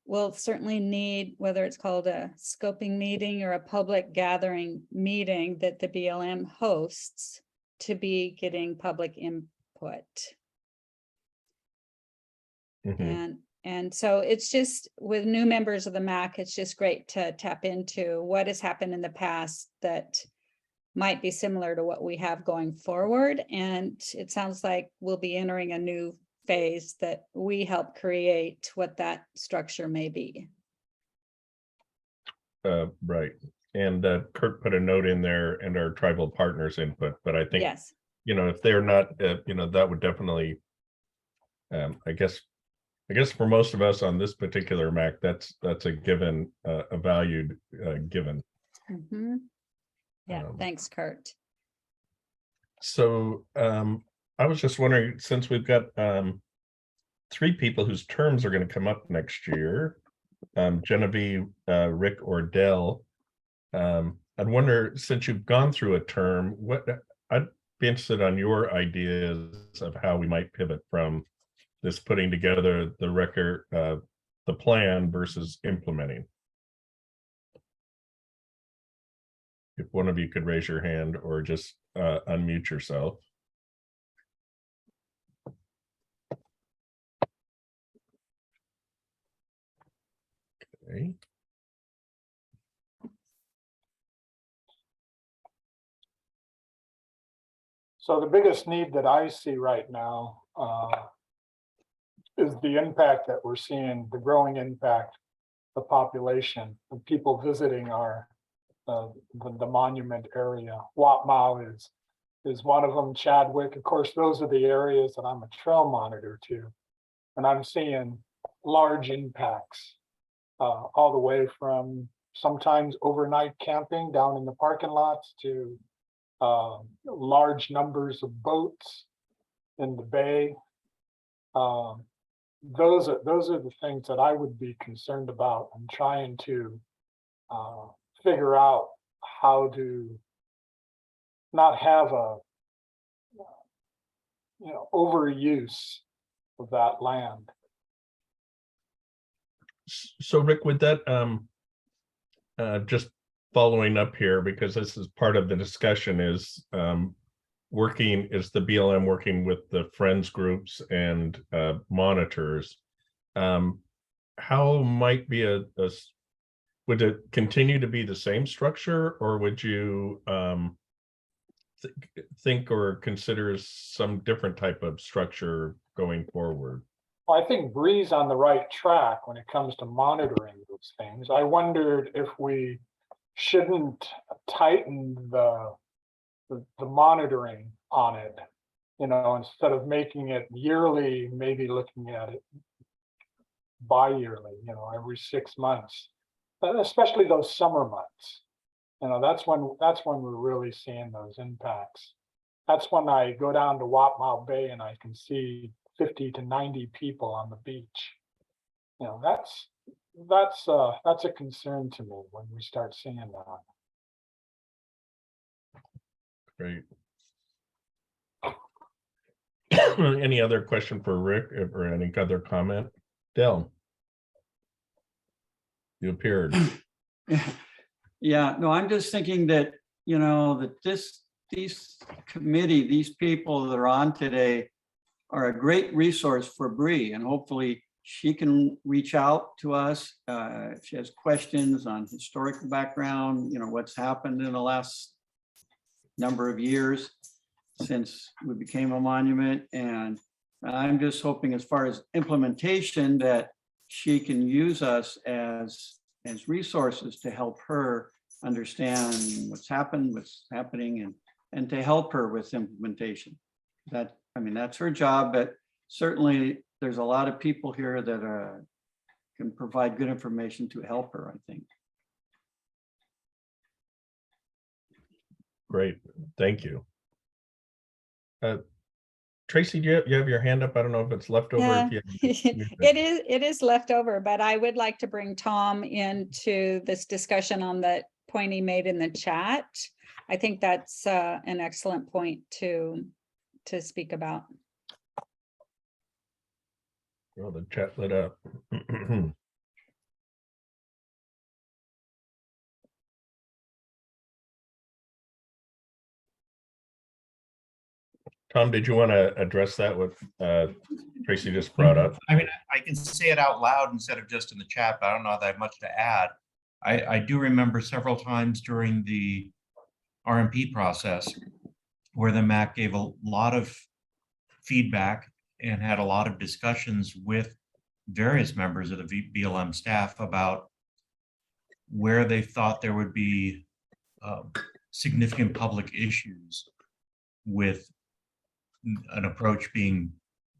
we'll certainly need, whether it's called a scoping meeting or a public gathering meeting that the BLM hosts, to be getting public input. Mm-hmm. And And so it's just with new members of the MAC, it's just great to tap into what has happened in the past that might be similar to what we have going forward. And it sounds like we'll be entering a new phase that we help create what that structure may be. Right. And Kurt put a note in there and our tribal partners input, but I think, Yes. if they're not, that would definitely, I guess for most of us on this particular MAC, that's a given, a valued given. Mhm. Yeah, thanks, Kurt. So I was just wondering, since we've got 3 people whose terms are going to come up next year, Genevieve, Rick, or Dell, I'd wonder, since you've gone through a term, I'd be interested on your ideas of how we might pivot from this putting together the record, the plan versus implementing. If one of you could raise your hand or just unmute yourself. Okay. So the biggest need that I see right now is the impact that we're seeing, the growing impact, the population of people visiting our the monument area. Watmau is one of them. Chadwick, of course, those are the areas that I'm a trail monitor to, and I'm seeing large impacts all the way from sometimes overnight camping down in the parking lots to large numbers of boats in the bay. Those are the things that I would be concerned about and trying to figure out how to not have a overuse of that land. So Rick, with that, just following up here, because this is part of the discussion, is the BLM working with the friends groups and monitors. How might be would it continue to be the same structure, or would you think or consider some different type of structure going forward? Well, I think Bree's on the right track when it comes to monitoring those things. I wondered if we shouldn't tighten the monitoring on it, instead of making it yearly, maybe looking at it bi-yearly, every 6 months, but especially those summer months. That's when we're really seeing those impacts. That's when I go down to Watmau Bay and I can see 50 to 90 people on the beach. That's a concern to me when we start seeing that. Great. Any other question for Rick or any other comment? Dell, you appeared. Yeah, no, I'm just thinking that, that these people that are on today are a great resource for Bree, and hopefully she can reach out to us if she has questions on historical background, what's happened in the last number of years since we became a monument. And I'm just hoping, as far as implementation, that she can use us as resources to help her understand what's happened, what's happening, and to help her with implementation. That's her job, but certainly there's a lot of people here that can provide good information to help her, I think. Great, thank you. Tracy, do you have your hand up? I don't know if it's left over. Yeah, If you it is left over, but I would like to bring Tom into this discussion on the point he made in the chat. I think that's an excellent point to speak about. Oh, the chat lit up. Tom, did you want to address that what Tracy just brought up? I mean, I can say it out loud instead of just in the chat, but I don't know that I have much to add. I do remember several times during the RMP process where the MAC gave a lot of feedback and had a lot of discussions with various members of the BLM staff about where they thought there would be significant public issues with an approach being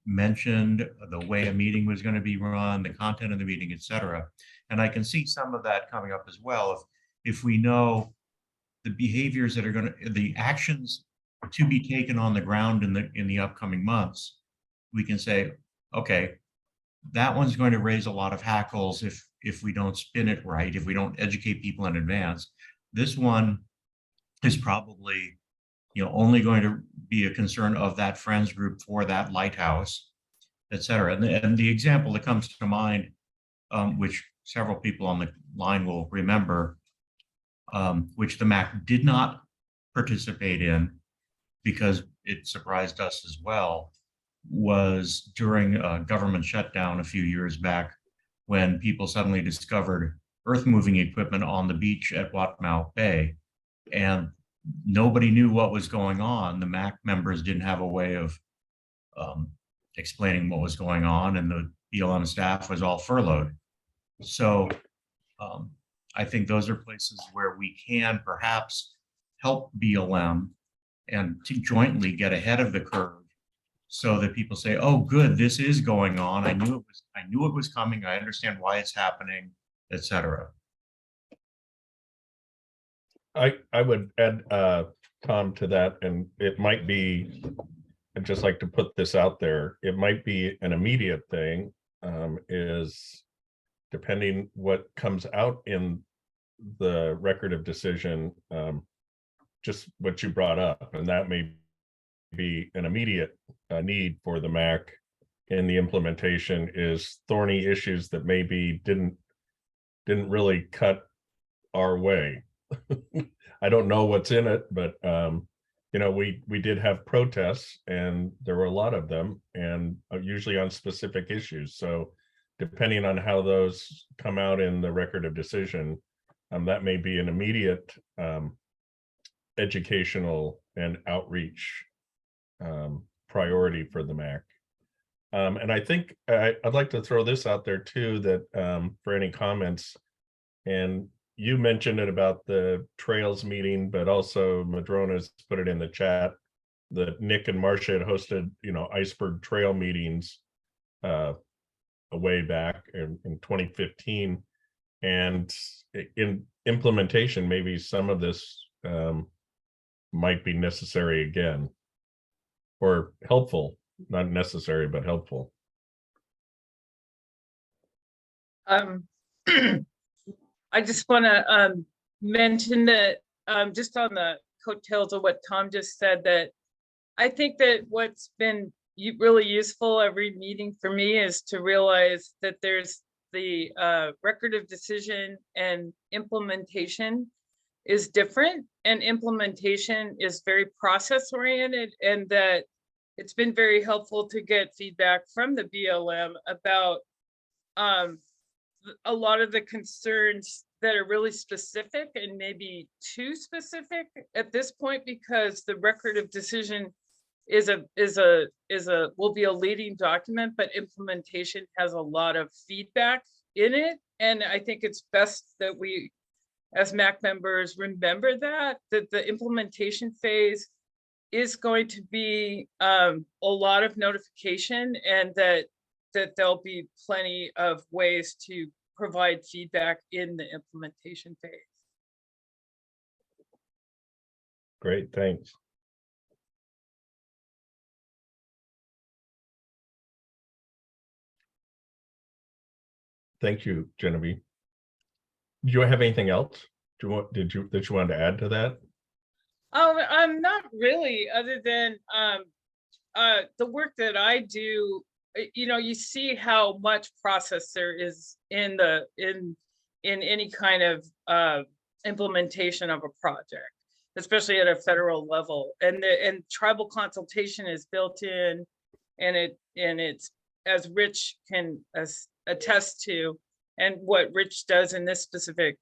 mentioned, the way a meeting was going to be run, the content of the meeting, et cetera. And I can see some of that coming up as well. If we know the behaviors that are going to, the actions to be taken on the ground in the upcoming months, we can say, okay, that one's going to raise a lot of hackles if we don't spin it right, if we don't educate people in advance. This one is probably, only going to be a concern of that friends group for that lighthouse, et cetera. And the example that comes to mind, which several people on the line will remember, which the MAC did not participate in because it surprised us as well, was during a government shutdown a few years back when people suddenly discovered earth moving equipment on the beach at Watmouth Bay. And nobody knew what was going on. The MAC members didn't have a way of explaining what was going on, and the BLM staff was all furloughed. So I think those are places where we can perhaps help BLM and to jointly get ahead of the curve so that people say, oh, good, this is going on. I knew it was coming. I understand why it's happening, et cetera. I would add, Tom, to that, and it might be, I'd just like to put this out there, it might be an immediate thing, is depending what comes out in the record of decision, just what you brought up, and that may be an immediate need for the MAC in the implementation is thorny issues that maybe didn't really cut our way. I don't know what's in it, but we did have protests, and there were a lot of them, and usually on specific issues. So depending on how those come out in the record of decision, that may be an immediate educational and outreach priority for the MAC. And I think I'd like to throw this out there too, that for any comments, and you mentioned it about the trails meeting, but also Madrona's put it in the chat that Nick and Marcia had hosted, iceberg trail meetings a way back in 2015. And in implementation, maybe some of this might be necessary again, or helpful, not necessary, but helpful. I just want to mention that just on the coattails of what Tom just said, that I think that what's been really useful every meeting for me is to realize that there's the record of decision and implementation is different, and implementation is very process oriented, and that it's been very helpful to get feedback from the BLM about a lot of the concerns that are really specific and maybe too specific at this point, because the record of decision will be a leading document, but implementation has a lot of feedback in it. And I think it's best that we, as MAC members, remember that the implementation phase is going to be a lot of notification, and that there'll be plenty of ways to provide feedback in the implementation phase. Great, thanks. Thank you, Genevieve. Do you have anything else? That you wanted to add to that? Not really, other than the work that I do. You see how much process there is in any kind of implementation of a project. especially at a federal level. And tribal consultation is built in, and it's, as Rich can attest to, and what Rich does in this specific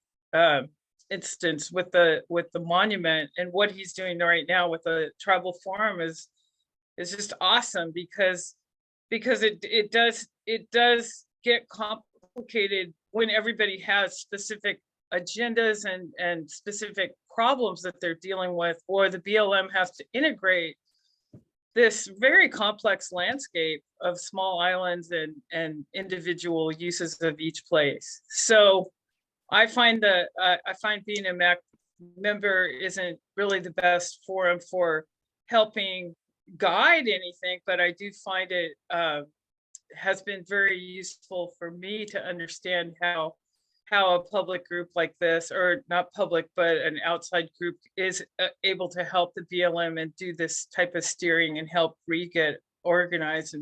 instance with the monument, and what he's doing right now with the tribal forum is just awesome, because it does get complicated when everybody has specific agendas and specific problems that they're dealing with, or the BLM has to integrate this very complex landscape of small islands and individual uses of each place. So I find being a MAC member isn't really the best forum for helping guide anything, but I do find it has been very useful for me to understand how a public group like this, or not public, but an outside group, is able to help the BLM and do this type of steering and help get organized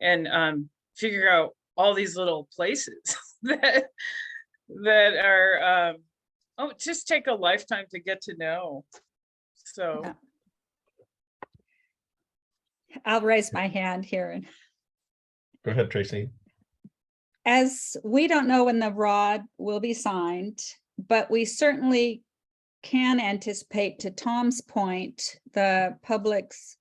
and figure out all these little places that are just take a lifetime to get to know. So Yeah. I'll raise my hand here. Go ahead, Tracy. As we don't know when the ROD will be signed, but we certainly can anticipate, to Tom's point, the public's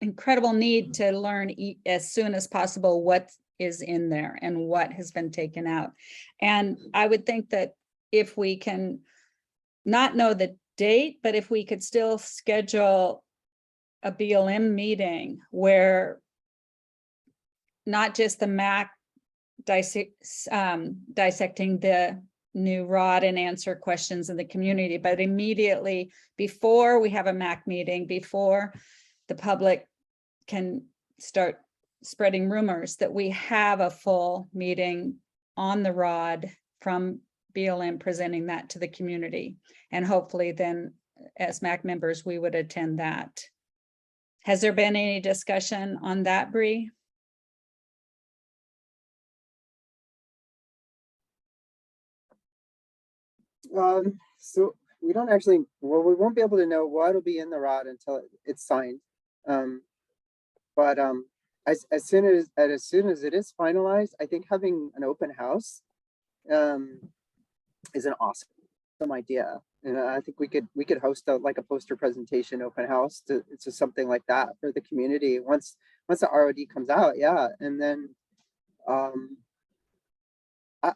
incredible need to learn as soon as possible what is in there and what has been taken out. And I would think that if we can not know the date, but if we could still schedule a BLM meeting where not just the MAC dissecting the new ROD and answer questions in the community, but immediately before we have a MAC meeting, before the public can start spreading rumors, that we have a full meeting on the ROD from BLM presenting that to the community. And hopefully then, as MAC members, we would attend that. Has there been any discussion on that, Bree? So we don't actually, well, we won't be able to know what will be in the ROD until it's signed. But as soon as it is finalized, I think having an open house is an awesome idea. And I think we could host a poster presentation open house to something like that for the community once the ROD comes out. Yeah. And then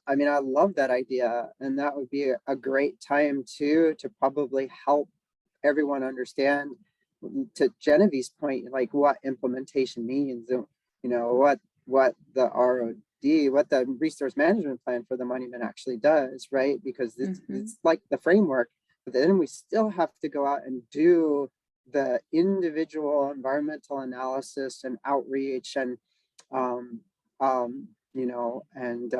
I mean, I love that idea, and that would be a great time too to probably help everyone understand, to Genevieve's point, like what implementation means, you know, what the ROD, what the resource management plan for the monument actually does, right? Because it's like the framework, but then we still have to go out and do the individual environmental analysis and outreach and you know, and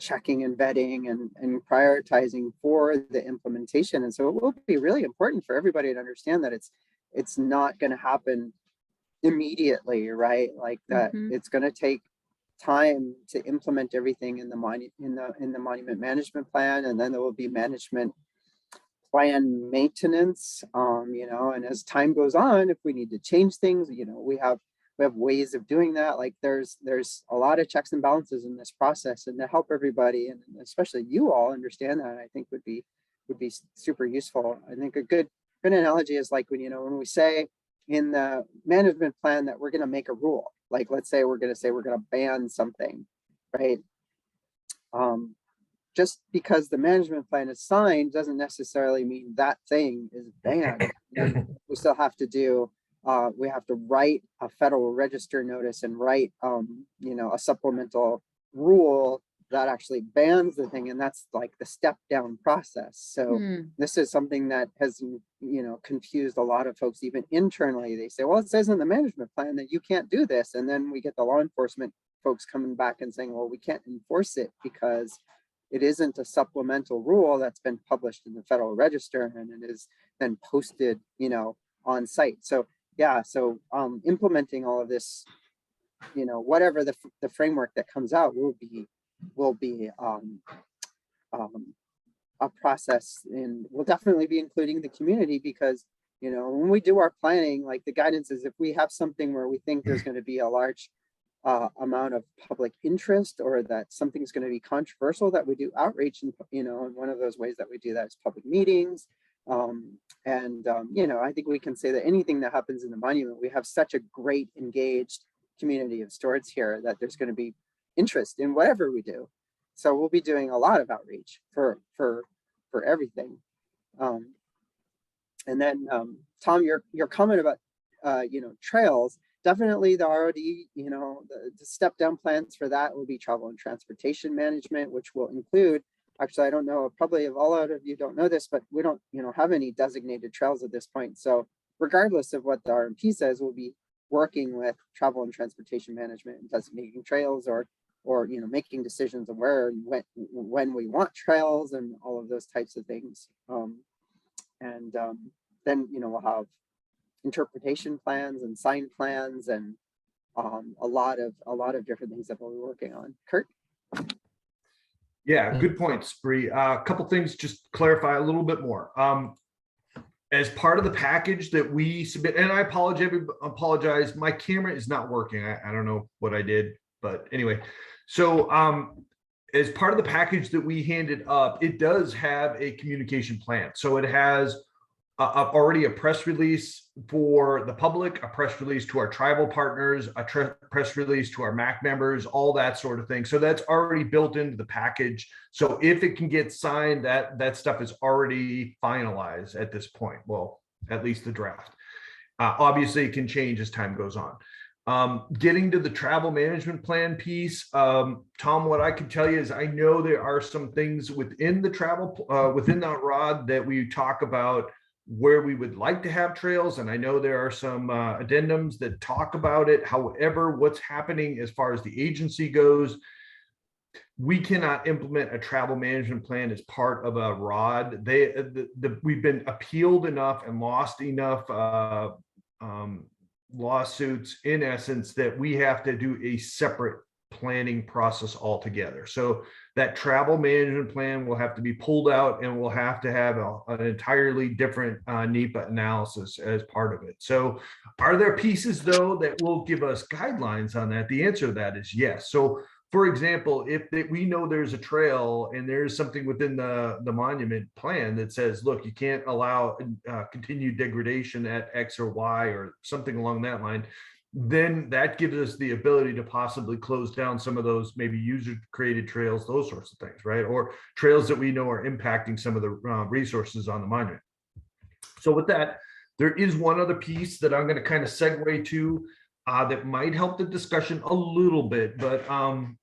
checking and vetting and prioritizing for the implementation. And so it will be really important for everybody to understand that it's not going to happen immediately, right? Like that it's going to take time to implement everything in the monument management plan, and then there will be management plan maintenance, you know, and as time goes on, if we need to change things, you know, we have ways of doing that. Like there's a lot of checks and balances in this process, and to help everybody, and especially you all, understand that, I think would be super useful. I think a good analogy is like when we say in the management plan that we're going to make a rule, like let's say we're going to ban something, right? Just because the management plan is signed doesn't necessarily mean that thing is banned. We still have to do we have to write a Federal Register notice and write, you know, a supplemental rule that actually bans the thing, and that's like the step down process. So this is something that has, you know, confused a lot of folks, even internally. They say, well, it says in the management plan that you can't do this, and then we get the law enforcement folks coming back and saying, well, we can't enforce it because it isn't a supplemental rule that's been published in the Federal Register, and it is then posted, you know, on site. So yeah, so implementing all of this, you know, whatever the framework that comes out will be a process, and we'll definitely be including the community because, you know, when we do our planning, like the guidance is if we have something where we think there's going to be a large amount of public interest or that something's going to be controversial, that we do outreach. And, you know, and one of those ways that we do that is public meetings. You know, I think we can say that anything that happens in the monument, we have such a great engaged community of stewards here that there's going to be interest in whatever we do. So we'll be doing a lot of outreach for everything. And then Tom, your comment about you know, trails, definitely the ROD, you know, the step down plans for that will be travel and transportation management, which will include, actually, I don't know, probably of all of you don't know this, but we don't, you know, have any designated trails at this point. So regardless of what the RMP says, we'll be working with travel and transportation management and designating trails or you know, making decisions of where and when we want trails and all of those types of things. Then, you know, we'll have interpretation plans and sign plans and a lot of different things that we'll be working on. Kurt? Yeah, good points, Bree. A couple things, just clarify a little bit more. As part of the package that we submit, and I apologize, my camera is not working. I don't know what I did, but anyway. So as part of the package that we handed up, it does have a communication plan. So it has already a press release for the public, a press release to our tribal partners, a press release to our MAC members, all that sort of thing. So that's already built into the package. So if it can get signed, that stuff is already finalized at this point. Well, at least the draft. Obviously, it can change as time goes on. Getting to the travel management plan piece, Tom, what I can tell you is I know there are some things within the travel, within that ROD that we talk about where we would like to have trails. And I know there are some addendums that talk about it. However, what's happening as far as the agency goes, we cannot implement a travel management plan as part of a ROD. We've been appealed enough and lost enough lawsuits in essence that we have to do a separate planning process altogether. So that travel management plan will have to be pulled out and we'll have to have an entirely different NEPA analysis as part of it. So are there pieces though that will give us guidelines on that? The answer to that is yes. So for example, if we know there's a trail and there's something within the monument plan that says, look, you can't allow continued degradation at X or Y or something along that line, then that gives us the ability to possibly close down some of those maybe user created trails, those sorts of things, right? Or trails that we know are impacting some of the resources on the monument. So with that, there is one other piece that I'm going to kind of segue to that might help the discussion a little bit, but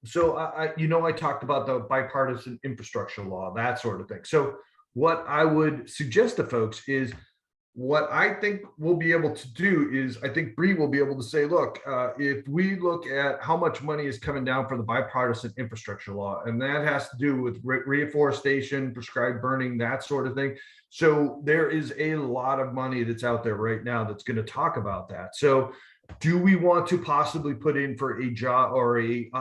so I talked about the bipartisan infrastructure law, that sort of thing. So what I would suggest to folks is what I think we'll be able to do is I think Bree will be able to say, look, if we look at how much money is coming down for the bipartisan infrastructure law, and that has to do with reforestation, prescribed burning, that sort of thing. So there is a lot of money that's out there right now that's going to talk about that. So do we want to possibly put in for a job or a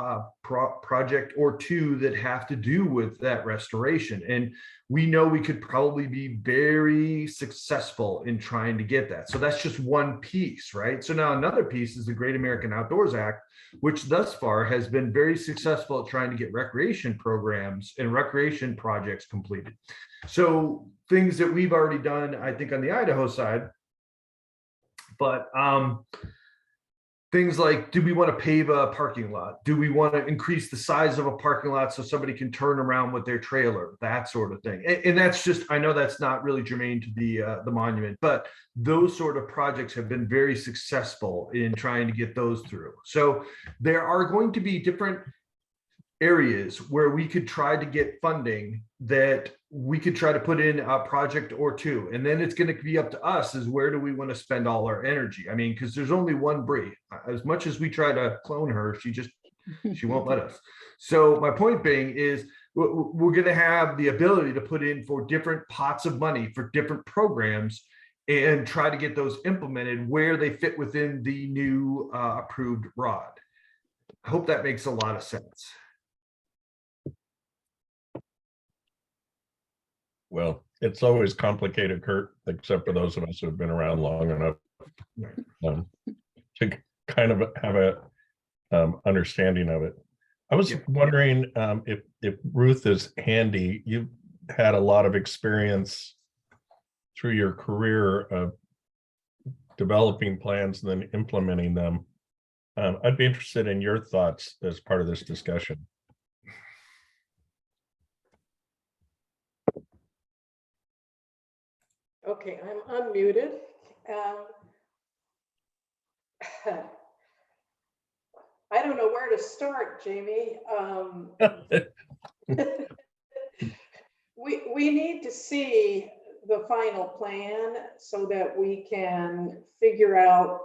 project or two that have to do with that restoration? And we know we could probably be very successful in trying to get that. So that's just one piece, right? So now another piece is the Great American Outdoors Act, which thus far has been very successful at trying to get recreation programs and recreation projects completed. So things that we've already done, I think on the Idaho side, but things like, do we want to pave a parking lot? Do we want to increase the size of a parking lot so somebody can turn around with their trailer? That sort of thing. And that's just, I know that's not really germane to the monument, but those sort of projects have been very successful in trying to get those through. So there are going to be different areas where we could try to get funding that we could try to put in a project or two. And then it's going to be up to us is where do we want to spend all our energy? I mean, because there's only one Bree. As much as we try to clone her, she won't let us. So my point being is we're going to have the ability to put in for different pots of money for different programs and try to get those implemented where they fit within the new approved ROD. I hope that makes a lot of sense. Well, it's always complicated, Kurt, except for those of us who have been around long enough to kind of have a understanding of it. I was wondering if Ruth is handy. You've had a lot of experience through your career of developing plans and then implementing them. I'd be interested in your thoughts as part of this discussion. Okay, I'm unmuted. I don't know where to start, Jamie. We need to see the final plan so that we can figure out,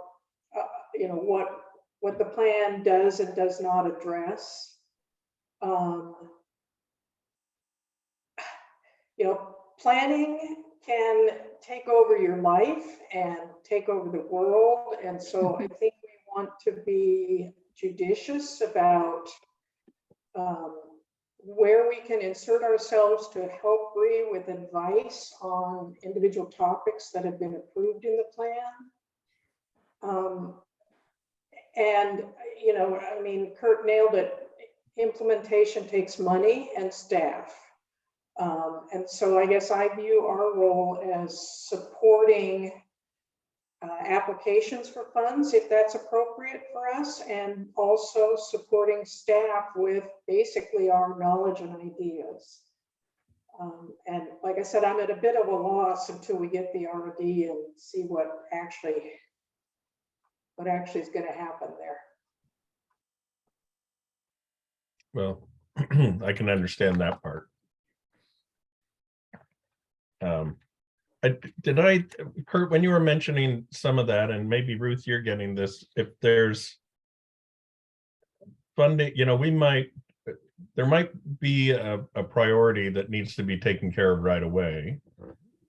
what the plan does and does not address. Planning can take over your life and take over the world. And so I think we want to be judicious about where we can insert ourselves to help Bree with advice on individual topics that have been approved in the plan. Kurt nailed it. Implementation takes money and staff. And so I guess I view our role as supporting applications for funds, if that's appropriate for us, and also supporting staff with basically our knowledge and ideas. And like I said, I'm at a bit of a loss until we get the RD and see what actually is going to happen there. Well, I can understand that part. Kurt, when you were mentioning some of that, and maybe Ruth, you're getting this, if there's funding, there might be a priority that needs to be taken care of right away.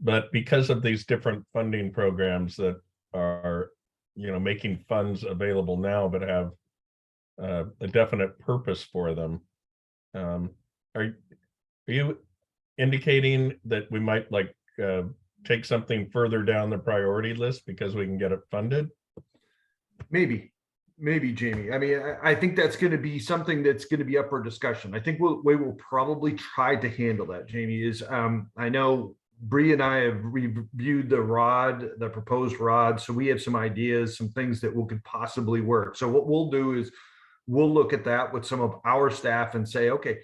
But because of these different funding programs that are, making funds available now, but have a definite purpose for them, are you indicating that we might take something further down the priority list because we can get it funded? Maybe, Jamie. I mean, I think that's going to be something that's going to be up for discussion. I think we will probably try to handle that, Jamie, is I know Bree and I have reviewed the proposed ROD. So we have some ideas, some things that could possibly work. So what we'll do is we'll look at that with some of our staff and say, okay,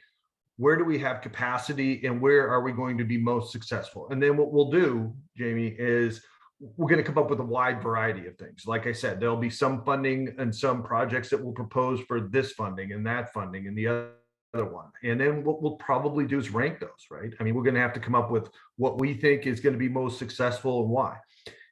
where do we have capacity and where are we going to be most successful? And then what we'll do, Jamie, is we're going to come up with a wide variety of things. Like I said, there'll be some funding and some projects that we'll propose for this funding and that funding and the other one. And then what we'll probably do is rank those, right? I mean, we're going to have to come up with what we think is going to be most successful and why.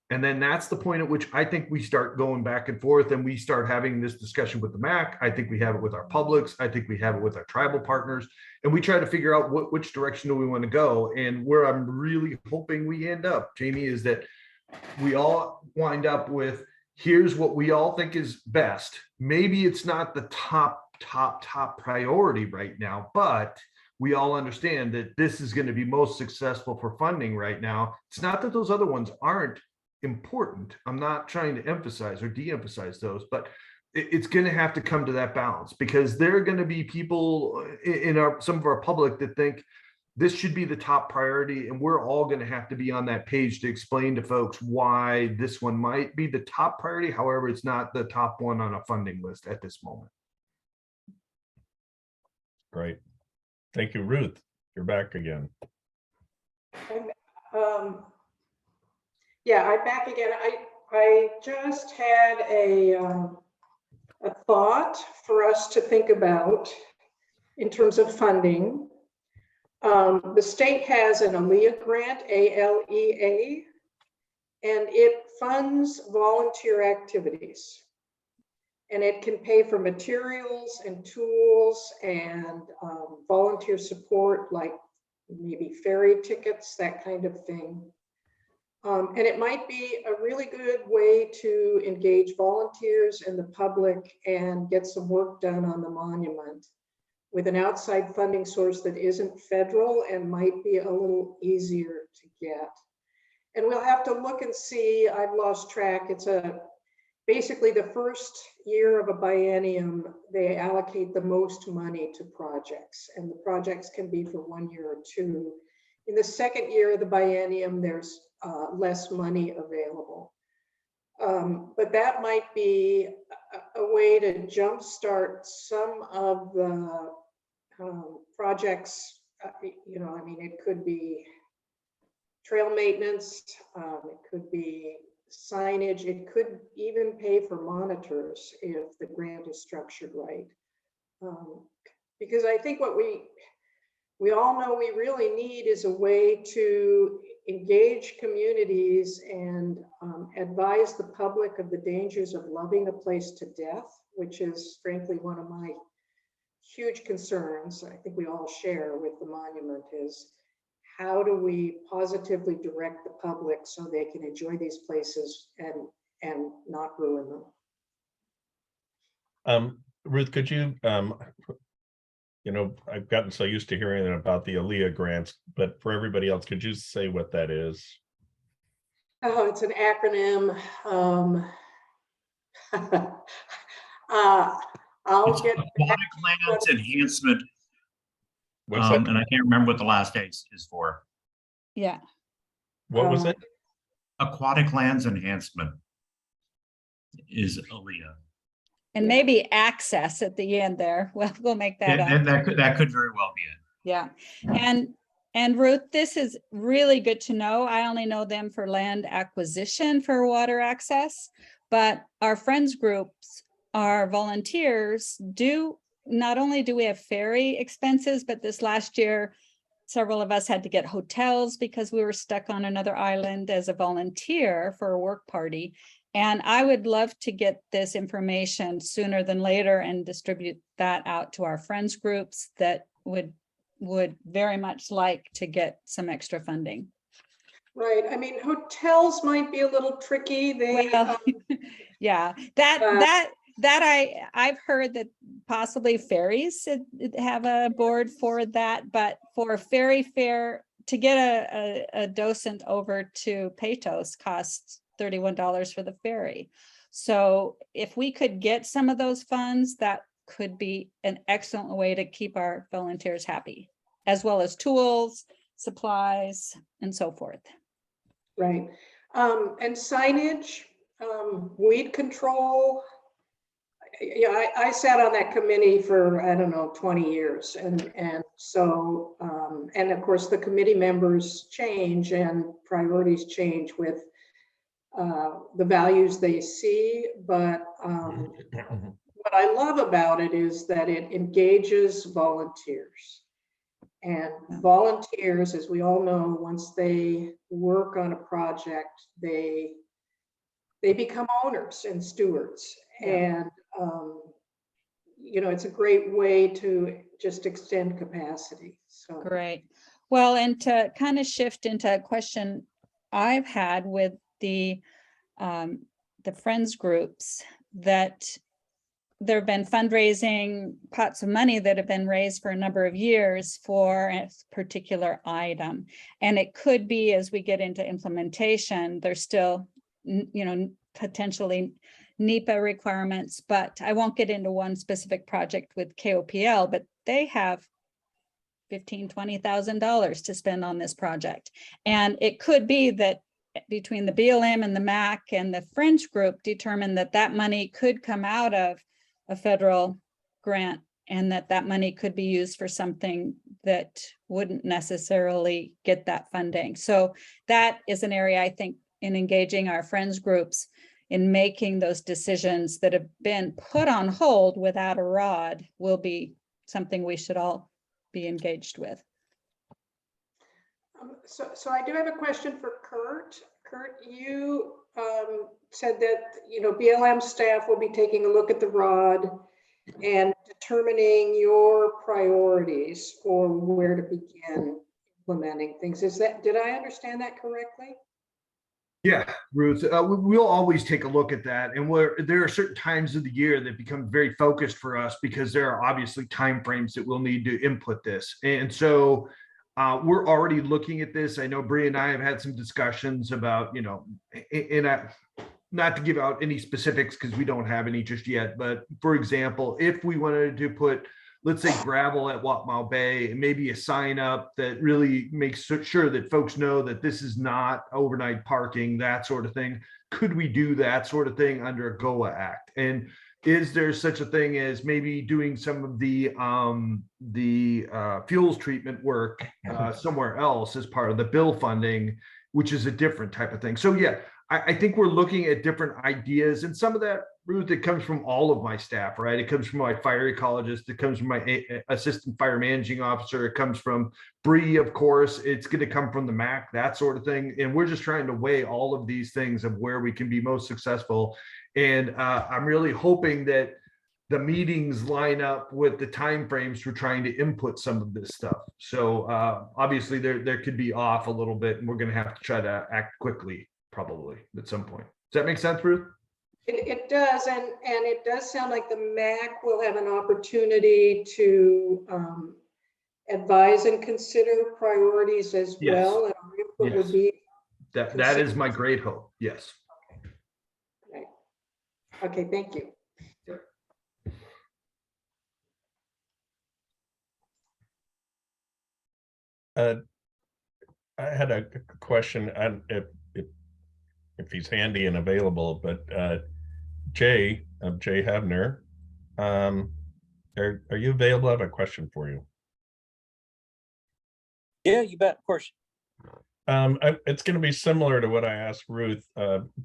And then that's the point at which I think we start going back and forth and we start having this discussion with the MAC. I think we have it with our publics. I think we have it with our tribal partners. And we try to figure out which direction do we want to go. And where I'm really hoping we end up, Jamie, is that we all wind up with, here's what we all think is best. Maybe it's not the top priority right now, but we all understand that this is going to be most successful for funding right now. It's not that those other ones aren't important. I'm not trying to emphasize or de-emphasize those, but it's going to have to come to that balance, because there are going to be people in some of our public that think this should be the top priority, and we're all going to have to be on that page to explain to folks why this one might be the top priority. However, it's not the top one on a funding list at this moment. Great. Thank you, Ruth. You're back again. Yeah, I'm back again. I just had a thought for us to think about in terms of funding. The state has an ALEA grant, ALEA, and it funds volunteer activities. And it can pay for materials and tools and volunteer support, like maybe ferry tickets, that kind of thing. And it might be a really good way to engage volunteers and the public and get some work done on the monument. with an outside funding source that isn't federal and might be a little easier to get. And we'll have to look and see, I've lost track. It's basically the first year of a biennium, they allocate the most money to projects, and the projects can be for 1 year or 2. In the second year of the biennium, there's less money available. But that might be a way to jumpstart some of the projects. You know, I mean, it could be trail maintenance, it could be signage, it could even pay for monitors if the grant is structured right. Because I think what we all know we really need is a way to engage communities and advise the public of the dangers of loving a place to death, which is frankly one of my huge concerns. I think we all share with the monument is how do we positively direct the public so they can enjoy these places and not ruin them? Ruth, could you, you know, I've gotten so used to hearing about the ALEA grants, but for everybody else, could you say what that is? Oh, it's an acronym. I'll get Aquatic Lands Enhancement. What's that? And I can't remember what the last A is for. Yeah. What was it? Aquatic Lands Enhancement is ALEA. And maybe access at the end there. Well, we'll make that up. That could very well be it. Yeah. And Ruth, this is really good to know. I only know them for land acquisition for water access, but our friends groups, our volunteers do, not only do we have ferry expenses, but this last year, several of us had to get hotels because we were stuck on another island as a volunteer for a work party. And I would love to get this information sooner than later and distribute that out to our friends groups that would very much like to get some extra funding. Right. I mean, hotels might be a little tricky. They, Well, yeah, I've heard that possibly ferries have a board for that, but for a ferry fare to get a docent over to Peytos costs $31 for the ferry. So if we could get some of those funds, that could be an excellent way to keep our volunteers happy, as well as tools, supplies, and so forth. right. And signage, weed control. Yeah, I sat on that committee for, I don't know, 20 years. And so, and of course the committee members change and priorities change with the values they see. But what I love about it is that it engages volunteers. And volunteers, as we all know, once they work on a project, they become owners and stewards. And you know, it's a great way to just extend capacity. So Great. Well, and to kind of shift into a question I've had with the friends groups, that there have been fundraising pots of money that have been raised for a number of years for a particular item. And it could be, as we get into implementation, there's still, you know, potentially NEPA requirements, but I won't get into one specific project with KOPL, but they have $15,000, $20,000 to spend on this project. And it could be that between the BLM and the MAC and the French group determine that that money could come out of a federal grant, and that money could be used for something that wouldn't necessarily get that funding. So that is an area, I think, in engaging our friends groups in making those decisions that have been put on hold without a rod will be something we should all be engaged with. So I do have a question for Kurt. Kurt, you said that, you know, BLM staff will be taking a look at the ROD and determining your priorities for where to begin implementing things. Did I understand that correctly? Yeah, Ruth, we'll always take a look at that. And there are certain times of the year that become very focused for us because there are obviously timeframes that we'll need to input this. And so we're already looking at this. I know Bree and I have had some discussions about, not to give out any specifics because we don't have any just yet. But for example, if we wanted to put, let's say, gravel at Watmau Bay and maybe a sign up that really makes sure that folks know that this is not overnight parking, that sort of thing. Could we do that sort of thing under a GOA Act? And is there such a thing as maybe doing some of the fuels treatment work somewhere else as part of the bill funding, which is a different type of thing? So yeah, I think we're looking at different ideas, and some of that, Ruth, it comes from all of my staff, right? It comes from my fire ecologist, it comes from my assistant fire managing officer, it comes from Bree, of course, it's going to come from the MAC, that sort of thing. And we're just trying to weigh all of these things of where we can be most successful. And I'm really hoping that the meetings line up with the timeframes for trying to input some of this stuff. So obviously there could be off a little bit, and we're going to have to try to act quickly, probably at some point. Does that make sense, Ruth? It does, and it does sound like the MAC will have an opportunity to advise and consider priorities as well. And our input would be that is my great hope. Yes. Right. Okay, thank you. I had a question, if he's handy and available, but Jay Havner, are you available? I have a question for you. Yeah, you bet, of course. It's going to be similar to what I asked Ruth.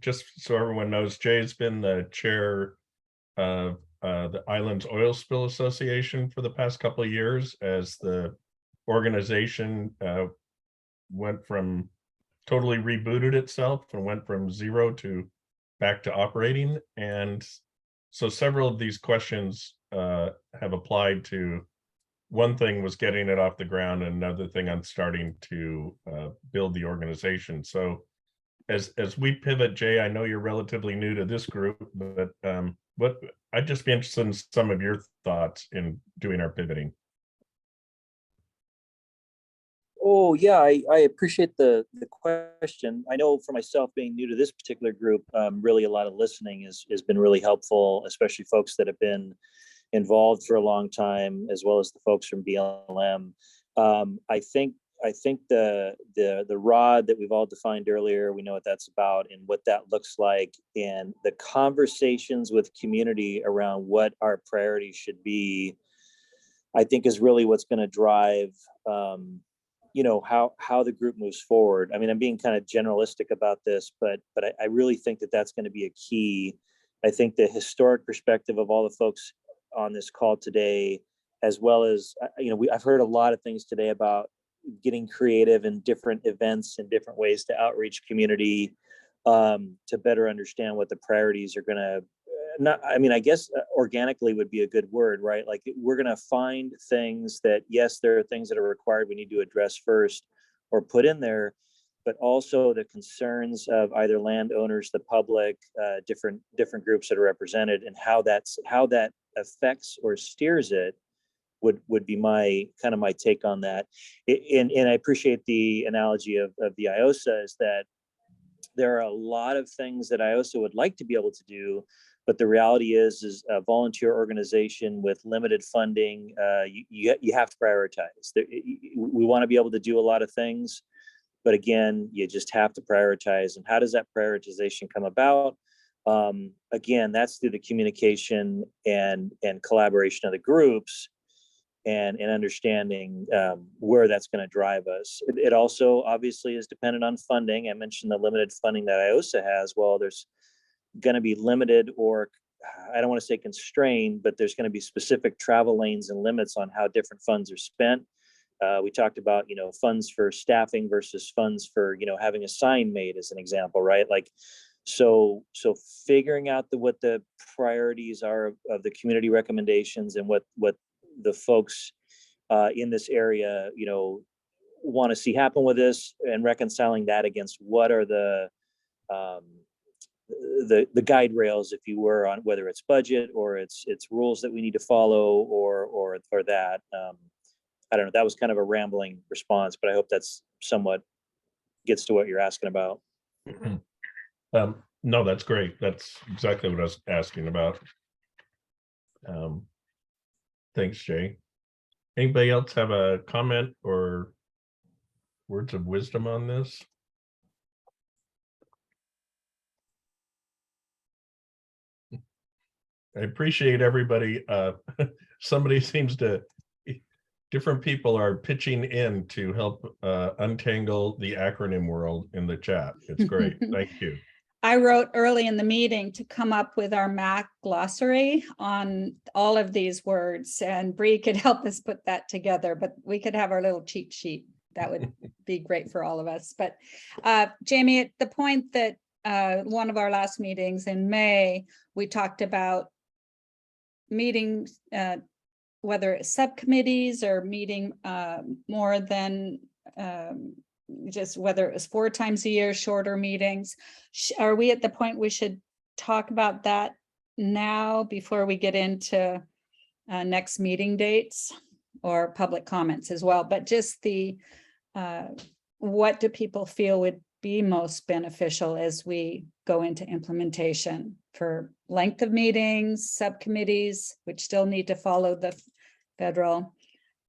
Just so everyone knows, Jay's been the chair of the Islands Oil Spill Association for the past couple of years, as the organization totally rebooted itself and went from zero to back to operating. And so several of these questions have applied to, one thing was getting it off the ground, and another thing on starting to build the organization. So as we pivot, Jay, I know you're relatively new to this group, but I'd just be interested in some of your thoughts in doing our pivoting. Oh, yeah, I appreciate the question. I know for myself, being new to this particular group, really a lot of listening has been really helpful, especially folks that have been involved for a long time, as well as the folks from BLM. I think the ROD that we've all defined earlier, we know what that's about and what that looks like, and the conversations with community around what our priorities should be, I think is really what's going to drive how the group moves forward. I mean, I'm being kind of generalistic about this, but I really think that that's going to be a key. I think the historic perspective of all the folks on this call today, as well as, I've heard a lot of things today about getting creative in different events and different ways to outreach community to better understand what the priorities are going to, I guess organically would be a good word, right? Like, we're going to find things that, yes, there are things that are required we need to address first or put in there, but also the concerns of either landowners, the public, different groups that are represented, and how that affects or steers it would be my take on that. And I appreciate the analogy of the IOSA, is that there are a lot of things that IOSA would like to be able to do, but the reality is a volunteer organization with limited funding. You have to prioritize. We want to be able to do a lot of things, but again, you just have to prioritize. And how does that prioritization come about? Again, that's through the communication and collaboration of the groups, and understanding where that's going to drive us. It also obviously is dependent on funding. I mentioned the limited funding that IOSA has. Well, there's going to be limited, or I don't want to say constrained, but there's going to be specific travel lanes and limits on how different funds are spent. We talked about, funds for staffing versus funds for, having a sign made, as an example, right? Like, so figuring out what the priorities are of the community recommendations, and what the folks in this area, want to see happen with this, and reconciling that against what are the the guide rails, if you were, on whether it's budget or it's rules that we need to follow or that. I don't know. That was kind of a rambling response, but I hope that's somewhat gets to what you're asking about. No, that's great. That's exactly what I was asking about. Thanks, Jay. Anybody else have a comment or words of wisdom on this? I appreciate everybody. Somebody seems to, different people are pitching in to help untangle the acronym world in the chat. It's great. Thank you. I wrote early in the meeting to come up with our MAC glossary on all of these words, and Bree could help us put that together, but we could have our little cheat sheet. That would be great for all of us. But Jamie, at the point that one of our last meetings in May, we talked about meetings, whether it's subcommittees or meeting more than just whether it was 4 times a year, shorter meetings. Are we at the point we should talk about that now before we get into next meeting dates or public comments as well? But just the what do people feel would be most beneficial as we go into implementation for length of meetings, subcommittees, which still need to follow the federal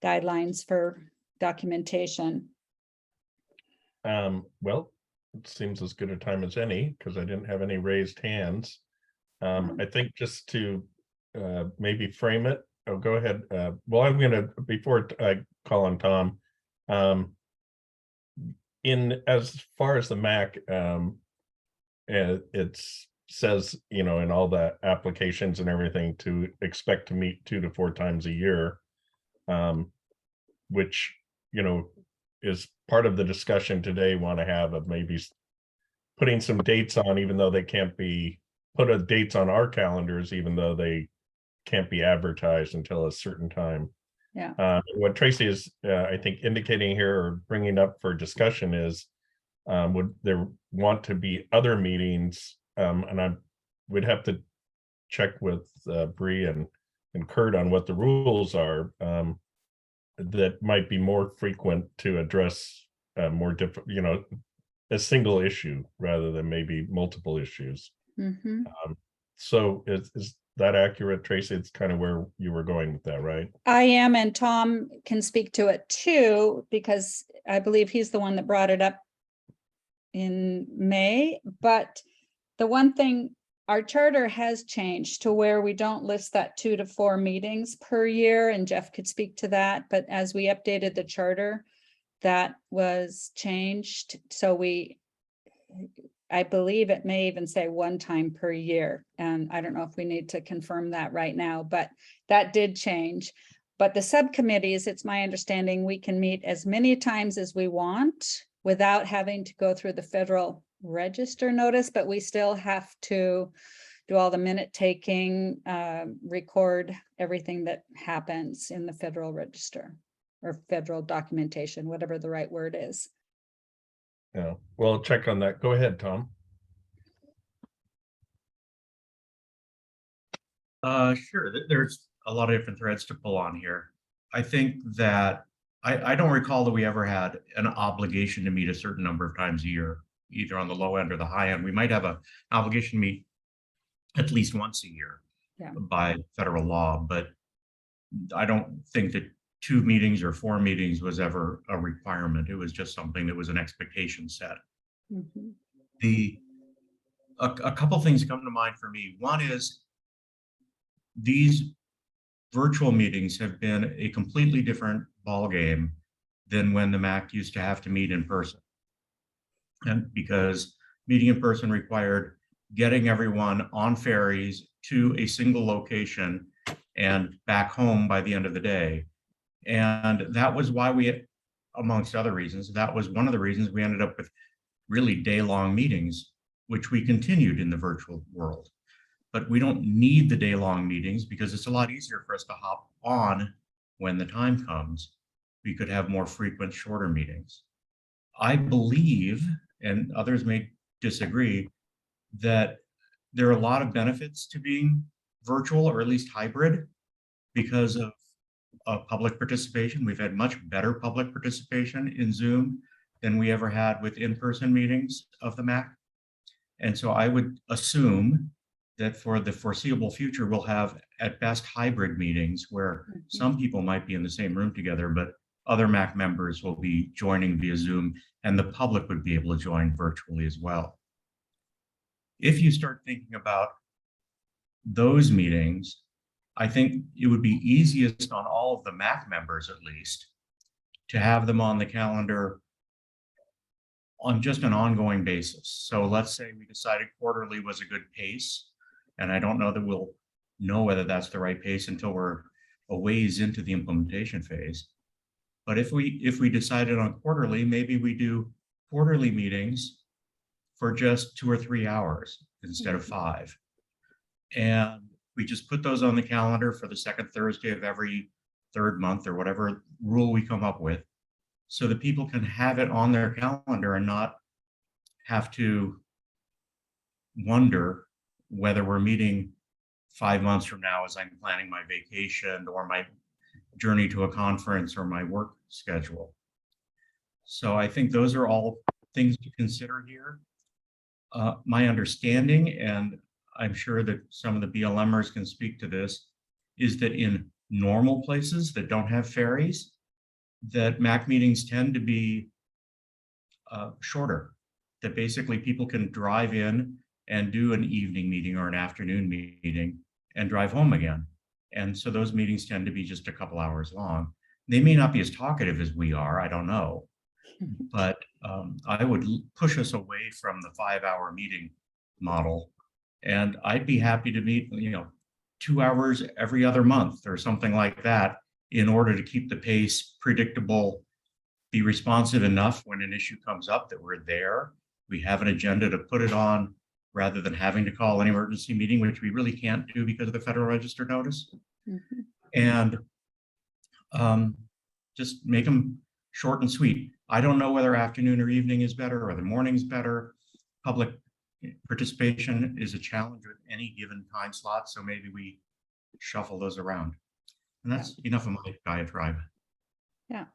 guidelines for documentation? Well, it seems as good a time as any because I didn't have any raised hands. I think just to maybe frame it. Oh, go ahead. Well, I'm going to, before I call on Tom, in as far as the MAC, it says, you know, in all the applications and everything to expect to meet 2 to 4 times a year, which, you know, is part of the discussion today. Want to have of maybe putting some dates on, even though they can't be put a dates on our calendars, even though they can't be advertised until a certain time. Yeah. What Tracy is, I think, indicating here or bringing up for discussion is, would there want to be other meetings? And I would have to check with Bree and Kurt on what the rules are that might be more frequent to address more different, you know, a single issue rather than maybe multiple issues. Mm-hmm. So is that accurate, Tracy? It's kind of where you were going with that, right? I am, and Tom can speak to it too, because I believe he's the one that brought it up in May. But the one thing, our charter has changed to where we don't list that 2 to 4 meetings per year, and Jeff could speak to that. But as we updated the charter, that was changed. So I believe it may even say 1 time per year. And I don't know if we need to confirm that right now, but that did change. But the subcommittees, it's my understanding, we can meet as many times as we want without having to go through the Federal Register notice, but we still have to do all the minute taking, record everything that happens in the Federal Register or federal documentation, whatever the right word is. Yeah, well, check on that. Go ahead, Tom. Sure. There's a lot of different threads to pull on here. I think that I don't recall that we ever had an obligation to meet a certain number of times a year, either on the low end or the high end. We might have an obligation to meet at least once a year by federal law, but I don't think that 2 meetings or 4 meetings was ever a requirement. It was just something that was an expectation set. Mm-hmm. A couple things come to mind for me. One is these virtual meetings have been a completely different ballgame than when the MAC used to have to meet in person. And because meeting in person required getting everyone on ferries to a single location and back home by the end of the day. And that was why we, amongst other reasons, that was one of the reasons we ended up with really day-long meetings, which we continued in the virtual world. But we don't need the day-long meetings because it's a lot easier for us to hop on when the time comes. We could have more frequent, shorter meetings. I believe, and others may disagree, that there are a lot of benefits to being virtual or at least hybrid because of public participation. We've had much better public participation in Zoom than we ever had with in-person meetings of the MAC. And so I would assume that for the foreseeable future, we'll have at best hybrid meetings where some people might be in the same room together, but other MAC members will be joining via Zoom, and the public would be able to join virtually as well. If you start thinking about those meetings, I think it would be easiest on all of the MAC members, at least, to have them on the calendar on just an ongoing basis. So let's say we decided quarterly was a good pace, and I don't know that we'll know whether that's the right pace until we're a ways into the implementation phase. But if we decided on quarterly, maybe we do quarterly meetings for just 2 or 3 hours instead of 5. And we just put those on the calendar for the second Thursday of every third month or whatever rule we come up with, so that people can have it on their calendar and not have to wonder whether we're meeting 5 months from now as I'm planning my vacation or my journey to a conference or my work schedule. So I think those are all things to consider here. My understanding, and I'm sure that some of the BLMers can speak to this, is that in normal places that don't have ferries, that MAC meetings tend to be shorter, that basically people can drive in and do an evening meeting or an afternoon meeting and drive home again. And so those meetings tend to be just a couple hours long. They may not be as talkative as we are, I don't know. But I would push us away from the 5-hour meeting model. And I'd be happy to meet, 2 hours every other month or something like that in order to keep the pace predictable, be responsive enough when an issue comes up that we're there. We have an agenda to put it on rather than having to call an emergency meeting, which we really can't do because of the Federal Register notice. And just make them short and sweet. I don't know whether afternoon or evening is better or the morning's better. Public participation is a challenge with any given time slot, so maybe we shuffle those around. And that's enough of my diatribe. Yeah.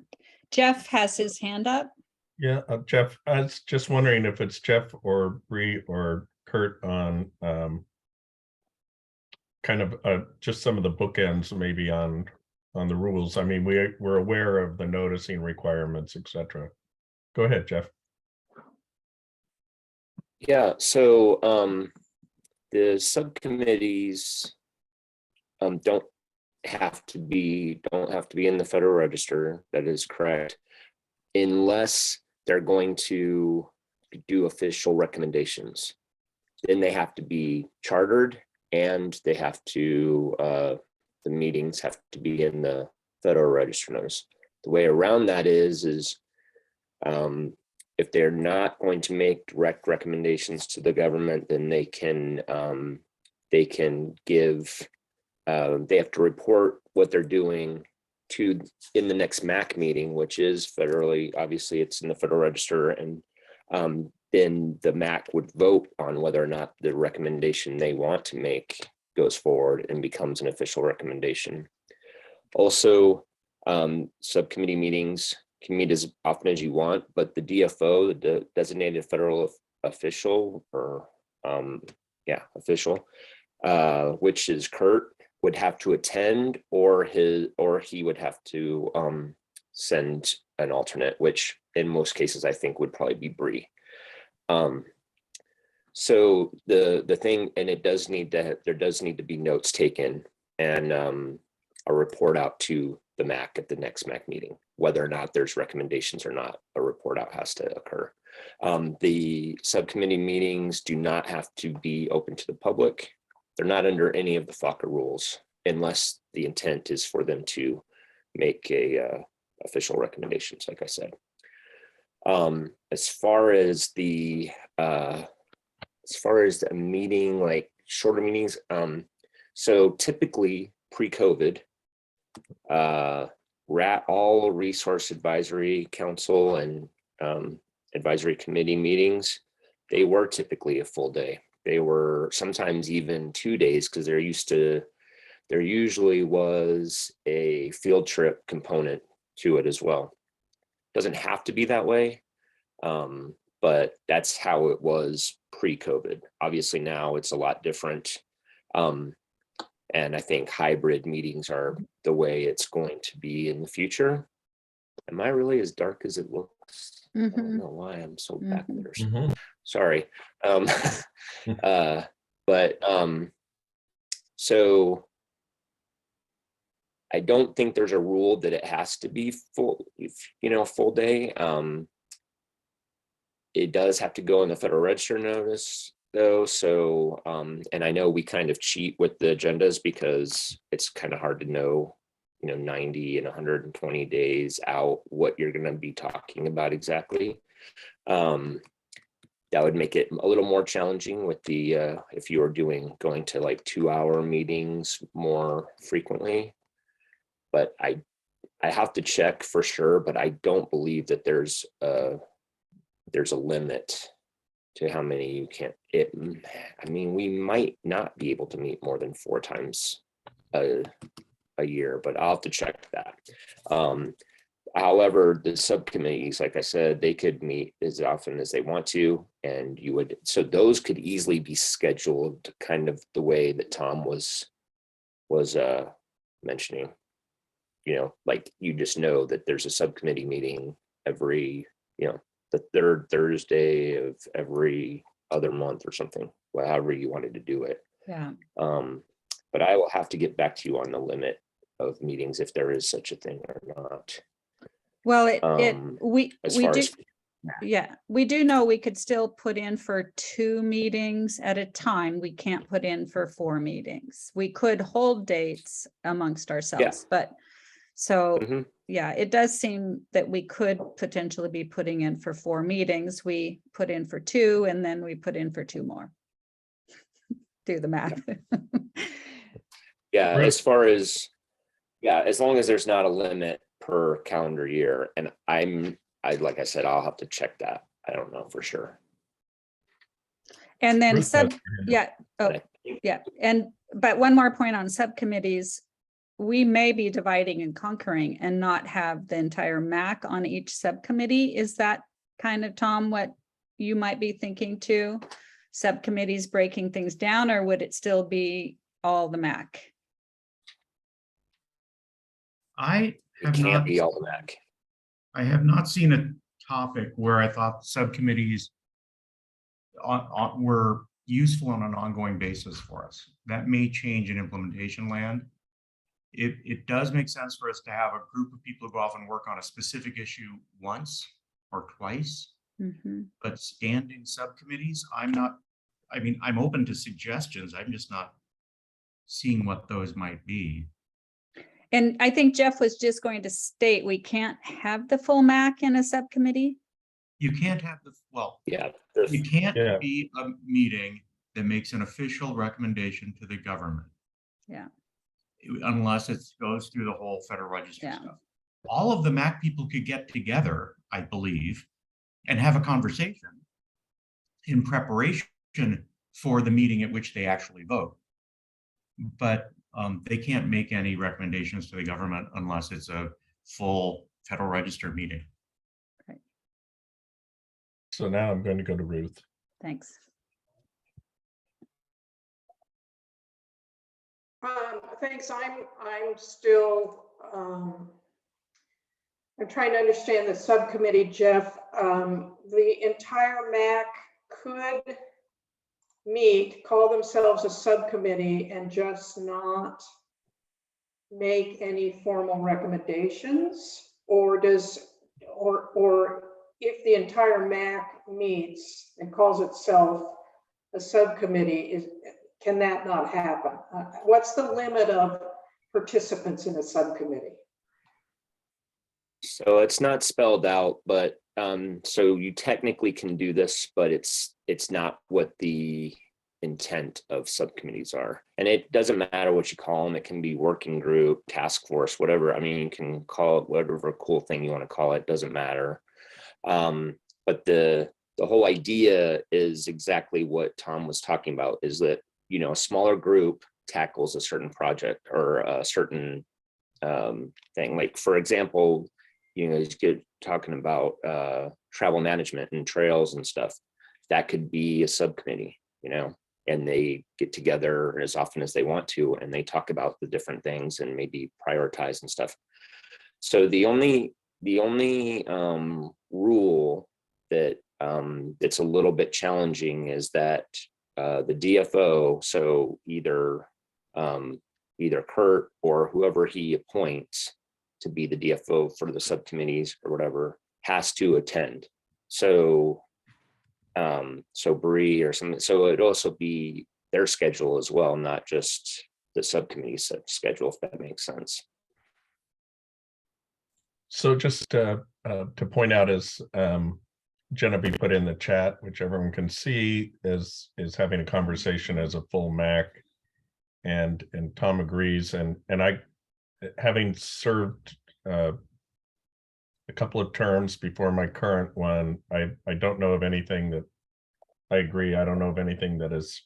Jeff has his hand up. Yeah, Jeff, I was just wondering if it's Jeff or Bree or Kurt on kind of just some of the bookends maybe on the rules. I mean, we're aware of the noticing requirements, etc. Go ahead, Jeff. Yeah, so the subcommittees don't have to be in the Federal Register. That is correct, unless they're going to do official recommendations. Then they have to be chartered, and they have to the meetings have to be in the Federal Register notice. The way around that is if they're not going to make direct recommendations to the government, then they have to report what they're doing in the next MAC meeting, which is federally, obviously it's in the Federal Register, and then the MAC would vote on whether or not the recommendation they want to make goes forward and becomes an official recommendation. Also, subcommittee meetings can meet as often as you want, but the DFO, the designated federal official, or official, which is Kurt, would have to attend, or he would have to send an alternate, which in most cases I think would probably be Bree. So the thing, and there does need to be notes taken and a report out to the MAC at the next MAC meeting. Whether or not there's recommendations or not, a report out has to occur. The subcommittee meetings do not have to be open to the public. They're not under any of the FACA rules unless the intent is for them to make official recommendations, like I said. As far as the meeting, like shorter meetings, so typically pre-COVID, all Resource Advisory Council and advisory committee meetings they were typically a full day. They were sometimes even 2 days because there usually was a field trip component to it as well. Doesn't have to be that way, but that's how it was pre-COVID. Obviously now it's a lot different. And I think hybrid meetings are the way it's going to be in the future. Am I really as dark as it looks? I don't know why I'm so back there. Sorry. So I don't think there's a rule that it has to be full, full day. It does have to go in the Federal Register notice though. So, and I know we kind of cheat with the agendas because it's kind of hard to know, 90 and 120 days out what you're going to be talking about exactly. That would make it a little more challenging with the, if you were going to like 2-hour meetings more frequently. But I have to check for sure, but I don't believe that there's a limit to how many you can't. We might not be able to meet more than 4 times a year, but I'll have to check that. However, the subcommittees, like I said, they could meet as often as they want to, and so those could easily be scheduled kind of the way that Tom was mentioning. Like you just know that there's a subcommittee meeting every, the 3rd Thursday of every other month or something, however you wanted to do it. Yeah. But I will have to get back to you on the limit of meetings if there is such a thing or not. Well, we do know we could still put in for 2 meetings at a time. We can't put in for 4 meetings. We could hold dates amongst ourselves, but so yeah, it does seem that we could potentially be putting in for 4 meetings. We put in for 2 and then we put in for 2 more. Do the math. Yeah, as long as there's not a limit per calendar year, and like I said, I'll have to check that. I don't know for sure. And then but one more point on subcommittees, we may be dividing and conquering and not have the entire MAC on each subcommittee. Is that kind of, Tom, what you might be thinking too? Subcommittees breaking things down, or would it still be all the MAC? I have can't be all the MAC. I have not seen a topic where I thought subcommittees were useful on an ongoing basis for us. That may change in implementation land. It does make sense for us to have a group of people who go off and work on a specific issue once or twice, but standing subcommittees, I'm open to suggestions. I'm just not seeing what those might be. And I think Jeff was just going to state, we can't have the full MAC in a subcommittee. You can't have you can't be a meeting that makes an official recommendation to the government. Yeah. Unless it goes through the whole Federal Register stuff. All of the MAC people could get together, I believe, and have a conversation in preparation for the meeting at which they actually vote. But they can't make any recommendations to the government unless it's a full Federal Register meeting. Right. So now I'm going to go to Ruth. Thanks. Thanks. I'm still I'm trying to understand the subcommittee, Jeff. The entire MAC could meet, call themselves a subcommittee, and just not make any formal recommendations, or if the entire MAC meets and calls itself a subcommittee, can that not happen? What's the limit of participants in a subcommittee? So it's not spelled out, but so you technically can do this, but it's not what the intent of subcommittees are. And it doesn't matter what you call them. It can be working group, task force, whatever. I mean, you can call it whatever cool thing you want to call it. Doesn't matter. But the the whole idea is exactly what Tom was talking about, is that, you know, a smaller group tackles a certain project or a certain thing. Like, for example, you know, you get talking about travel management and trails and stuff. That could be a subcommittee, you know, and they get together as often as they want to, and they talk about the different things and maybe prioritize and stuff. So the only rule that it's a little bit challenging is that the DFO, so either Kurt or whoever he appoints to be the DFO for the subcommittees or whatever, has to attend. So Bree or something, so it'd also be their schedule as well, not just the subcommittee schedule, if that makes sense. So just to point out, as Genevieve put in the chat, which everyone can see, is having a conversation as a full MAC, and Tom agrees, and I, having served a couple of terms before my current one, I don't know of anything that, I agree, I don't know of anything that has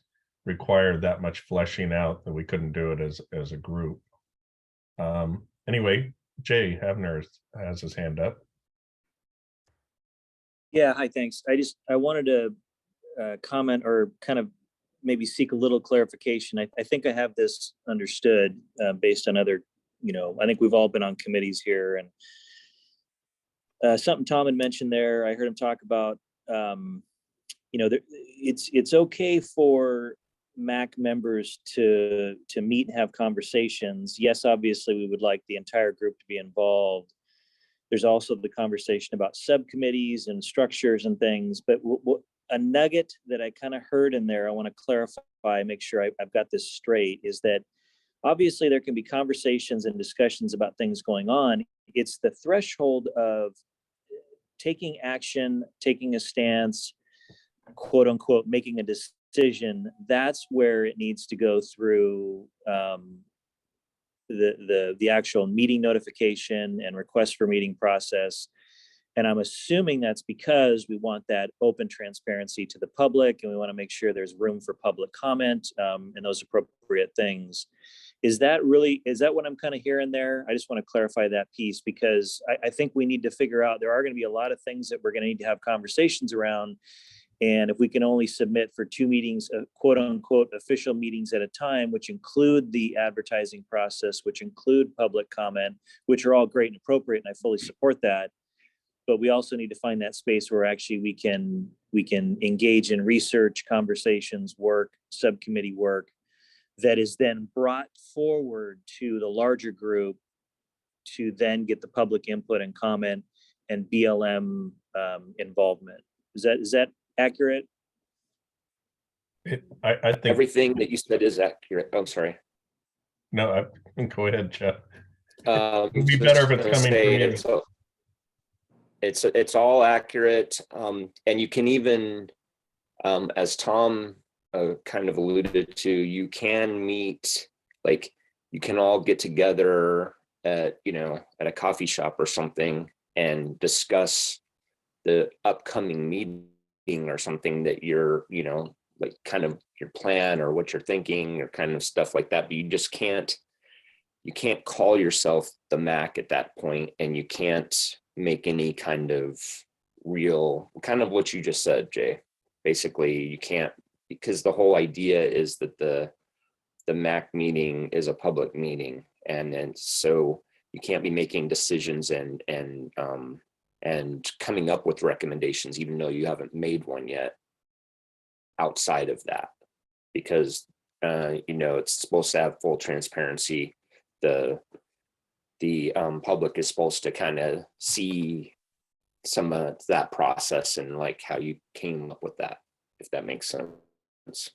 required that much fleshing out that we couldn't do it as a group. Anyway, Jay Havner has his hand up. Yeah, hi, thanks. I wanted to comment or kind of maybe seek a little clarification. I think I have this understood based on other, you know, I think we've all been on committees here, and something Tom had mentioned there, I heard him talk about, you know, it's okay for MAC members to meet and have conversations. Yes, obviously we would like the entire group to be involved. There's also the conversation about subcommittees and structures and things, but a nugget that I kind of heard in there, I want to clarify, make sure I've got this straight, is that obviously there can be conversations and discussions about things going on. It's the threshold of taking action, taking a stance, quote unquote, making a decision. That's where it needs to go through the actual meeting notification and request for meeting process. And I'm assuming that's because we want that open transparency to the public, and we want to make sure there's room for public comment and those appropriate things. Is that what I'm kind of hearing there? I just want to clarify that piece, because I think we need to figure out, there are going to be a lot of things that we're going to need to have conversations around. And if we can only submit for 2 meetings, quote unquote, official meetings at a time, which include the advertising process, which include public comment, which are all great and appropriate, and I fully support that. But we also need to find that space where actually we can engage in research, conversations, work, subcommittee work, that is then brought forward to the larger group to then get the public input and comment and BLM involvement. Is that accurate? I think everything that you said is accurate. I'm sorry. No, go ahead, Jeff. It'd be better if it's coming from you. It's all accurate, and you can even, as Tom kind of alluded to, you can meet, like, you can all get together at, you know, at a coffee shop or something and discuss the upcoming meeting or something that you're, you know, like kind of your plan or what you're thinking or kind of stuff like that. But you just can't call yourself the MAC at that point, and you can't make any kind of real, kind of what you just said, Jay. Basically, you can't, because the whole idea is that the MAC meeting is a public meeting, and so you can't be making decisions and coming up with recommendations, even though you haven't made one yet, outside of that, because you know, it's supposed to have full transparency. The public is supposed to kind of see some of that process and like how you came up with that, if that makes sense.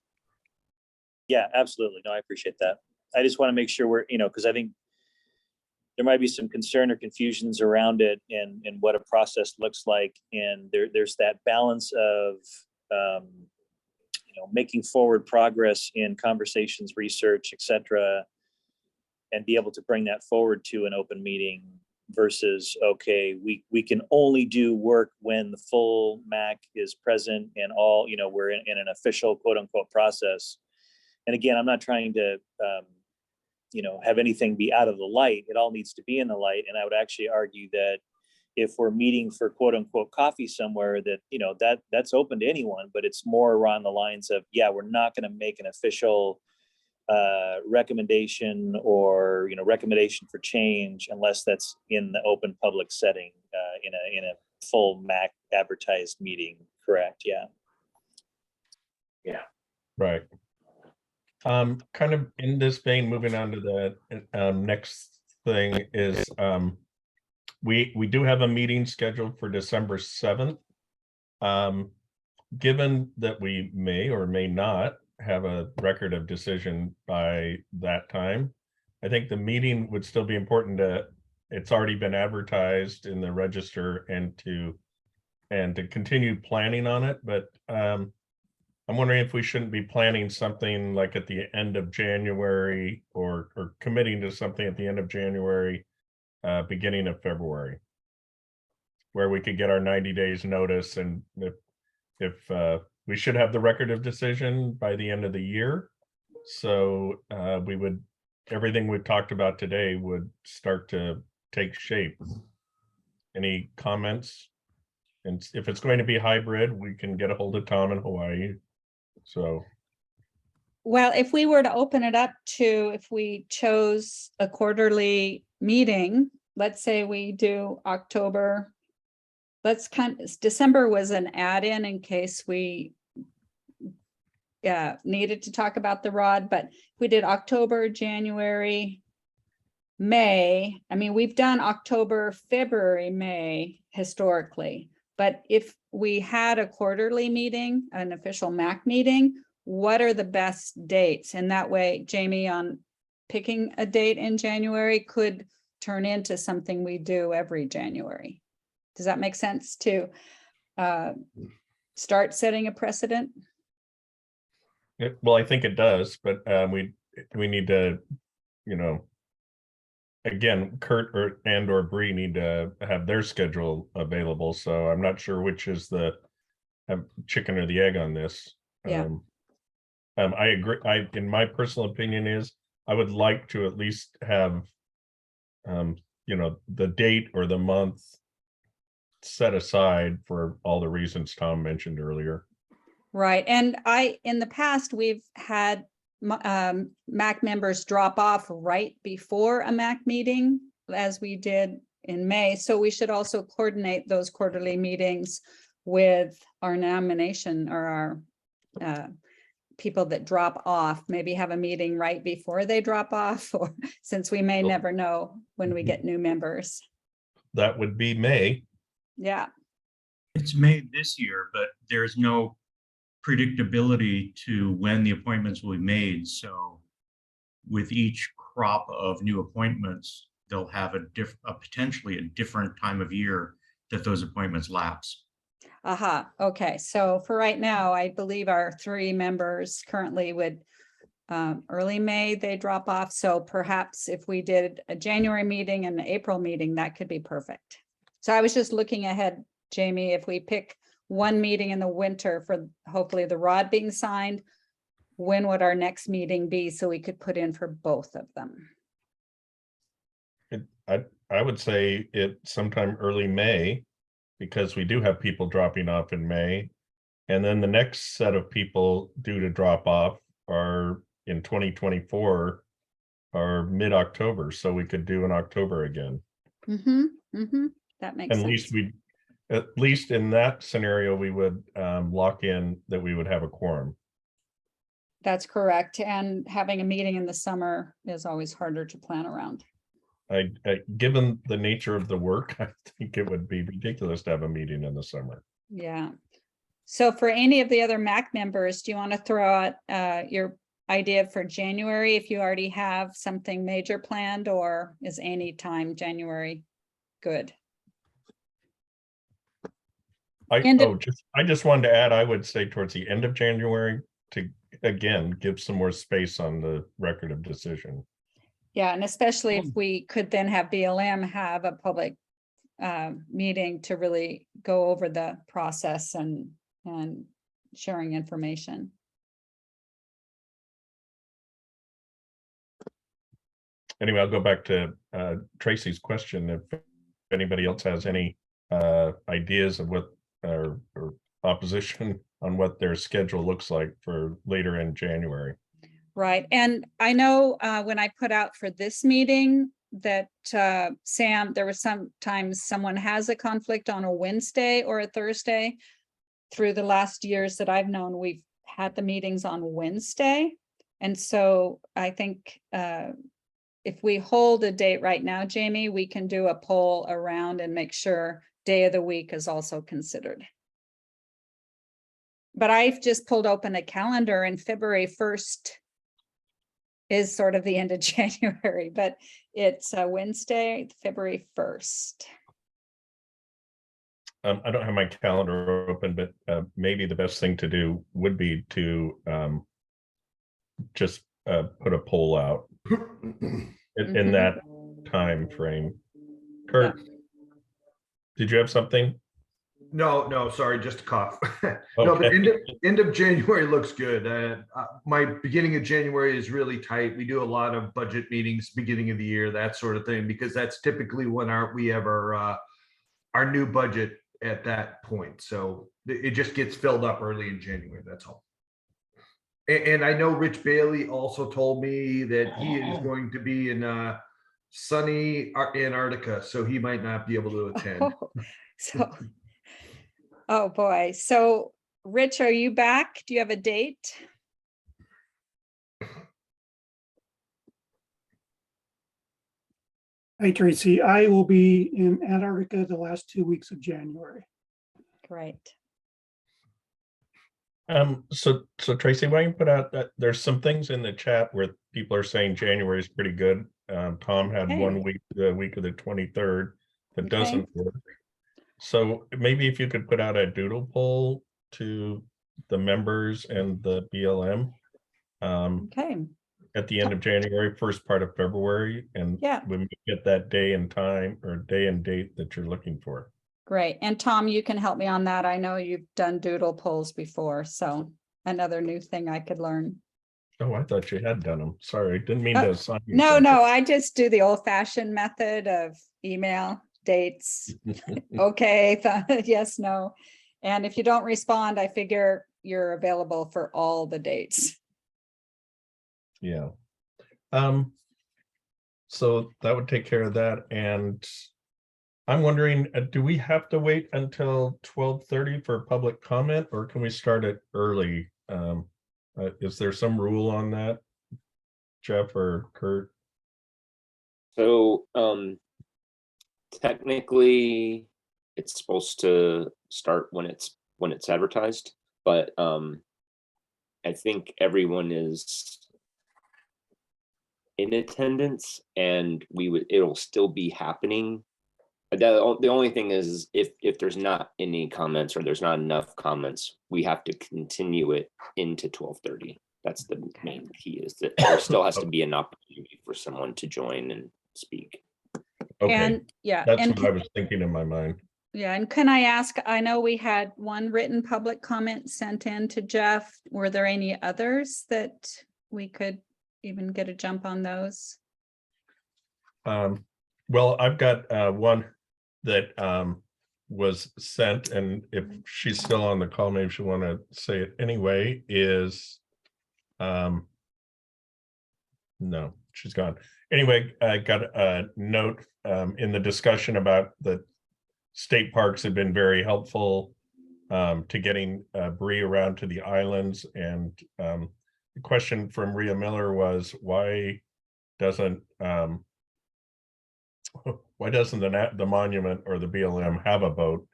Yeah, absolutely. No, I appreciate that. I just want to make sure we're, you know, because I think there might be some concern or confusions around it and what a process looks like. And there's that balance of, you know, making forward progress in conversations, research, et cetera, and be able to bring that forward to an open meeting versus, okay, we can only do work when the full MAC is present and all, we're in an official quote unquote process. And again, I'm not trying to, have anything be out of the light. It all needs to be in the light. And I would actually argue that if we're meeting for quote unquote coffee somewhere, that, that's open to anyone, but it's more around the lines of, yeah, we're not going to make an official recommendation or recommendation for change unless that's in the open public setting, in a full MAC advertised meeting. Correct? Yeah. Right. Kind of in this vein, moving on to the next thing is we do have a meeting scheduled for December 7th. Given that we may or may not have a record of decision by that time, I think the meeting would still be important it's already been advertised in the register and to continue planning on it. But I'm wondering if we shouldn't be planning something like at the end of January or committing to something at the end of January, beginning of February, where we could get our 90 days notice. And if we should have the record of decision by the end of the year. So everything we've talked about today would start to take shape. Any comments? And if it's going to be hybrid, we can get a hold of Tom in Hawaii. So, Well, if we were to open it up to, if we chose a quarterly meeting, let's say we do October, December was an add-in in case we needed to talk about the ROD, but if we did October, January, May, I mean, we've done October, February, May historically, but if we had a quarterly meeting, an official MAC meeting, what are the best dates? And that way, Jamie, on picking a date in January could turn into something we do every January. Does that make sense to start setting a precedent? well, I think it does, but we need to, again, Kurt or Bree need to have their schedule available. So I'm not sure which is the chicken or the egg on this. Yeah. I agree. In my personal opinion is I would like to at least have, the date or the month set aside for all the reasons Tom mentioned earlier. Right. And in the past, we've had MAC members drop off right before a MAC meeting, as we did in May. So we should also coordinate those quarterly meetings with our nomination or our people that drop off, maybe have a meeting right before they drop off, or since we may never know when we get new members. That would be May. Yeah. It's May this year, but there's no predictability to when the appointments will be made. So with each crop of new appointments, they'll have potentially a different time of year that those appointments lapse. Aha. Okay. So for right now, I believe our 3 members currently would early May, they drop off. So perhaps if we did a January meeting and an April meeting, that could be perfect. So I was just looking ahead, Jamie, if we pick one meeting in the winter for hopefully the ROD being signed, when would our next meeting be so we could put in for both of them? I would say it sometime early May, because we do have people dropping off in May. And then the next set of people due to drop off are in 2024 are mid-October. So we could do in October again. That makes sense. At least in that scenario, we would lock in that we would have a quorum. That's correct. And having a meeting in the summer is always harder to plan around. Given the nature of the work, I think it would be ridiculous to have a meeting in the summer. Yeah. So for any of the other MAC members, do you want to throw out your idea for January if you already have something major planned, or is any time January good? I just wanted to add, I would say towards the end of January to, again, give some more space on the record of decision. Yeah, and especially if we could then have BLM have a public meeting to really go over the process and sharing information. Anyway, I'll go back to Tracy's question. If anybody else has any ideas of what or opposition on what their schedule looks like for later in January. Right, and I know when I put out for this meeting that Sam, there was sometimes someone has a conflict on a Wednesday or a Thursday. Through the last years that I've known, we've had the meetings on Wednesday. And so I think if we hold a date right now, Jamie, we can do a poll around and make sure day of the week is also considered. But I've just pulled open a calendar and February 1st is sort of the end of January, but it's Wednesday, February 1st. I don't have my calendar open, but maybe the best thing to do would be to just put a poll out in that time frame. Kurt, did you have something? No, sorry, just a cough. No, but end of January looks good. My beginning of January is really tight. We do a lot of budget meetings, beginning of the year, that sort of thing, because that's typically when we have our new budget at that point. So it just gets filled up early in January. That's all. And I know Rich Bailey also told me that he is going to be in sunny Antarctica, so he might not be able to attend. Oh boy. So Rich, are you back? Do you have a date? Hi, Tracy. I will be in Antarctica the last 2 weeks of January. Great. So Tracy, why don't you put out that there's some things in the chat where people are saying January is pretty good. Tom had Okay. 1 week, the week of the 23rd, that doesn't work. So maybe if you could put out a doodle poll to the members and the BLM Okay. at the end of January, first part of February, and when we get that day and time or day and date that you're looking for. Great. And Tom, you can help me on that. I know you've done doodle polls before, so another new thing I could learn. Oh, I thought you had done them. Sorry, didn't mean to assign you No, something. I just do the old fashioned method of email, dates. Okay, yes, no. And if you don't respond, I figure you're available for all the dates. Yeah. So that would take care of that. And I'm wondering, do we have to wait until 12:30 for public comment, or can we start it early? Is there some rule on that, Jeff or Kurt? So technically it's supposed to start when it's advertised, but I think everyone is in attendance and it'll still be happening. The only thing is if there's not any comments or there's not enough comments, we have to continue it into 12:30. That's the main key, is that there still has to be an opportunity for someone to join and speak. Okay, And that's and what I was thinking in my mind. yeah, and can I ask, I know we had one written public comment sent in to Jeff. Were there any others that we could even get a jump on those? Well, I've got one that was sent, and if she's still on the call, maybe she'll want to say it anyway, is no, she's gone. Anyway, I got a note in the discussion about the state parks have been very helpful to getting Bree around to the islands. And the question from Rhea Miller was, why doesn't the monument or the BLM have a boat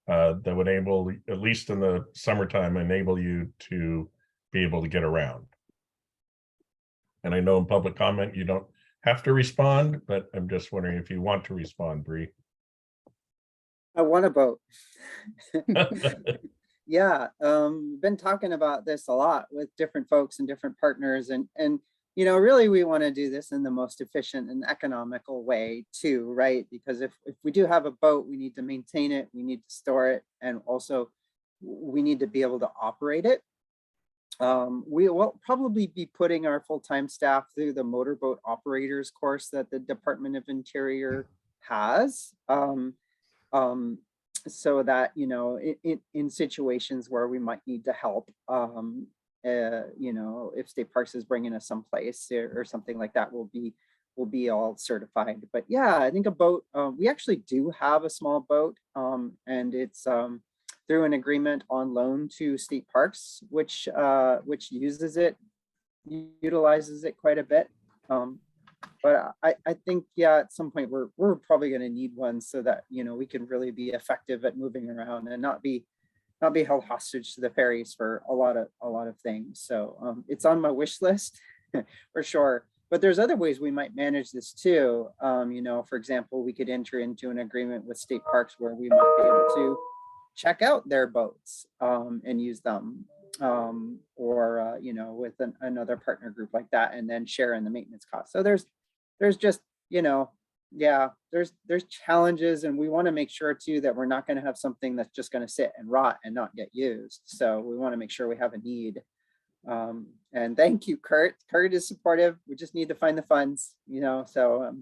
that would enable, at least in the summertime, enable you to be able to get around? And I know in public comment you don't have to respond, but I'm just wondering if you want to respond, Bree. I want a boat. Yeah, been talking about this a lot with different folks and different partners, and you know, really we want to do this in the most efficient and economical way too, right? Because if we do have a boat, we need to maintain it, we need to store it, and also we need to be able to operate it. We will probably be putting our full-time staff through the motorboat operators course that the Department of Interior has. So that, you know, in situations where we might need to help, you know, if State Parks is bringing us someplace or something like that, we'll be all certified. But yeah, I think a boat, we actually do have a small boat, and it's through an agreement on loan to State Parks, which utilizes it quite a bit. But I think, yeah, at some point we're probably going to need one so that, you know, we can really be effective at moving around and not be held hostage to the ferries for a lot of things. So it's on my wish list for sure. But there's other ways we might manage this too. You know, for example, we could enter into an agreement with State Parks where we might be able to check out their boats and use them, or you know, with another partner group like that, and then share in the maintenance costs. So there's just, you know, yeah, there's challenges, and we want to make sure too that we're not going to have something that's just going to sit and rot and not get used. So we want to make sure we have a need. And thank you, Kurt. Kurt is supportive. We just need to find the funds, you know. So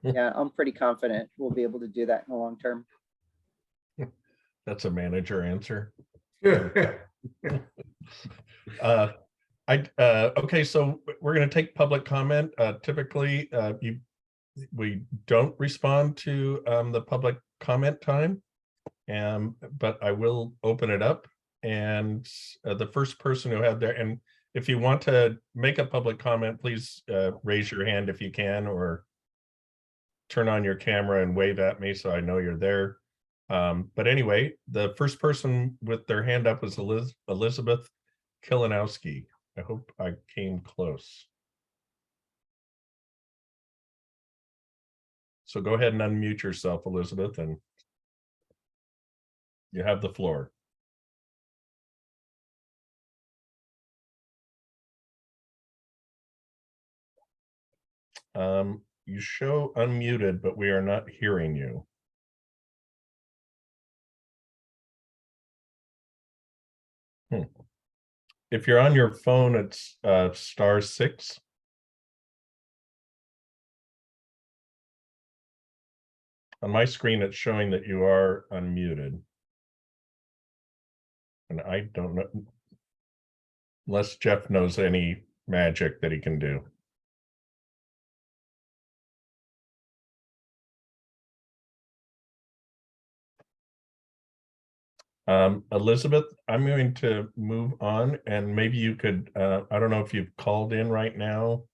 yeah, I'm pretty confident we'll be able to do that in the long term. That's a manager answer. Okay, so we're going to take public comment. Typically, we don't respond to the public comment time, but I will open it up. And the first person who had there, and if you want to make a public comment, please raise your hand if you can, or turn on your camera and wave at me so I know you're there. But anyway, the first person with their hand up was Elizabeth Kilinowski. I hope I came close. So go ahead and unmute yourself, Elizabeth, and you have the floor. You show unmuted, but we are not hearing you. If you're on your phone, it's *6. On my screen, it's showing that you are unmuted. And I don't know, unless Jeff knows any magic that he can do. Elizabeth, I'm going to move on, and maybe you could, I don't know if you've called in right now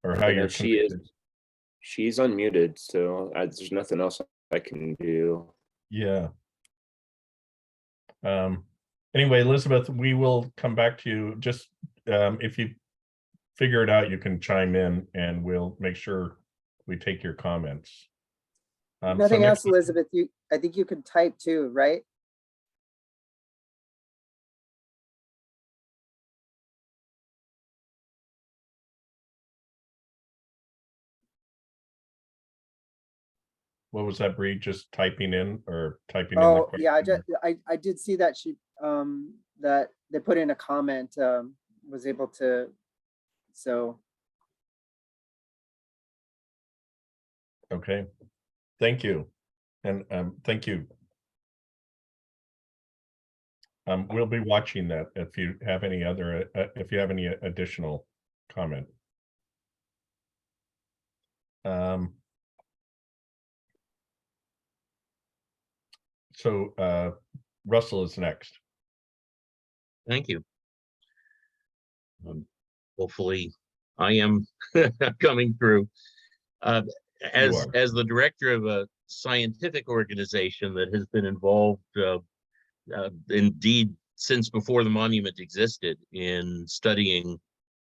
or how you're connected. She's unmuted, so there's nothing else I can do. Yeah. Anyway, Elizabeth, we will come back to you. Just if you figure it out, you can chime in and we'll make sure we take your comments. Nothing else, Elizabeth. I think you can type too, right? What was that, Bree? Just typing in or typing in? Oh, yeah, I did see that she that they put in a comment, was able to, so. Okay, thank you. And thank you. We'll be watching that if you have any other, if you have any additional comment. So Russell is next. Thank you. Hopefully I am coming through. As the director of a scientific organization that has been involved indeed since before the monument existed in studying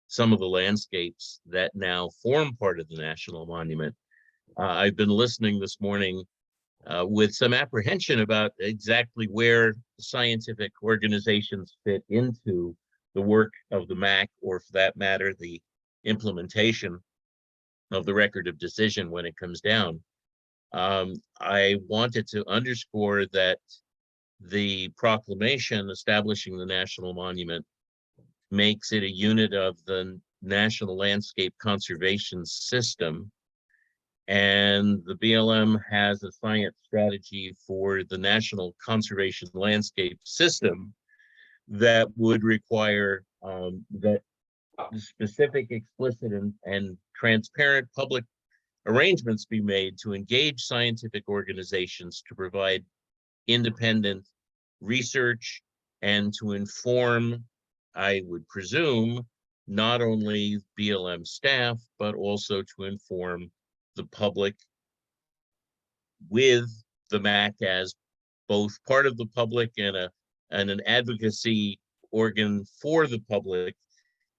some of the landscapes that now form part of the National Monument, I've been listening this morning with some apprehension about exactly where scientific organizations fit into the work of the MAC, or for that matter, the implementation of the record of decision when it comes down. I wanted to underscore that the proclamation establishing the national monument makes it a unit of the National Landscape Conservation System. And the BLM has a science strategy for the National Conservation Landscape System that would require that specific, explicit, and transparent public arrangements be made to engage scientific organizations to provide independent research and to inform, I would presume, not only BLM staff, but also to inform the public with the MAC as both part of the public and an advocacy organ for the public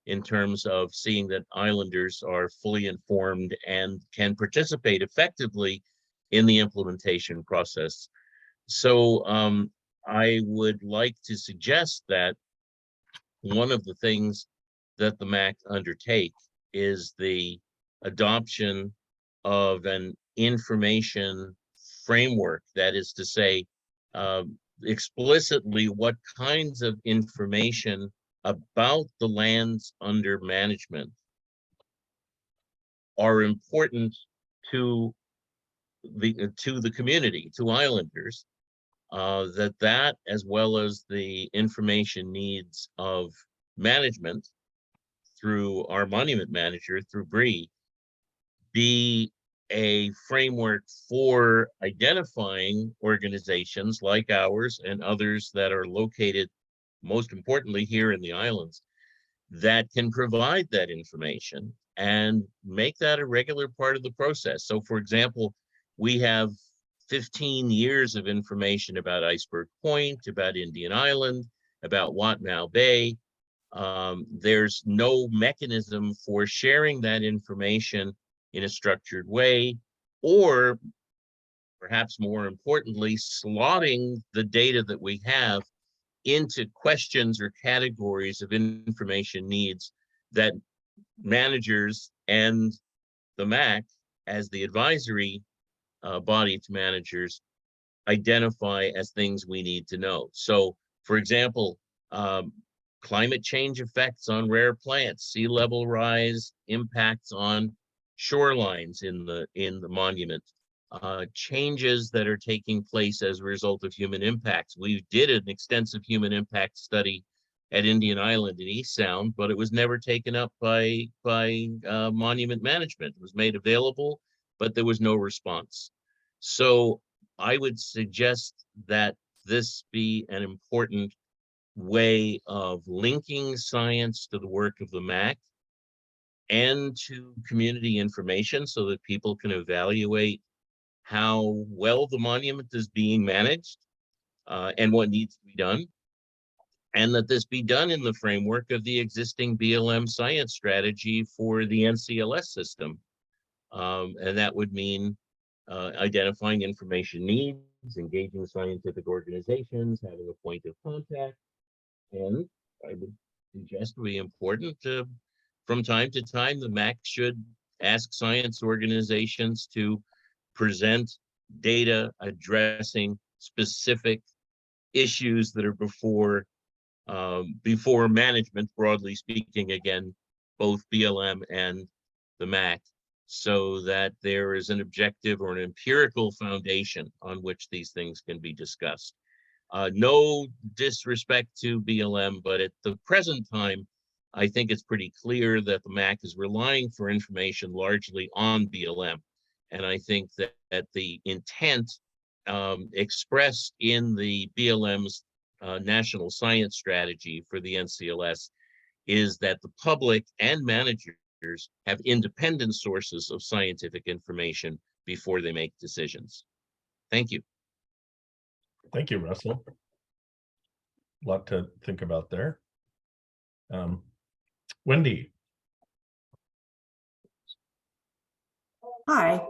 in terms of seeing that islanders are fully informed and can participate effectively in the implementation process. So I would like to suggest that one of the things that the MAC undertake is the adoption of an information framework, that is to say, explicitly what kinds of information about the lands under management are important to the community, to islanders, that as well as the information needs of management through our monument manager, through Bree, be a framework for identifying organizations like ours and others that are located, most importantly, here in the islands, that can provide that information and make that a regular part of the process. So, for example, we have 15 years of information about Iceberg Point, about Indian Island, about Watmau Bay. There's no mechanism for sharing that information in a structured way, or perhaps more importantly, slotting the data that we have into questions or categories of information needs that managers and the MAC, as the advisory body to managers, identify as things we need to know. So, for example, climate change effects on rare plants, sea level rise, impacts on shorelines in the monument, changes that are taking place as a result of human impacts. We did an extensive human impact study at Indian Island in East Sound, but it was never taken up by monument management. It was made available, but there was no response. So I would suggest that this be an important way of linking science to the work of the MAC and to community information so that people can evaluate how well the monument is being managed and what needs to be done. And that this be done in the framework of the existing BLM science strategy for the NCLS system. And that would mean identifying information needs, engaging scientific organizations, having a point of contact. And I would suggest it would be important to, from time to time, the MAC should ask science organizations to present data addressing specific issues that are before management, broadly speaking, again, both BLM and the MAC, so that there is an objective or an empirical foundation on which these things can be discussed. No disrespect to BLM, but at the present time, I think it's pretty clear that the MAC is relying for information largely on BLM. And I think that the intent expressed in the BLM's national science strategy for the NCLS is that the public and managers have independent sources of scientific information before they make decisions. Thank you. Thank you, Russell. A lot to think about there. Wendy. Hi.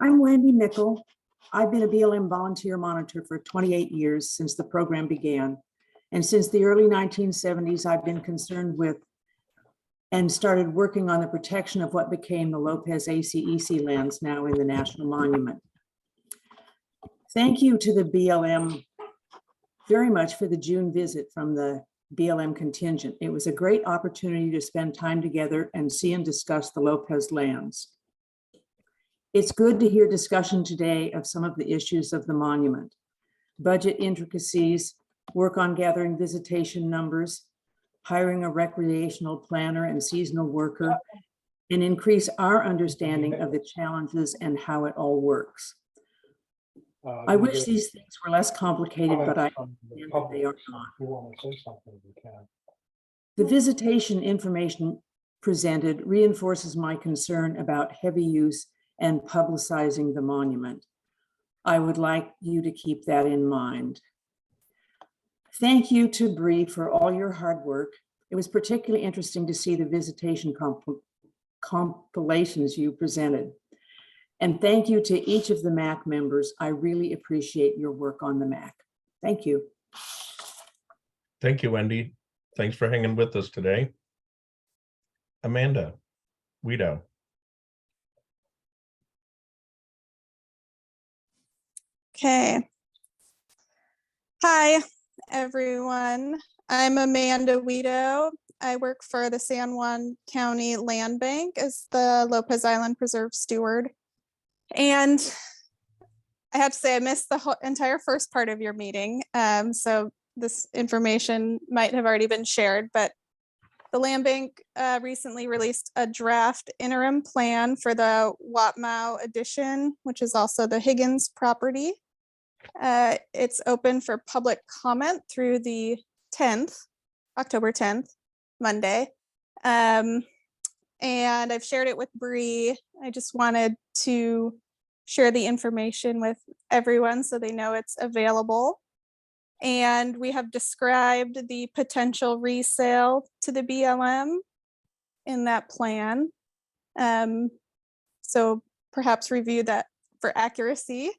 I'm Wendy Mickle. I've been a BLM volunteer monitor for 28 years since the program began. And since the early 1970s, I've been concerned with and started working on the protection of what became the Lopez ACEC lands now in the National Monument. Thank you to the BLM very much for the June visit from the BLM contingent. It was a great opportunity to spend time together and see and discuss the Lopez lands. It's good to hear discussion today of some of the issues of the monument. Budget intricacies, work on gathering visitation numbers, hiring a recreational planner and seasonal worker, and increase our understanding of the challenges and how it all works. I wish these things were less complicated, but I understand that they are not. If you want to say something, you can. The visitation information presented reinforces my concern about heavy use and publicizing the monument. I would like you to keep that in mind. Thank you to Bree for all your hard work. It was particularly interesting to see the visitation compilations you presented. And thank you to each of the MAC members. I really appreciate your work on the MAC. Thank you. Thank you, Wendy. Thanks for hanging with us today. Amanda Guido. Okay. Hi, everyone. I'm Amanda Guido. I work for the San Juan County Land Bank as the Lopez Island Preserve Steward. And I have to say, I missed the whole entire first part of your meeting. So this information might have already been shared, but the Land Bank recently released a draft interim plan for the Watmau addition, which is also the Higgins property. It's open for public comment through the 10th, October 10th, Monday. And I've shared it with Bree. I just wanted to share the information with everyone so they know it's available. And we have described the potential resale to the BLM in that plan. So perhaps review that for accuracy.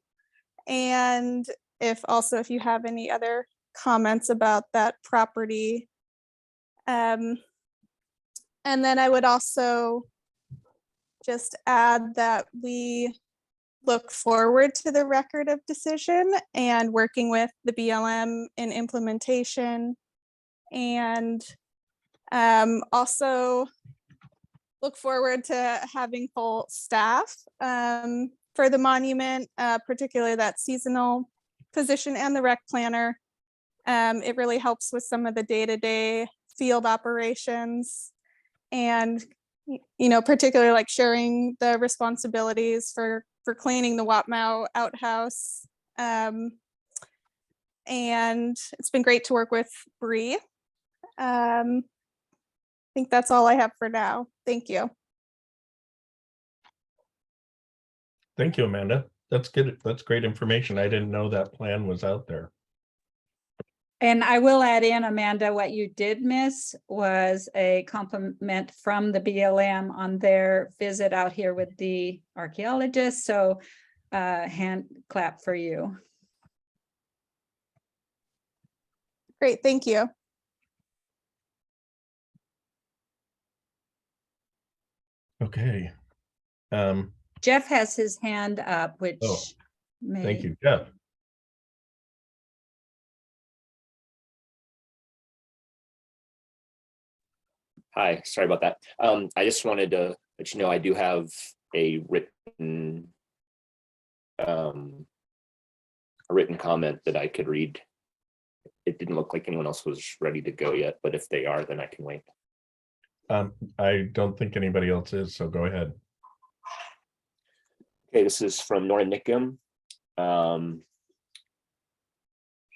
And if you have any other comments about that property. And then I would also just add that we look forward to the record of decision and working with the BLM in implementation, and also look forward to having full staff for the monument, particularly that seasonal position and the rec planner. It really helps with some of the day-to-day field operations, and particularly like sharing the responsibilities for cleaning the Watmau outhouse. And it's been great to work with Bree. I think that's all I have for now. Thank you. Thank you, Amanda. That's good. That's great information. I didn't know that plan was out there. And I will add in, Amanda, what you did miss was a compliment from the BLM on their visit out here with the archaeologists. So hand clap for you. Great, thank you. Okay. Jeff has his hand up, which thank you, Jeff. Hi, sorry about that. I just wanted to let you know I do have a written comment that I could read. It didn't look like anyone else was ready to go yet, but if they are, then I can wait. I don't think anybody else is, so go ahead. Okay, this is from Nora Nickum.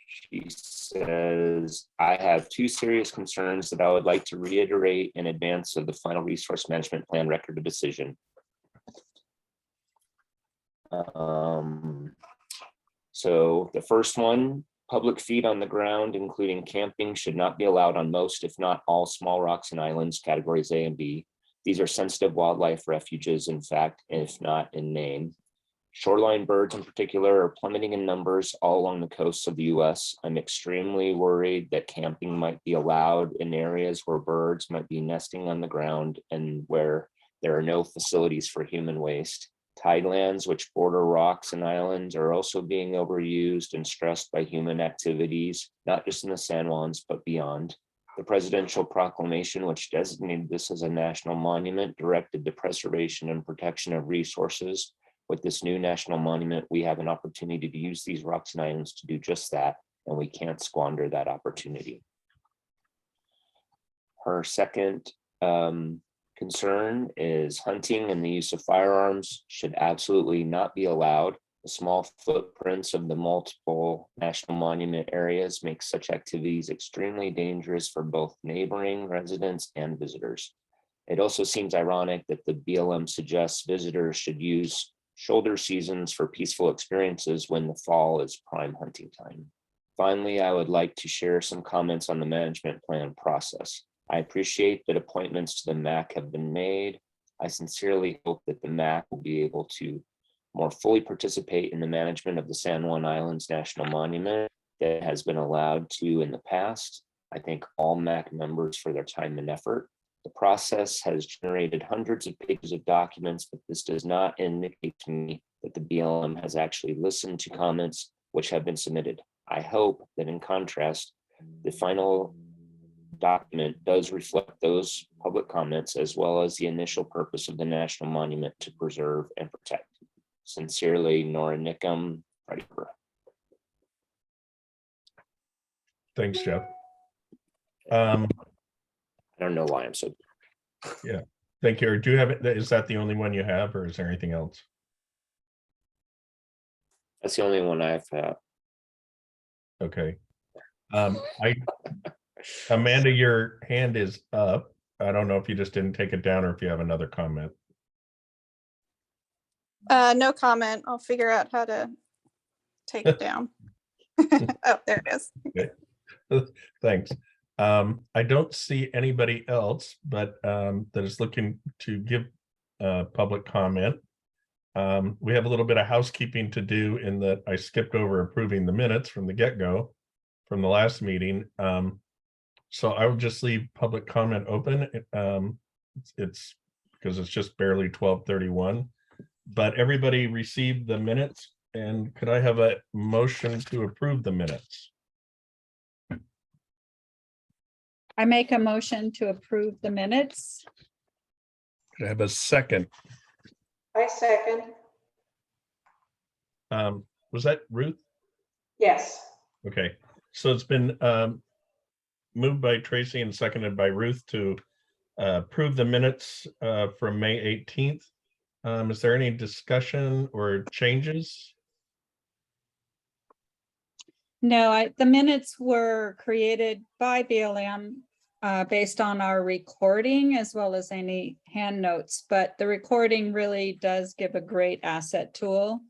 She says, I have two serious concerns that I would like to reiterate in advance of the final resource management plan record of decision. So the first one, public feed on the ground, including camping, should not be allowed on most, if not all, small rocks and islands, categories A and B. These are sensitive wildlife refuges, in fact, if not in name. Shoreline birds in particular are plummeting in numbers all along the coasts of the US. I'm extremely worried that camping might be allowed in areas where birds might be nesting on the ground and where there are no facilities for human waste. Tidelands, which border rocks and islands, are also being overused and stressed by human activities, not just in the San Juans, but beyond. The presidential proclamation, which designated this as a national monument, directed the preservation and protection of resources. With this new national monument, we have an opportunity to use these rocks and islands to do just that, and we can't squander that opportunity. Her second concern is hunting and the use of firearms should absolutely not be allowed. The small footprints of the multiple national monument areas make such activities extremely dangerous for both neighboring residents and visitors. It also seems ironic that the BLM suggests visitors should use shoulder seasons for peaceful experiences when the fall is prime hunting time. Finally, I would like to share some comments on the management plan process. I appreciate that appointments to the MAC have been made. I sincerely hope that the MAC will be able to more fully participate in the management of the San Juan Islands National Monument that has been allowed to in the past. I thank all MAC members for their time and effort. The process has generated hundreds of pages of documents, but this does not indicate to me that the BLM has actually listened to comments which have been submitted. I hope that in contrast, the final document does reflect those public comments as well as the initial purpose of the National Monument to preserve and protect. Sincerely, Nora Nickum, Freddie Burr. Thanks, Jeff. I don't know why I'm so. Yeah, thank you. Do you have it? Is that the only one you have, or is there anything else? That's the only one I've had. Okay. Amanda, your hand is up. I don't know if you just didn't take it down or if you have another comment. No comment. I'll figure out how to take it down. Oh, there it is. Okay. Thanks. I don't see anybody else, but that is looking to give public comment. We have a little bit of housekeeping to do in that I skipped over approving the minutes from the get-go from the last meeting. So I will just leave public comment open. It's because it's just barely 12:31, but everybody received the minutes. And could I have a motion to approve the minutes? I make a motion to approve the minutes. Could I have a second? I second. Was that Ruth? Yes. Okay, so it's been moved by Tracy and seconded by Ruth to approve the minutes from May 18th. Is there any discussion or changes? No, the minutes were created by BLM based on our recording as well as any hand notes, but the recording really does give a great asset tool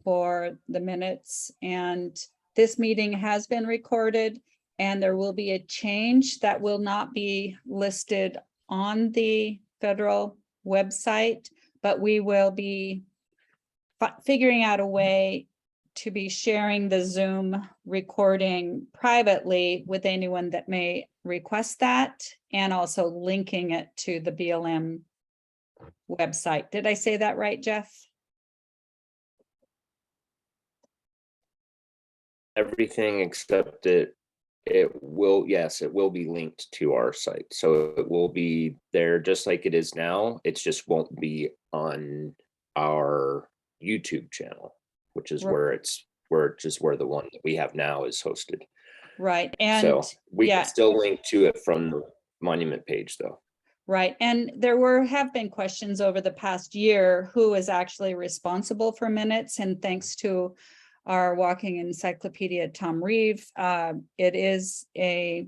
for the minutes. And this meeting has been recorded and there will be a change that will not be listed on the federal website, but we will be figuring out a way to be sharing the Zoom recording privately with anyone that may request that, and also linking it to the BLM website. Did I say that right, Jeff? Everything except it will, yes, it will be linked to our site. So it will be there just like it is now. It just won't be on our YouTube channel, which is where the one that we have now is hosted. Right. And so we yeah, can still link to it from the monument page though. right. And there have been questions over the past year, who is actually responsible for minutes? And thanks to our walking encyclopedia, Tom Reeve, it is a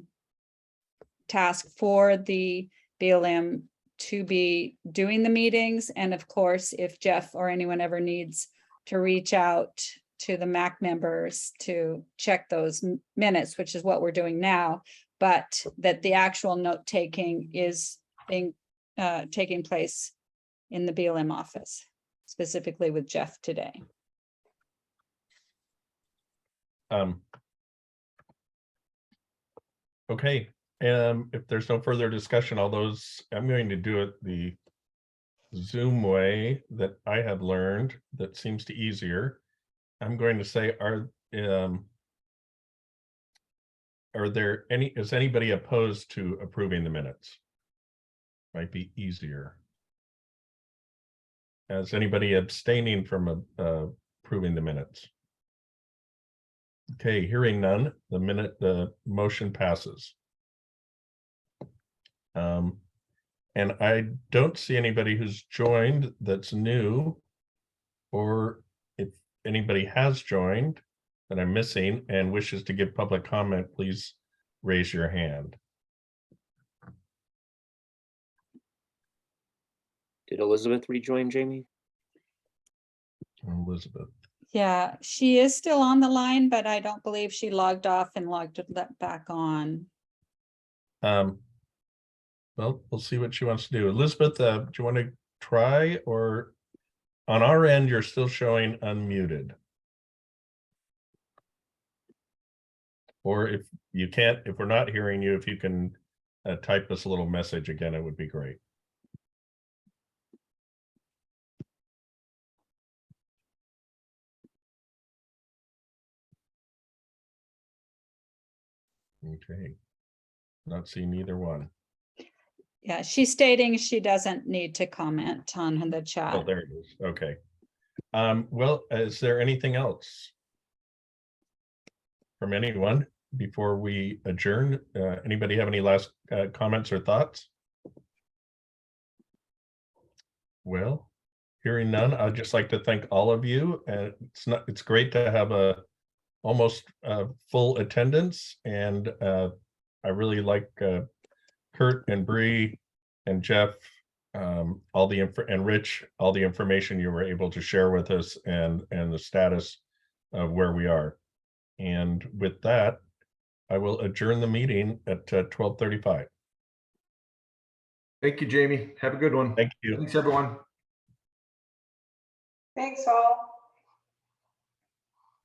task for the BLM to be doing the meetings. And of course, if Jeff or anyone ever needs to reach out to the MAC members to check those minutes, which is what we're doing now, but that the actual note taking is being taking place in the BLM office, specifically with Jeff today. Okay, if there's no further discussion, all those, I'm going to do it the Zoom way that I have learned that seems to easier. I'm going to say, are there any, is anybody opposed to approving the minutes? Might be easier. Is anybody abstaining from approving the minutes? Okay, hearing none, the motion passes. And I don't see anybody who's joined that's new, or if anybody has joined that I'm missing and wishes to give public comment, please raise your hand. Did Elizabeth rejoin, Jamie? Elizabeth. Yeah, she is still on the line, but I don't believe she logged off and logged back on. Well, we'll see what she wants to do. Elizabeth, do you want to try, or on our end, you're still showing unmuted? Or if you can't, if we're not hearing you, if you can type us a little message again, it would be great. Okay, not seeing either one. Yeah, she's stating she doesn't need to comment on the chat. Oh, there it is. Okay. Well, is there anything else from anyone before we adjourn? Anybody have any last comments or thoughts? Well, hearing none, I'd just like to thank all of you. And it's great to have a almost full attendance, and I really like Kurt and Bree and Jeff, all the info, and Rich, all the information you were able to share with us, and the status of where we are. And with that, I will adjourn the meeting at 12:35. Thank you, Jamie. Have a good one. Thank you. Thanks, everyone. Thanks all.